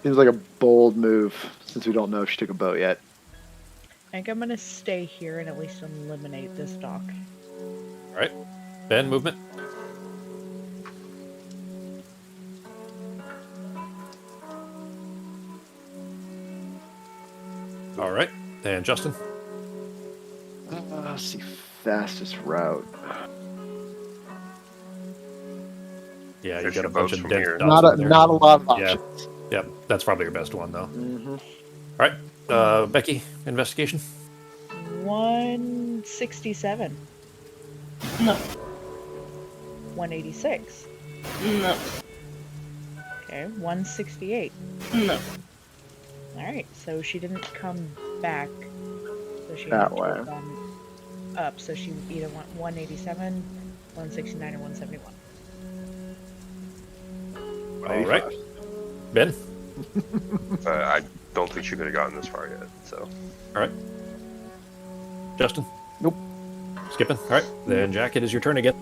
Seems like a bold move since we don't know if she took a boat yet. I think I'm gonna stay here and at least eliminate this dock. All right. Ben, movement. All right. And Justin? Let's see, fastest route. Yeah, you There's got a your bunch boats of from dense here. dots Not in a there. not a lot of Yeah. options. Yep, that's probably your best one, though. Mm-hmm. All right. Becky, investigation. 167. No. 186. No. Okay, 168. No. Alright, so she didn't come back. So she That had to way. have gone up, so she either went 187, 169, or 171. All right. Ben? I don't think she could have gotten this far yet. So All right. Justin? Nope. Skipping? All right. Then, Jack, it is your turn again.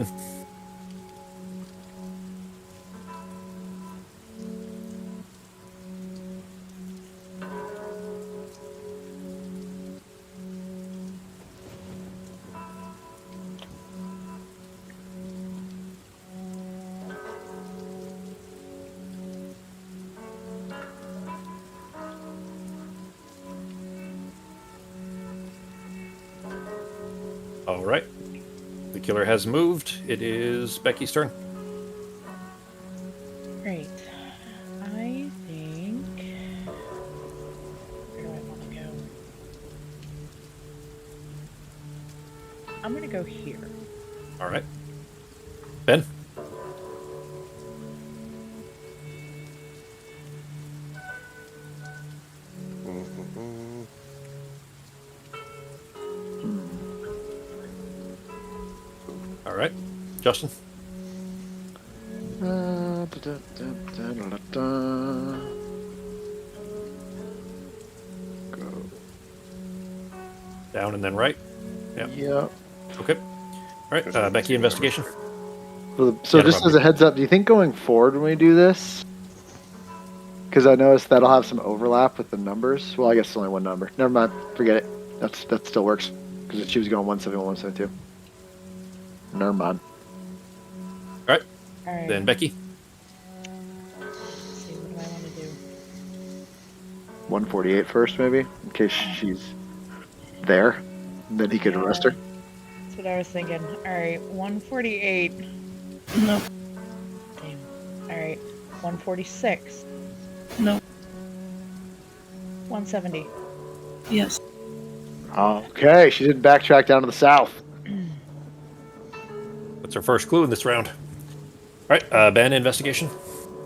All right. The killer has moved. It is Becky's turn. Great. I think. Where do I want to go? I'm gonna go here. All right. Ben? All right. Justin? Go. Down and then right. Yep. Yeah. Okay. All right. Becky, investigation. So Yeah, no just problem. as a heads up, do you think going forward when we do this? Because I noticed that'll have some overlap with the numbers. Well, I guess it's only one number. Never mind. Forget it. That still works. because she was going 171, 172. Never mind. All right. All right. Then Becky. Let's see, what do I want to do? 148 first, maybe, in case she's there. And then he could arrest her. That's what I was thinking. All right, 148. No. Damn. All right, 146. No. 170. Yes. Okay, she didn't backtrack down to the south. That's our first clue in this round. All right, Ben, investigation.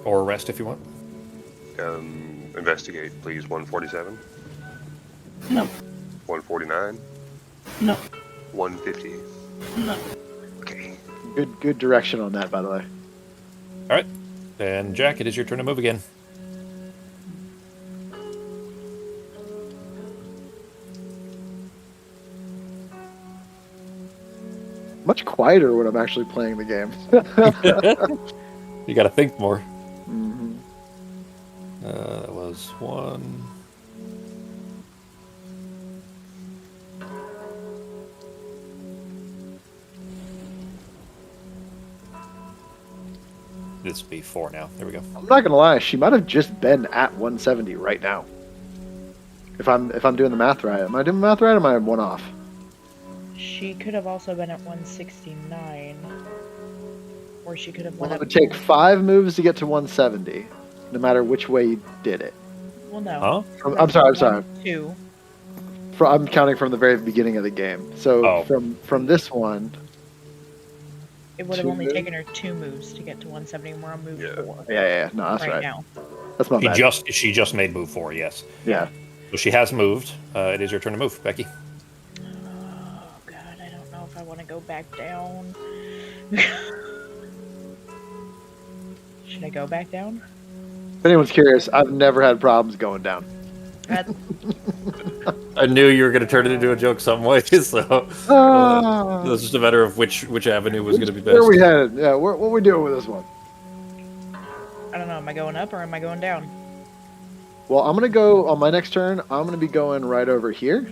Or arrest if you want. Investigate, please. 147. No. 149. No. 150. No. Okay. Good direction on that, by the way. All right. Then Jack, it is your turn to move again. Much quieter when I'm actually playing the game. You got to think more. Mhm. That was 1. This would be 4 now. There we go. I'm not gonna lie, she might have just been at 170 right now. If I'm doing the math right, am I doing the math right? Or am I one off? She could have also been at 169. Or she could have Well, been it at would take 5 moves to get to 170, no matter which way you did it. Well, no. Huh? I'm sorry. 2. I'm counting from the very beginning of the game. So Oh. from this one, It would have 2 only moves? taken her 2 moves to get to 170, and we're on move Yeah. 4 yeah, no, that's right. now. That's my bad. She just made move 4, yes. Yeah. So she has moved. It is your turn to move, Becky. Oh, God, I don't know if I want to go back down. Should I go back down? If anyone's curious, I've never had problems going down. That, I knew you were going to turn it into a joke some way, so it was just a matter of which avenue was going to be best. Where are we headed? Yeah, what are we doing with this one? I don't know. Am I going up or am I going down? Well, I'm going to go on my next turn. I'm going to be going right over here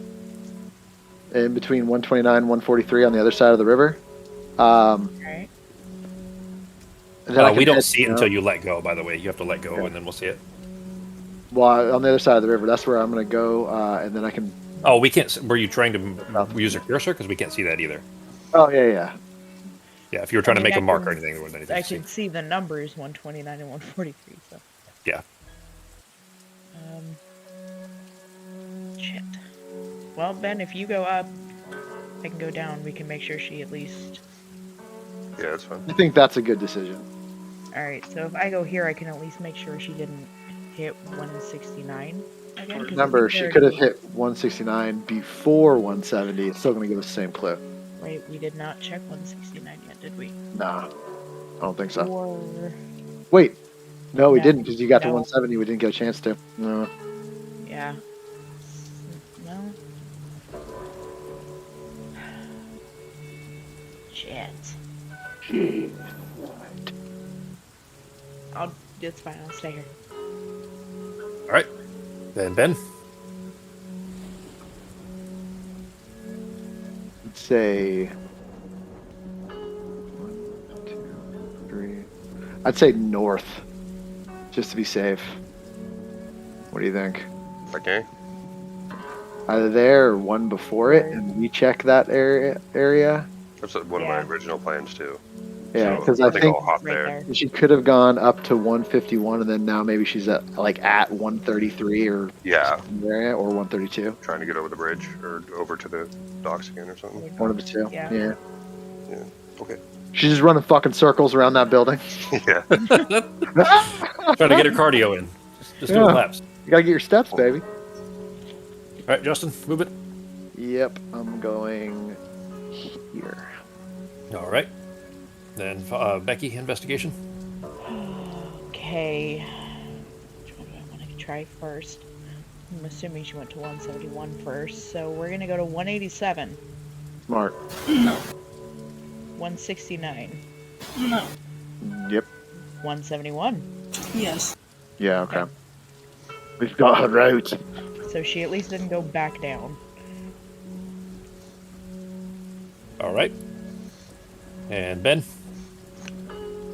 in between 129 and 143 on the other side of the river. Alright. And then I can we don't head see it down. until you let go, by the way. You have to let go, Okay. and then we'll see it. Well, on the other side of the river, that's where I'm going to go, and then I can... Oh, we can't... Were you trying to use a cursor? Because we can't see that either. Oh, yeah. Yeah, if you were trying to make I a mark or can- anything, there wasn't anything I to see. can see the numbers 129 and 143, so. Yeah. Shit. Well, Ben, if you go up, I can go down. We can make sure she at least. Yeah, that's fine. I think that's a good decision. Alright, so if I go here, I can at least make sure she didn't hit 169 again. 'cause I Remember, think she there could have is- hit 169 before 170. It's still going to give us the same clue. Right, we did not check 169 yet, did we? Nah, I don't think so. Or. Wait, no, we No. didn't because you got to No. 170. We didn't get a chance to. No. Yeah. No. Shit. It's fine. I'll stay here. All right. Then Ben. Let's say 1, 2, 3. I'd say north, just to be safe. What do you think? Okay. Either there or one before it, and we check that area. That's one of my Yeah. original plans, too. Yeah, So because I think I'll hop Right there. there. she could have gone up to 151, and then now maybe she's at 133 or Yeah. area, or 132. Trying to get over the bridge or over to the docks again or something. One of the two. Yeah. Yeah. Okay. She's just running fucking circles around that building. Yeah. Trying to get her cardio in. Just doing Yeah. laps. You gotta get your steps, baby. All right, Justin, move it. Yep, I'm going here. All right. Then Becky, investigation. Okay. Which one do I want to try first? I'm assuming she went to 171 first, so we're gonna go to 187, Smart. No. 169, No. Yep. 171. Yes. Yeah, okay. We've got her out. So she at least didn't go back down. All right. And Ben?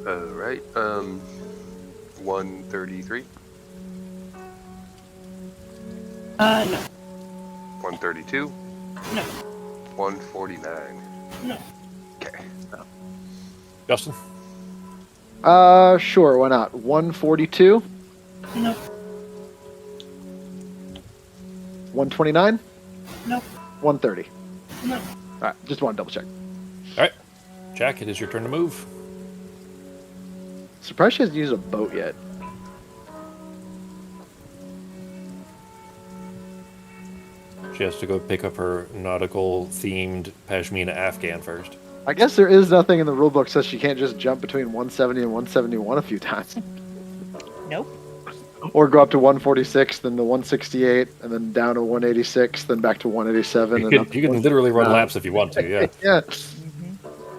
All right. 133. No. 132. No. 149. No. Okay. Justin? Sure, why not? 142, No. 129, No. 130. No. All right, just want to double check. All right. Jack, it is your turn to move. Surprised she hasn't used a boat yet. She has to go pick up her nautical-themed Pashmina Afghan first. I guess there is nothing in the rulebook says she can't just jump between 170 and 171 a few times. Nope. Or go up to 146, then to 168, and then down to 186, then back to 187. You can literally run laps if you want to, yeah. Yeah.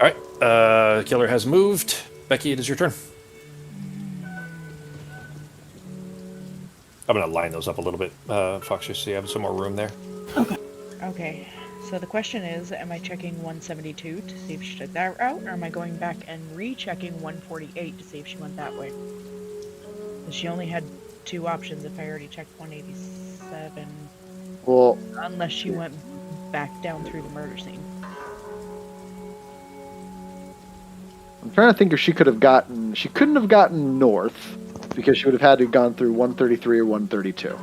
All right. Killer has moved. Becky, it is your turn. I'm going to line those up a little bit, Fox, just so you have some more room there. Okay. So the question is, am I checking 172 to see if she took that route, or am I going back and rechecking 148 to see if she went that way? 'Cause she only had 2 options if I already checked 187. Well, Unless she went back down through the murder scene. I'm trying to think if she could have gotten. She couldn't have gotten north because she would have had to have gone through 133 or 132.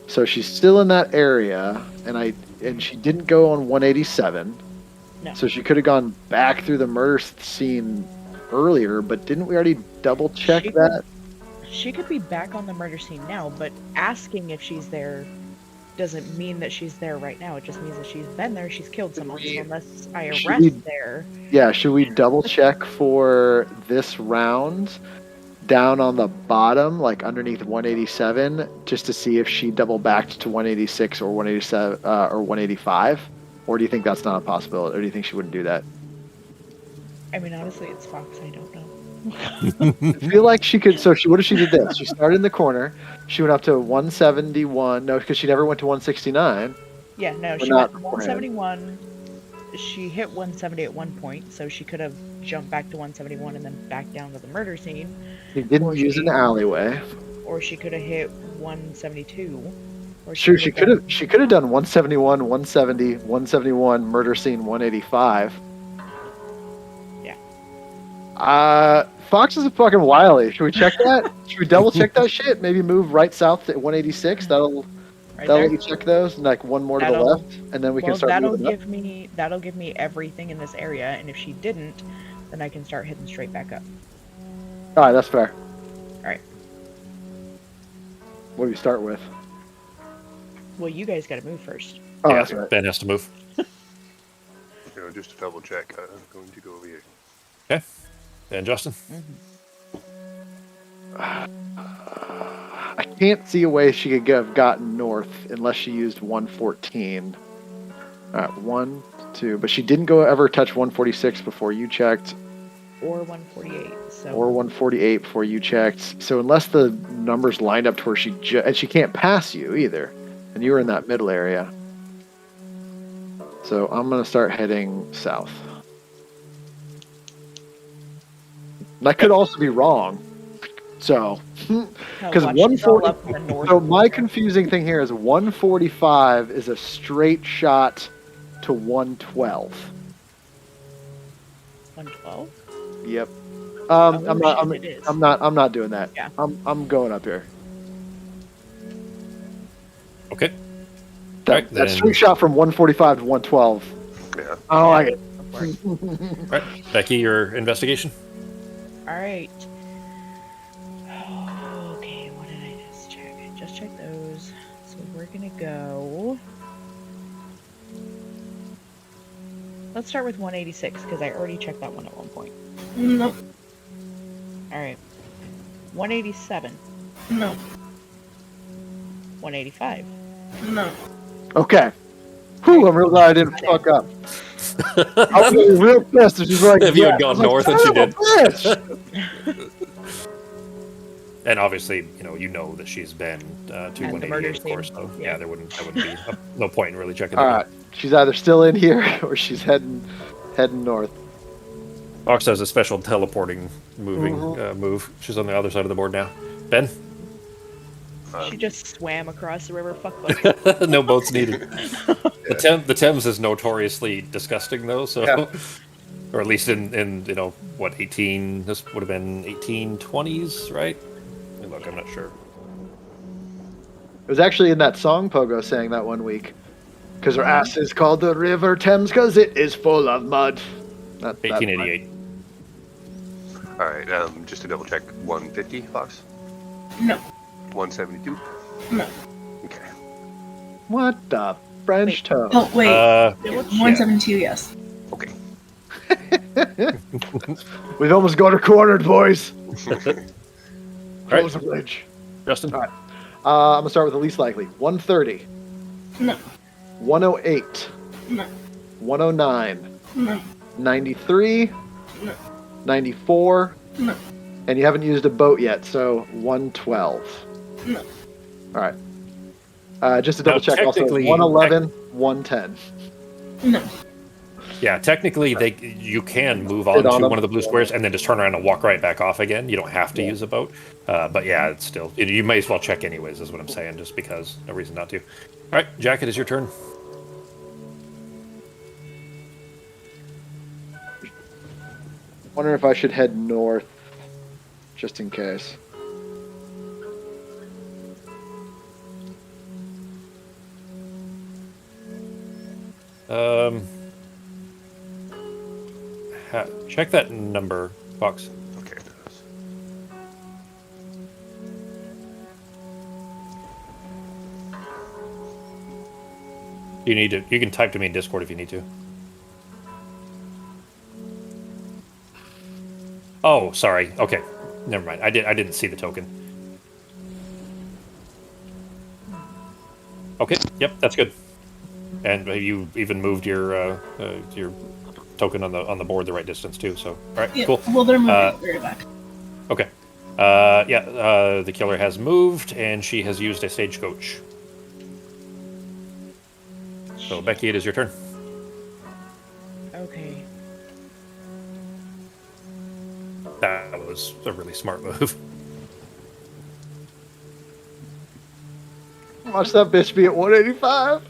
So she's still in that area, and she didn't go on 187. No. So she could have gone back through the murder scene earlier, but didn't we already double check that? She could be back on the murder scene now, but asking if she's there doesn't mean that she's there right now. It just means that she's been there, she's killed someone. So unless I arrest there... Yeah, should we double check for this round down on the bottom, like underneath 187, just to see if she double backed to 186 or 187 or 185? Or do you think that's not a possibility? Or do you think she wouldn't do that? I mean, honestly, it's Fox. I don't know. I feel like she could. So what if she did this? She started in the corner. She went up to 171. No, because she never went to 169. Yeah, no, We're she not went 171. She hit 170 at one point, so she could have jumped back to 171 and then back down to the murder scene. She didn't use an alleyway. Or she could have hit 172. Or Sure, she could have. She could have done 171, 170, 171, murder scene 185. Yeah. Fox is a fucking wily. Should we check that? Should we double check that shit? Maybe move right south to 186. That'll let you check those, and like one more to the left, and then we can start moving up. That'll give me everything in this area, and if she didn't, then I can start hitting straight back up. All right, that's fair. All right. What do we start with? Well, you guys got to move first. Oh, Yeah, that's right. Ben has to move. Just to double check, I'm going to go over here. Okay. And Justin? I can't see a way she could have gotten north unless she used 114. All right, 1, 2, but she didn't ever touch 146 before you checked. Or 148. So. Or 148 before you checked. So unless the numbers lined up to where and she can't pass you either, and you were in that middle area. So I'm gonna start heading south. That could also be wrong. So, because 140. So my confusing thing here is 145 is a straight shot to 112. 112. Yep. It is. I'm not doing that. Yeah. I'm going up here. Okay. That straight shot from 145 to 112. Yeah. I don't like it. All right. Becky, your investigation? All right. Okay, what did I just check? I just checked those. So we're gonna go. Let's start with 186 because I already checked that one at one point. No. All right. 187. No. 185. No. Okay. Whew, I'm real glad I didn't fuck up. I was real pissed. She's like, If you had gone north and she did. Bitch. And obviously, you know that she's been to the murder 188, of course. scene. So Yeah. yeah, that wouldn't be no point in really checking. All that right. out. She's either still in here or she's heading north. Fox has a special teleporting move. She's on the other side of the board now. Ben? She just swam across the river. Fuck boats. No boats needed. The Thames is notoriously disgusting, though. So, or at least in 18. This would have been 1820s, right? Look, I'm not sure. It was actually in that song Pogo sang that one week. Because her ass is called the River Thames because it is full of mud. 1888. All right, just to double check, 150, Fox? No. 172? No. Okay. What the French toast? Oh, wait. 172, yes. Okay. We've almost got her cornered, boys. Close the bridge. Justin? All right. I'm going to start with the least likely. 130. No. 108. No. 109. No. 93. No. 94. No. And you haven't used a boat yet, so 112. No. All right. Just to double check, also technically- 111, 110. No. Yeah, technically, you can move Sit on on to them. one of the blue squares and then just turn around and walk right back off again. You don't have to use a boat. But yeah, it's still... You may as well check anyways, is what I'm saying, just because. No reason not to. All right, Jack, it is your turn. Wondering if I should head north, just in case. Check that number, Fox. Okay, it does. You need to. You can type to me in Discord if you need to. Oh, sorry. Okay, never mind. I didn't see the token. Okay. Yep, that's good. And you even moved your token on the board the right distance too. So all right, Yeah, cool. well, they're moving very back. Okay. The killer has moved, and she has used a stagecoach. So, Becky, it is your turn. Okay. That was a really smart move. Watch that bitch be at 185.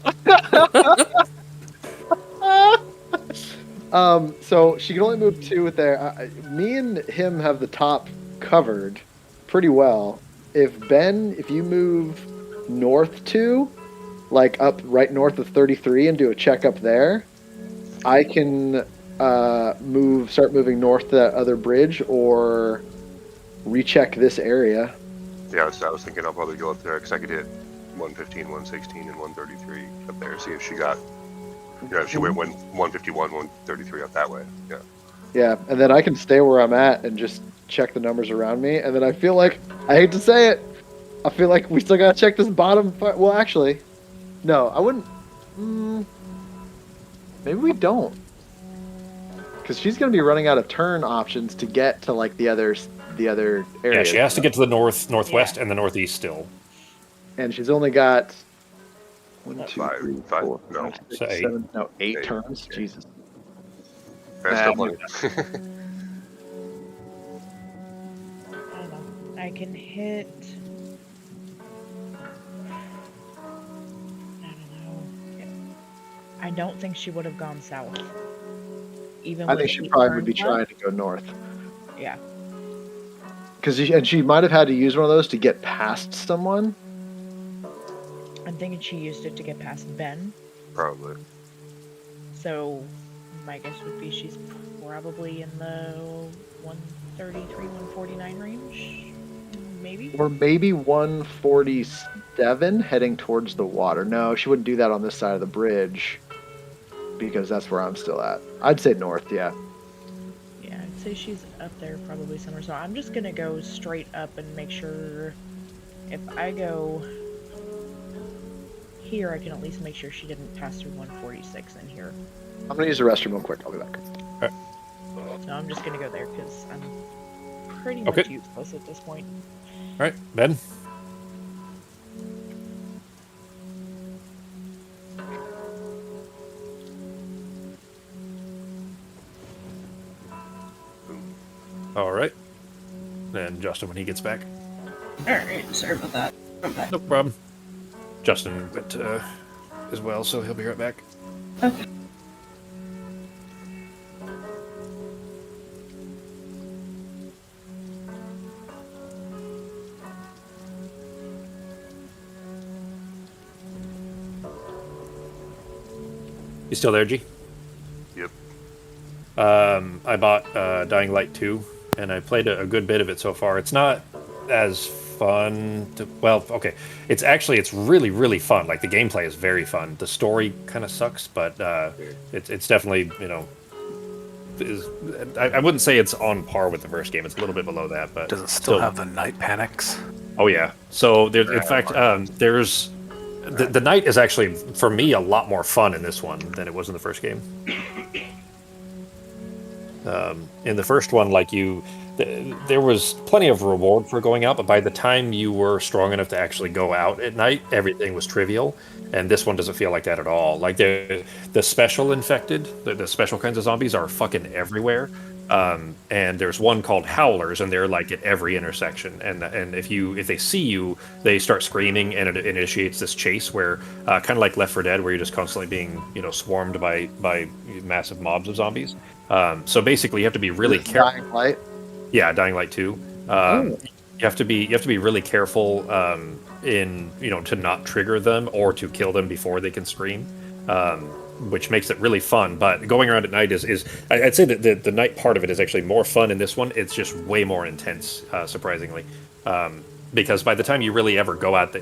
So she can only move 2 with there. Me and him have the top covered pretty well. If you move north 2, like up right north of 33 and do a check up there, I can start moving north to that other bridge or recheck this area. Yeah, I was thinking I'll probably go up there because I could hit 115, 116, and 133 up there. See if she got, if she went 151, 133 up that way. Yeah. Yeah, and then I can stay where I'm at and just check the numbers around me. And then I feel like, I hate to say it, I feel like we still gotta check this bottom. Well, actually, no, I wouldn't. Maybe we don't, because she's gonna be running out of turn options to get to like the other areas. Yeah, she has to get to the northwest, and the northeast still. And she's only got 1, 2, Five, 3, five, 4, no. 5, 6, So 8. 7, no, 8 8. turns. Jesus. That's still plenty. I don't know. I can hit. I don't know. I don't think she would have gone south. Even I with think she the probably would be turn trying left. to go north. Yeah. Because she might have had to use one of those to get past someone. I'm thinking she used it to get past Ben. Probably. So my guess would be she's probably in the 133, 149 range. Maybe. Or maybe 147 heading towards the water. No, she wouldn't do that on this side of the bridge. Because that's where I'm still at. I'd say north, yeah. Yeah, I'd say she's up there probably somewhere. So I'm just gonna go straight up and make sure if I go here, I can at least make sure she didn't pass through 146 in here. I'm going to use the restroom real quick. I'll be back. So I'm just gonna go there because I'm pretty much Okay. useless at this point. All right, Ben. All right. And Justin when he gets back. Alright, sorry about that. I'm back. No problem. Justin went as well, so he'll be right back. Okay. You still there, G? Yep. I bought Dying Light 2, and I played a good bit of it so far. It's not as fun to... Well, okay. It's really, really fun. Like, the gameplay is very fun. The story kind of sucks, but it's definitely, you know... I wouldn't say it's on par with the first game. It's a little bit below that, but... Does it still have the night panics? Oh, yeah. So, there's, in fact, there's... The night is actually, for me, a lot more fun in this one than it was in the first game. In the first one, like there was plenty of reward for going out, but by the time you were strong enough to actually go out at night, everything was trivial. And this one doesn't feel like that at all. Like the special infected, the special kinds of zombies are fucking everywhere. And there's one called Howlers, and they're like at every intersection. And if they see you, they start screaming, and it initiates this chase where, kind of like Left 4 Dead, where you're just constantly being, swarmed by massive mobs of zombies. So basically, you have to be really careful. Dying Light. Yeah, Dying Light 2. You have to be really careful to not trigger them or to kill them before they can scream. Which makes it really fun, but going around at night is I'd say that the night part of it is actually more fun in this one. It's just way more intense, surprisingly, because by the time you really ever go out,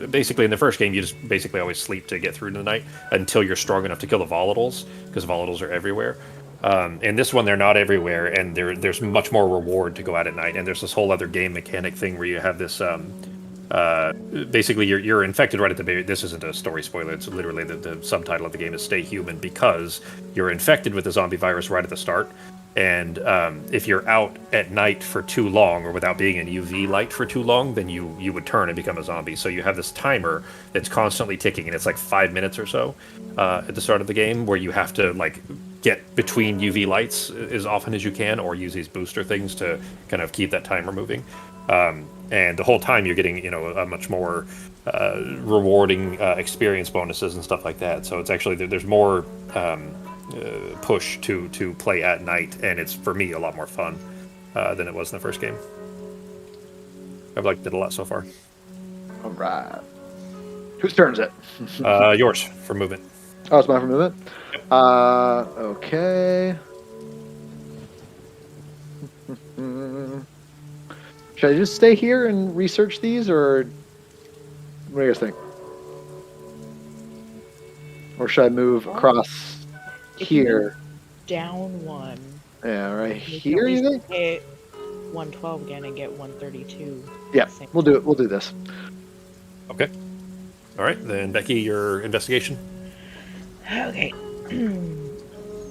basically in the first game you just basically always sleep to get through the night until you're strong enough to kill the volatiles, because volatiles are everywhere. In this one, they're not everywhere, and there's much more reward to go out at night, and there's this whole other game mechanic thing where you have this. Basically, you're infected right at the beginning. This isn't a story spoiler. It's literally the subtitle of the game is "Stay Human," because you're infected with the zombie virus right at the start. And if you're out at night for too long, or without being in UV light for too long, then you would turn and become a zombie. So you have this timer that's constantly ticking, and it's like 5 minutes or so at the start of the game, where you have to get between UV lights as often as you can, or use these booster things to kind of keep that timer moving. And the whole time you're getting, a much more rewarding experience bonuses and stuff like that. So it's actually, there's more push to play at night, and it's, for me, a lot more fun than it was in the first game. I've liked it a lot so far. All right. Whose turn is it? Yours, for movement. Oh, it's mine for movement? Yep. Okay. Should I just stay here and research these, or what do you guys think? Or should I move across here? Down one. Yeah, right You here, can you at least think? get 112 again and get 132. Yeah, we'll do it. We'll do this. Okay. All right, then Becky, your investigation. Okay.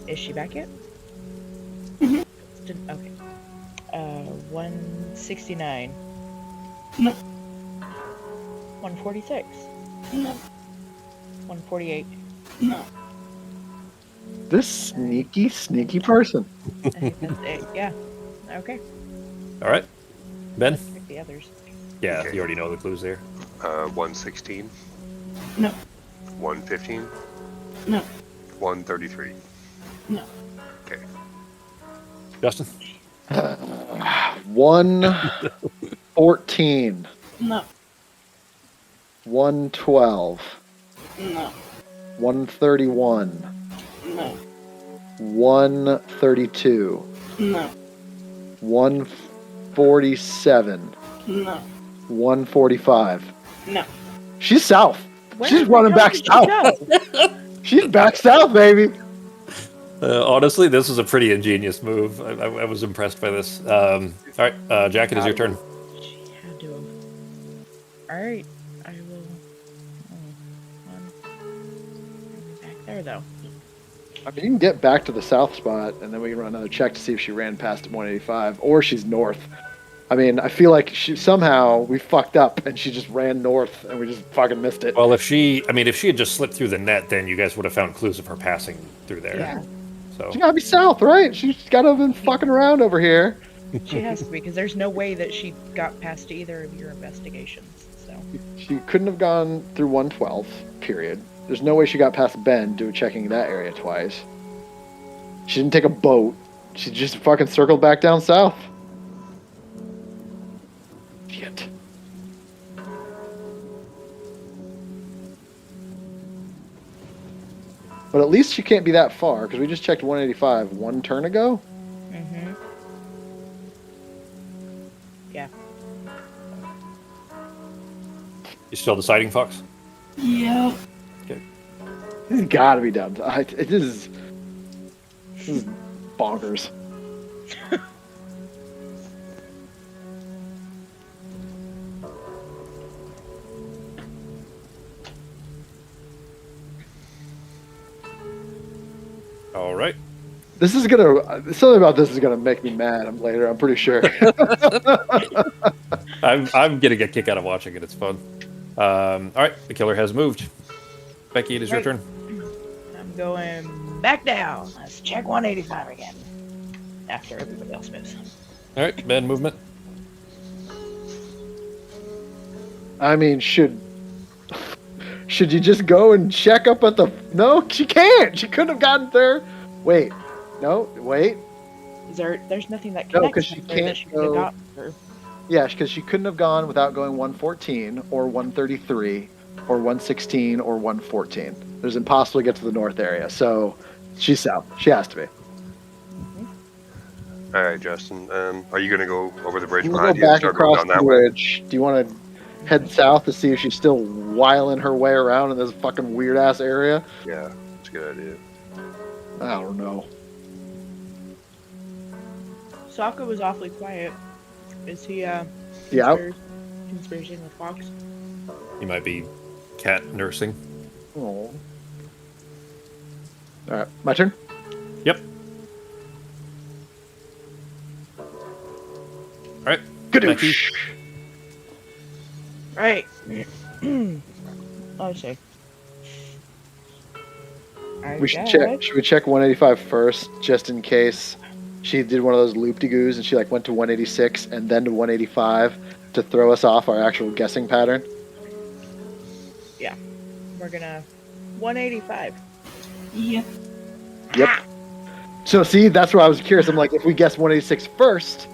Is she back yet? Mhm. Okay. 169. No. 146. No. 148. No. This sneaky person. I think that's it. Yeah. Okay. All right. Ben? Pick the others. Yeah, Okay. you already know the clues there. 116. No. 115. No. 133. No. Okay. Justin? 114. No. 112. No. 131. No. 132. No. 147. No. 145. No. She's south. Where She's the running hell back did she south. go? She's back south, baby. Honestly, this was a pretty ingenious move. I was impressed by this. All right, Jack, it is your turn. She had to have. Alright. I will. Back there, though. I mean, you can get back to the south spot, and then we can run another check to see if she ran past 185, or she's north. I mean, I feel like we fucked up, and she just ran north, and we just fucking missed it. Well, if she had just slipped through the net, then you guys would have found clues of her passing through there. Yeah. So She gotta be south, right? She's gotta have been fucking around over here. She has to be, because there's no way that she got past either of your investigations. So She couldn't have gone through 112, period. There's no way she got past Ben checking that area twice. She didn't take a boat. She just fucking circled back down south. Shit. But at least she can't be that far, because we just checked 185 one turn ago. Mm-hmm. Yeah. You still deciding, Fox? Yeah. This has got to be done. This is bonkers. All right. This is gonna. Something about this is gonna make me mad. I'm pretty sure. I'm getting a kick out of watching it. It's fun. All right. The killer has moved. Becky, it is your Right. turn. I'm going back down. Let's check 185 again. After everybody else moves. All right. Ben, movement. I mean, should you just go and check up at the? No, she can't. She couldn't have gotten there. Wait, no, wait. There's nothing that No, connects 'cause she with her can't that she could have go- gotten her. Yeah, because she couldn't have gone without going 114 or 133 or 116 or 114. It was impossible to get to the north area, so she's south. She has to be. All right, Justin. Are you gonna go over the bridge We'll behind go you and back start going across down the that way? bridge. Do you want to head south to see if she's still whiling her way around in this fucking weird ass area? Yeah, it's a good idea. I don't know. Sokka was awfully quiet. Is he Yeah. conspiracy with Fox? You might be cat nursing. Oh. All right, my turn. Yep. All right. Good. Becky. Right. Let's see. We should check. Should we check 185 first, just in case she did one of those loop-de-goos and she like went to 186 and then to 185 to throw us off our actual guessing pattern? Yeah. We're gonna 185. Yep. Yep. So see, that's where I was curious. I'm like, if we guess 186 first,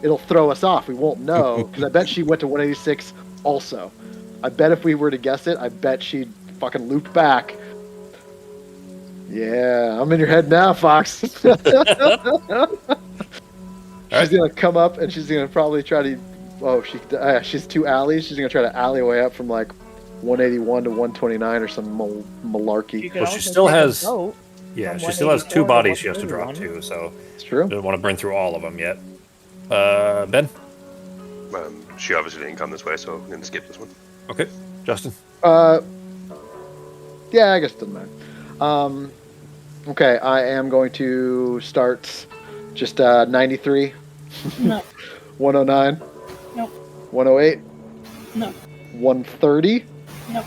it'll throw us off. We won't know because I bet she went to 186 also. I bet if we were to guess it, I bet she'd fucking loop back. Yeah, I'm in your head now, Fox. She's gonna come up and she's gonna probably try to. Oh, she's two alleys. She's gonna try to alleyway up from like 181 to 129 or some malarkey. You could Well, she also still take a has- vote Yeah, from she still has 2 184 to bodies she has to drop 131. too, so It's true. doesn't want to burn through all of them yet. Ben? She obviously didn't come this way, so I'm gonna skip this one. Okay. Justin? Yeah, I guess it doesn't matter. Okay, I am going to start just 93, No. 109, Nope. 108, No. 130, No.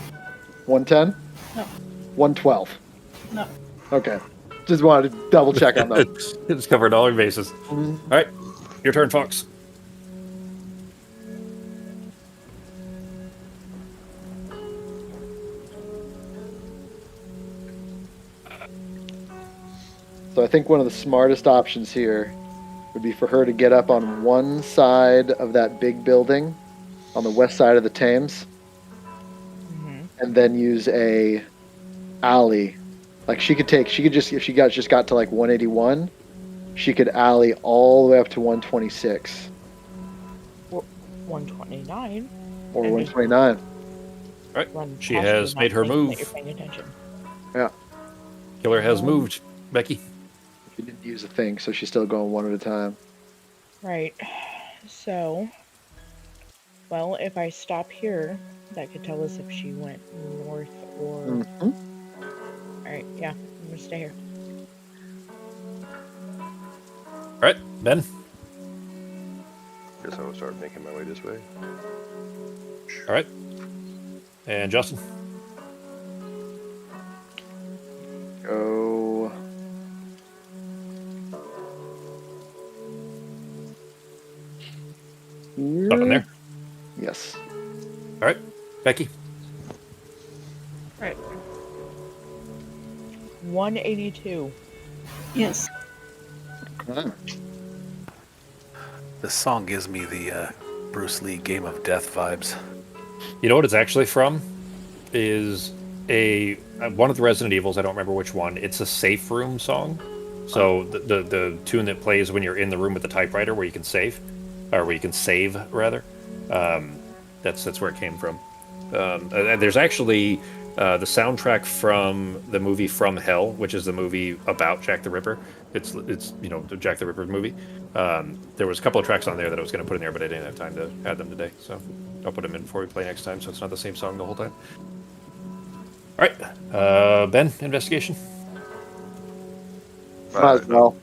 110, No. 112. No. Okay, just wanted to double check on those. It's covered all your bases. Mhm. All right. Your turn, Fox. So I think one of the smartest options here would be for her to get up on one side of that big building on the west side of the Thames Mhm. and then use a alley. Like she could just if she just got to like 181, she could alley all the way up to 126 129. or And 129. Run She past has you, made her not thinking move. that You're paying attention. Killer has moved. Becky? She didn't use a thing, so she's still going one at a time. Right. So, well, if I stop here, that could tell us if she went north or. Mhm. Alright, yeah, I'm gonna stay here. All right. Ben? Guess I'll start making my way this way. All right. And Justin? Go. Nothing there. Yes. All right, Becky. Right. 182. Yes. Okay. This song gives me the Bruce Lee Game of Death vibes. You know what it's actually from? Is one of the Resident Evils. I don't remember which one. It's a safe room song. So the tune that plays when you're in the room with the typewriter, where you can save, or where you can save rather. That's where it came from. And there's actually the soundtrack from the movie From Hell, which is the movie about Jack the Ripper. It's the Jack the Ripper movie. There was a couple of tracks on there that I was going to put in there, but I didn't have time to add them today. So I'll put them in before we play next time, so it's not the same song the whole time. All right, Ben, investigation. Might as well.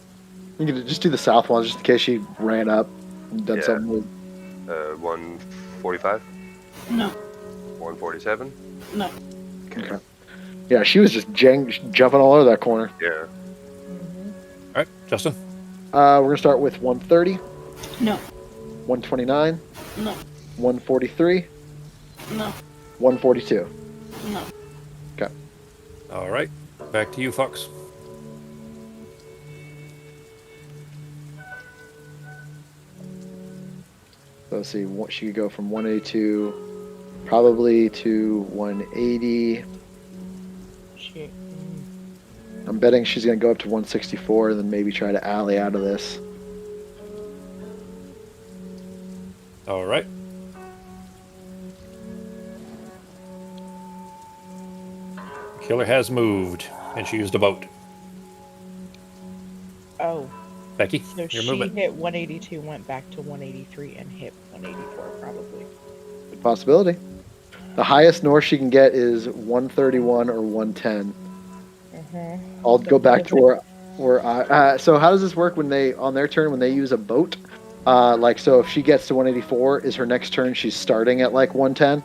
You can just do the south one, just in case she ran up and done something with. 145. No. 147. No. Okay. Yeah, she was just jumping all over that corner. Yeah. All right, Justin. We're gonna start with 130, No. 129, No. 143, No. 142. No. Okay. All right, back to you, Fox. So let's see. She could go from 182, probably to 180. Shit. I'm betting she's gonna go up to 164, and then maybe try to alley out of this. All right. Killer has moved, and she used a boat. Oh, Becky, so your she movement. hit 182, went back to 183, and hit 184 probably. Good possibility. The highest north she can get is 131 or 110. Mm-hmm. I'll go back to where I. So how does this work when they on their turn when they use a boat? So if she gets to 184, is her next turn she's starting at like 110?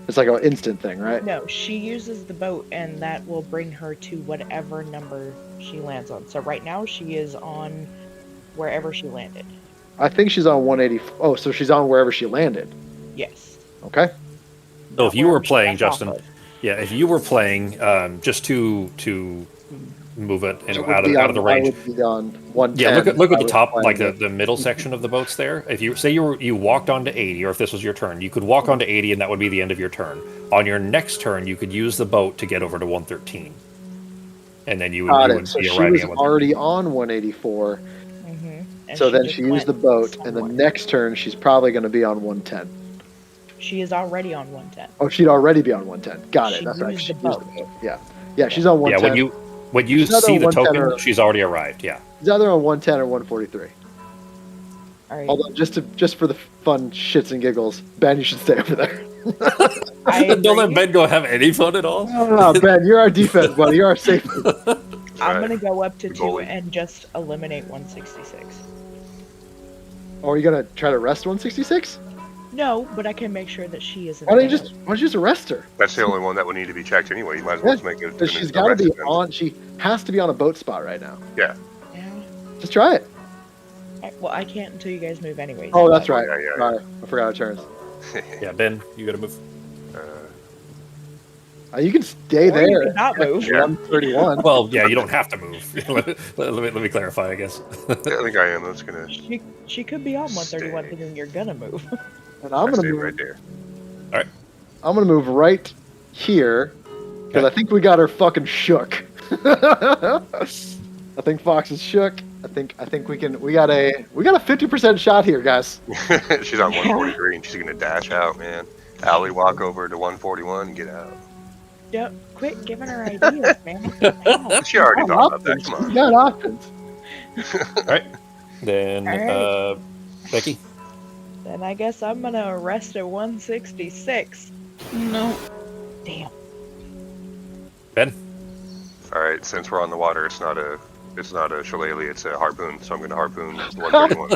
It's like an instant thing, right? No, she uses the boat, and that will bring her to whatever number she lands on. So right now she is on wherever she landed. I think she's on 180. Oh, so she's on wherever she landed. Yes. Okay. So Not if you were wherever she playing, left off Justin, of. yeah, if you were playing, just to move it It would out be of the on- range. I would be on 110. Yeah, look at I the was top, playing like it. the middle section of the boats there. If you say you walked onto 80, or if this was your turn, you could walk onto 80, and that would be the end of your turn. On your next turn, you could use the boat to get over to 113, and then you Got would it. So be she arriving was at 113. already on 184. Mm-hmm. And So then just she used the went boat, and the somewhere. next turn she's probably going to be on 110. She is already on 110. Oh, she'd already be on 110. Got it. She That's right. used She the used boat. the boat. Yeah. Yeah, she's on Yeah, 110. when you She's either see on the 110 token, or- she's already arrived. Yeah. She's either on 110 or 143. All right. Although, just for the fun shits and giggles, Ben, you should stay over there. I Don't let agree. Ben go have any fun at all. No, Ben, you're our defense, buddy. You're our safety. I'm Right. gonna go up to 2 Goalie. and just eliminate 166. Or are you going to try to arrest 166? No, but I can make sure that she isn't. Why don't there. you just arrest her? That's the only one that would need to be checked anyway. You might as well just make it. Because she's got to be on. She has to be on a boat spot right now. Yeah. Yeah. Just try it. Well, I can't until you guys move anyways. Oh, that's but- right. Yeah, yeah. Sorry, I forgot our turns. Yeah, Ben, you got to move. You can stay Or there. you can not move. Yeah. 131. Well, yeah, you don't have to move. let me clarify, I guess. Yeah, I think I am. That's gonna. She could be on 131, Stay. but then you're gonna move. And I'm I gonna stay move. right there. I'm gonna move right here because I think we got her fucking shook. I think Fox is shook. I think we can. We got a 50% shot here, guys. She's on 143 and she's gonna dash out, man. Alley walk over to 141 and get out. Yep. Quit giving her ideas, man. Ow. She already Got thought about that. options. Come on. We got options. All right. Then, All right. Becky. Then I guess I'm gonna arrest at 166. No. Damn. Ben. All right. Since we're on the water, it's not a shillelagh. It's a harpoon. So I'm gonna harpoon 131.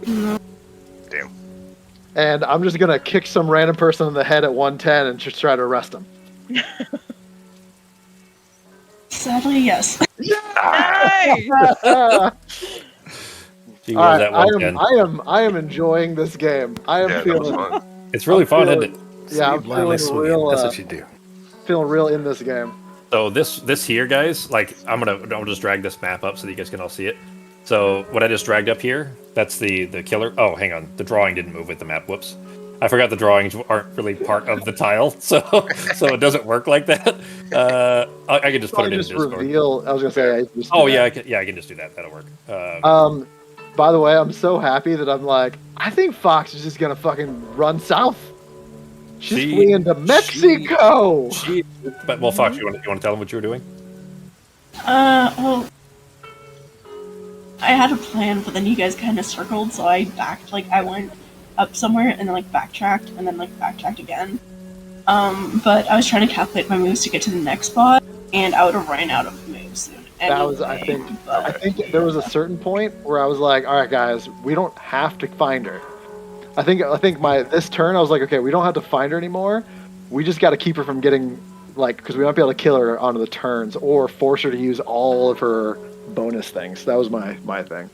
No. Damn. And I'm just gonna kick some random person in the head at 110 and just try to arrest him. Sadly, yes. Nice! She All was right, at 110. I am enjoying this game. I am Yeah, that was feeling. fun. It's really I'm fun, feeling- isn't it? Yeah, I'm blindly feeling swinging. real. That's what you do. Feeling real in this game. So this here, guys, like I'll just drag this map up so that you guys can all see it. So what I just dragged up here, that's the killer. Oh, hang on, the drawing didn't move with the map. Whoops. I forgot the drawings aren't really part of the tile, so it doesn't work like that. I can just put it in just Discord. reveal. I was gonna say. Just Oh do yeah, that. I can just do that. That'll work. By the way, I'm so happy that I'm like. I think Fox is just gonna fucking run south. She's fleeing to Mexico. But well, Fox, you want to tell them what you were doing? Well, I had a plan, but then you guys kind of circled, so I backed. Like, I went up somewhere and then, like, backtracked, and then, like, backtracked again. But I was trying to calculate my moves to get to the next spot, and I would have ran out of moves soon. That was, I think there was a certain point where I was like, all right, guys, we don't have to find her. I think this turn, I was like, okay, we don't have to find her anymore. We just got to keep her from getting, like, because we might be able to kill her onto the turns or force her to use all of her bonus things. That was my thing.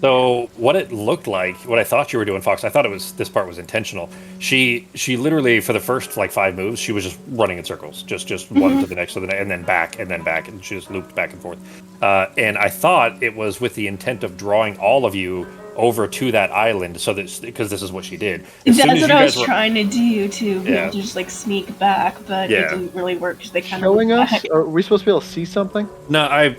So what it looked like, what I thought you were doing, Fox, I thought this part was intentional. She literally, for the first like 5 moves, she was just running in circles, just one to the next, and then back, and she just looped back and forth. And I thought it was with the intent of drawing all of you over to that island, so that because this is what she did. That's what I was trying to do to be able to just like sneak back, but it didn't really work because they kind of showing us. Are we supposed to be able to see something? No, I'll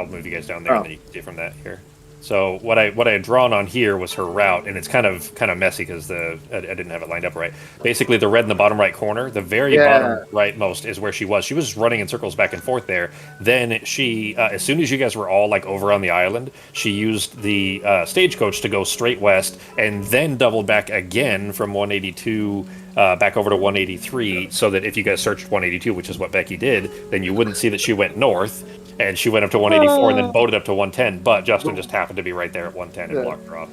move you guys down there, and then you can see from that here. So what I had drawn on here was her route, and it's kind of messy because I didn't have it lined up right. Basically, the red in the bottom right corner, the very bottom rightmost is where she was. She was running in circles back and forth there. Then she, as soon as you guys were all like over on the island, she used the stagecoach to go straight west, and then doubled back again from 182 back over to 183, so that if you guys searched 182, which is what Becky did, then you wouldn't see that she went north. And she went up to 184 and then boated up to 110, but Justin just happened to be right there at 110 and blocked her off.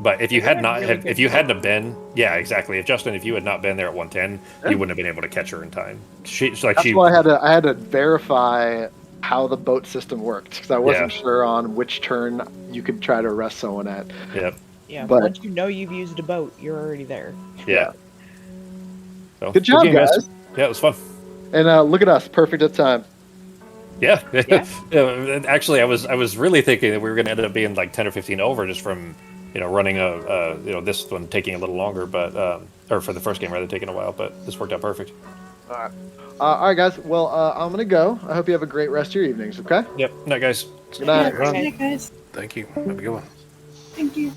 But if you hadn't have been, yeah, exactly. If you had not been there at 110, you wouldn't have been able to catch her in time. That's why I had to verify how the boat system worked because I wasn't sure on which turn you could try to arrest someone at. Yep. Yeah, but once you know you've used a boat, you're already there. Yeah. So, good job, guys. Yeah, it was fun. And look at us, perfect at time. Yeah. Actually, I was really thinking that we were going to end up being like 10 or 15 over just from running this one taking a little longer, but or for the first game rather taking a while, but this worked out perfect. All right, guys. Well, I'm gonna go. I hope you have a great rest of your evenings. Okay. Yep. Night, guys. Good night. Good night, guys. Thank you. Have a good one. Thank you.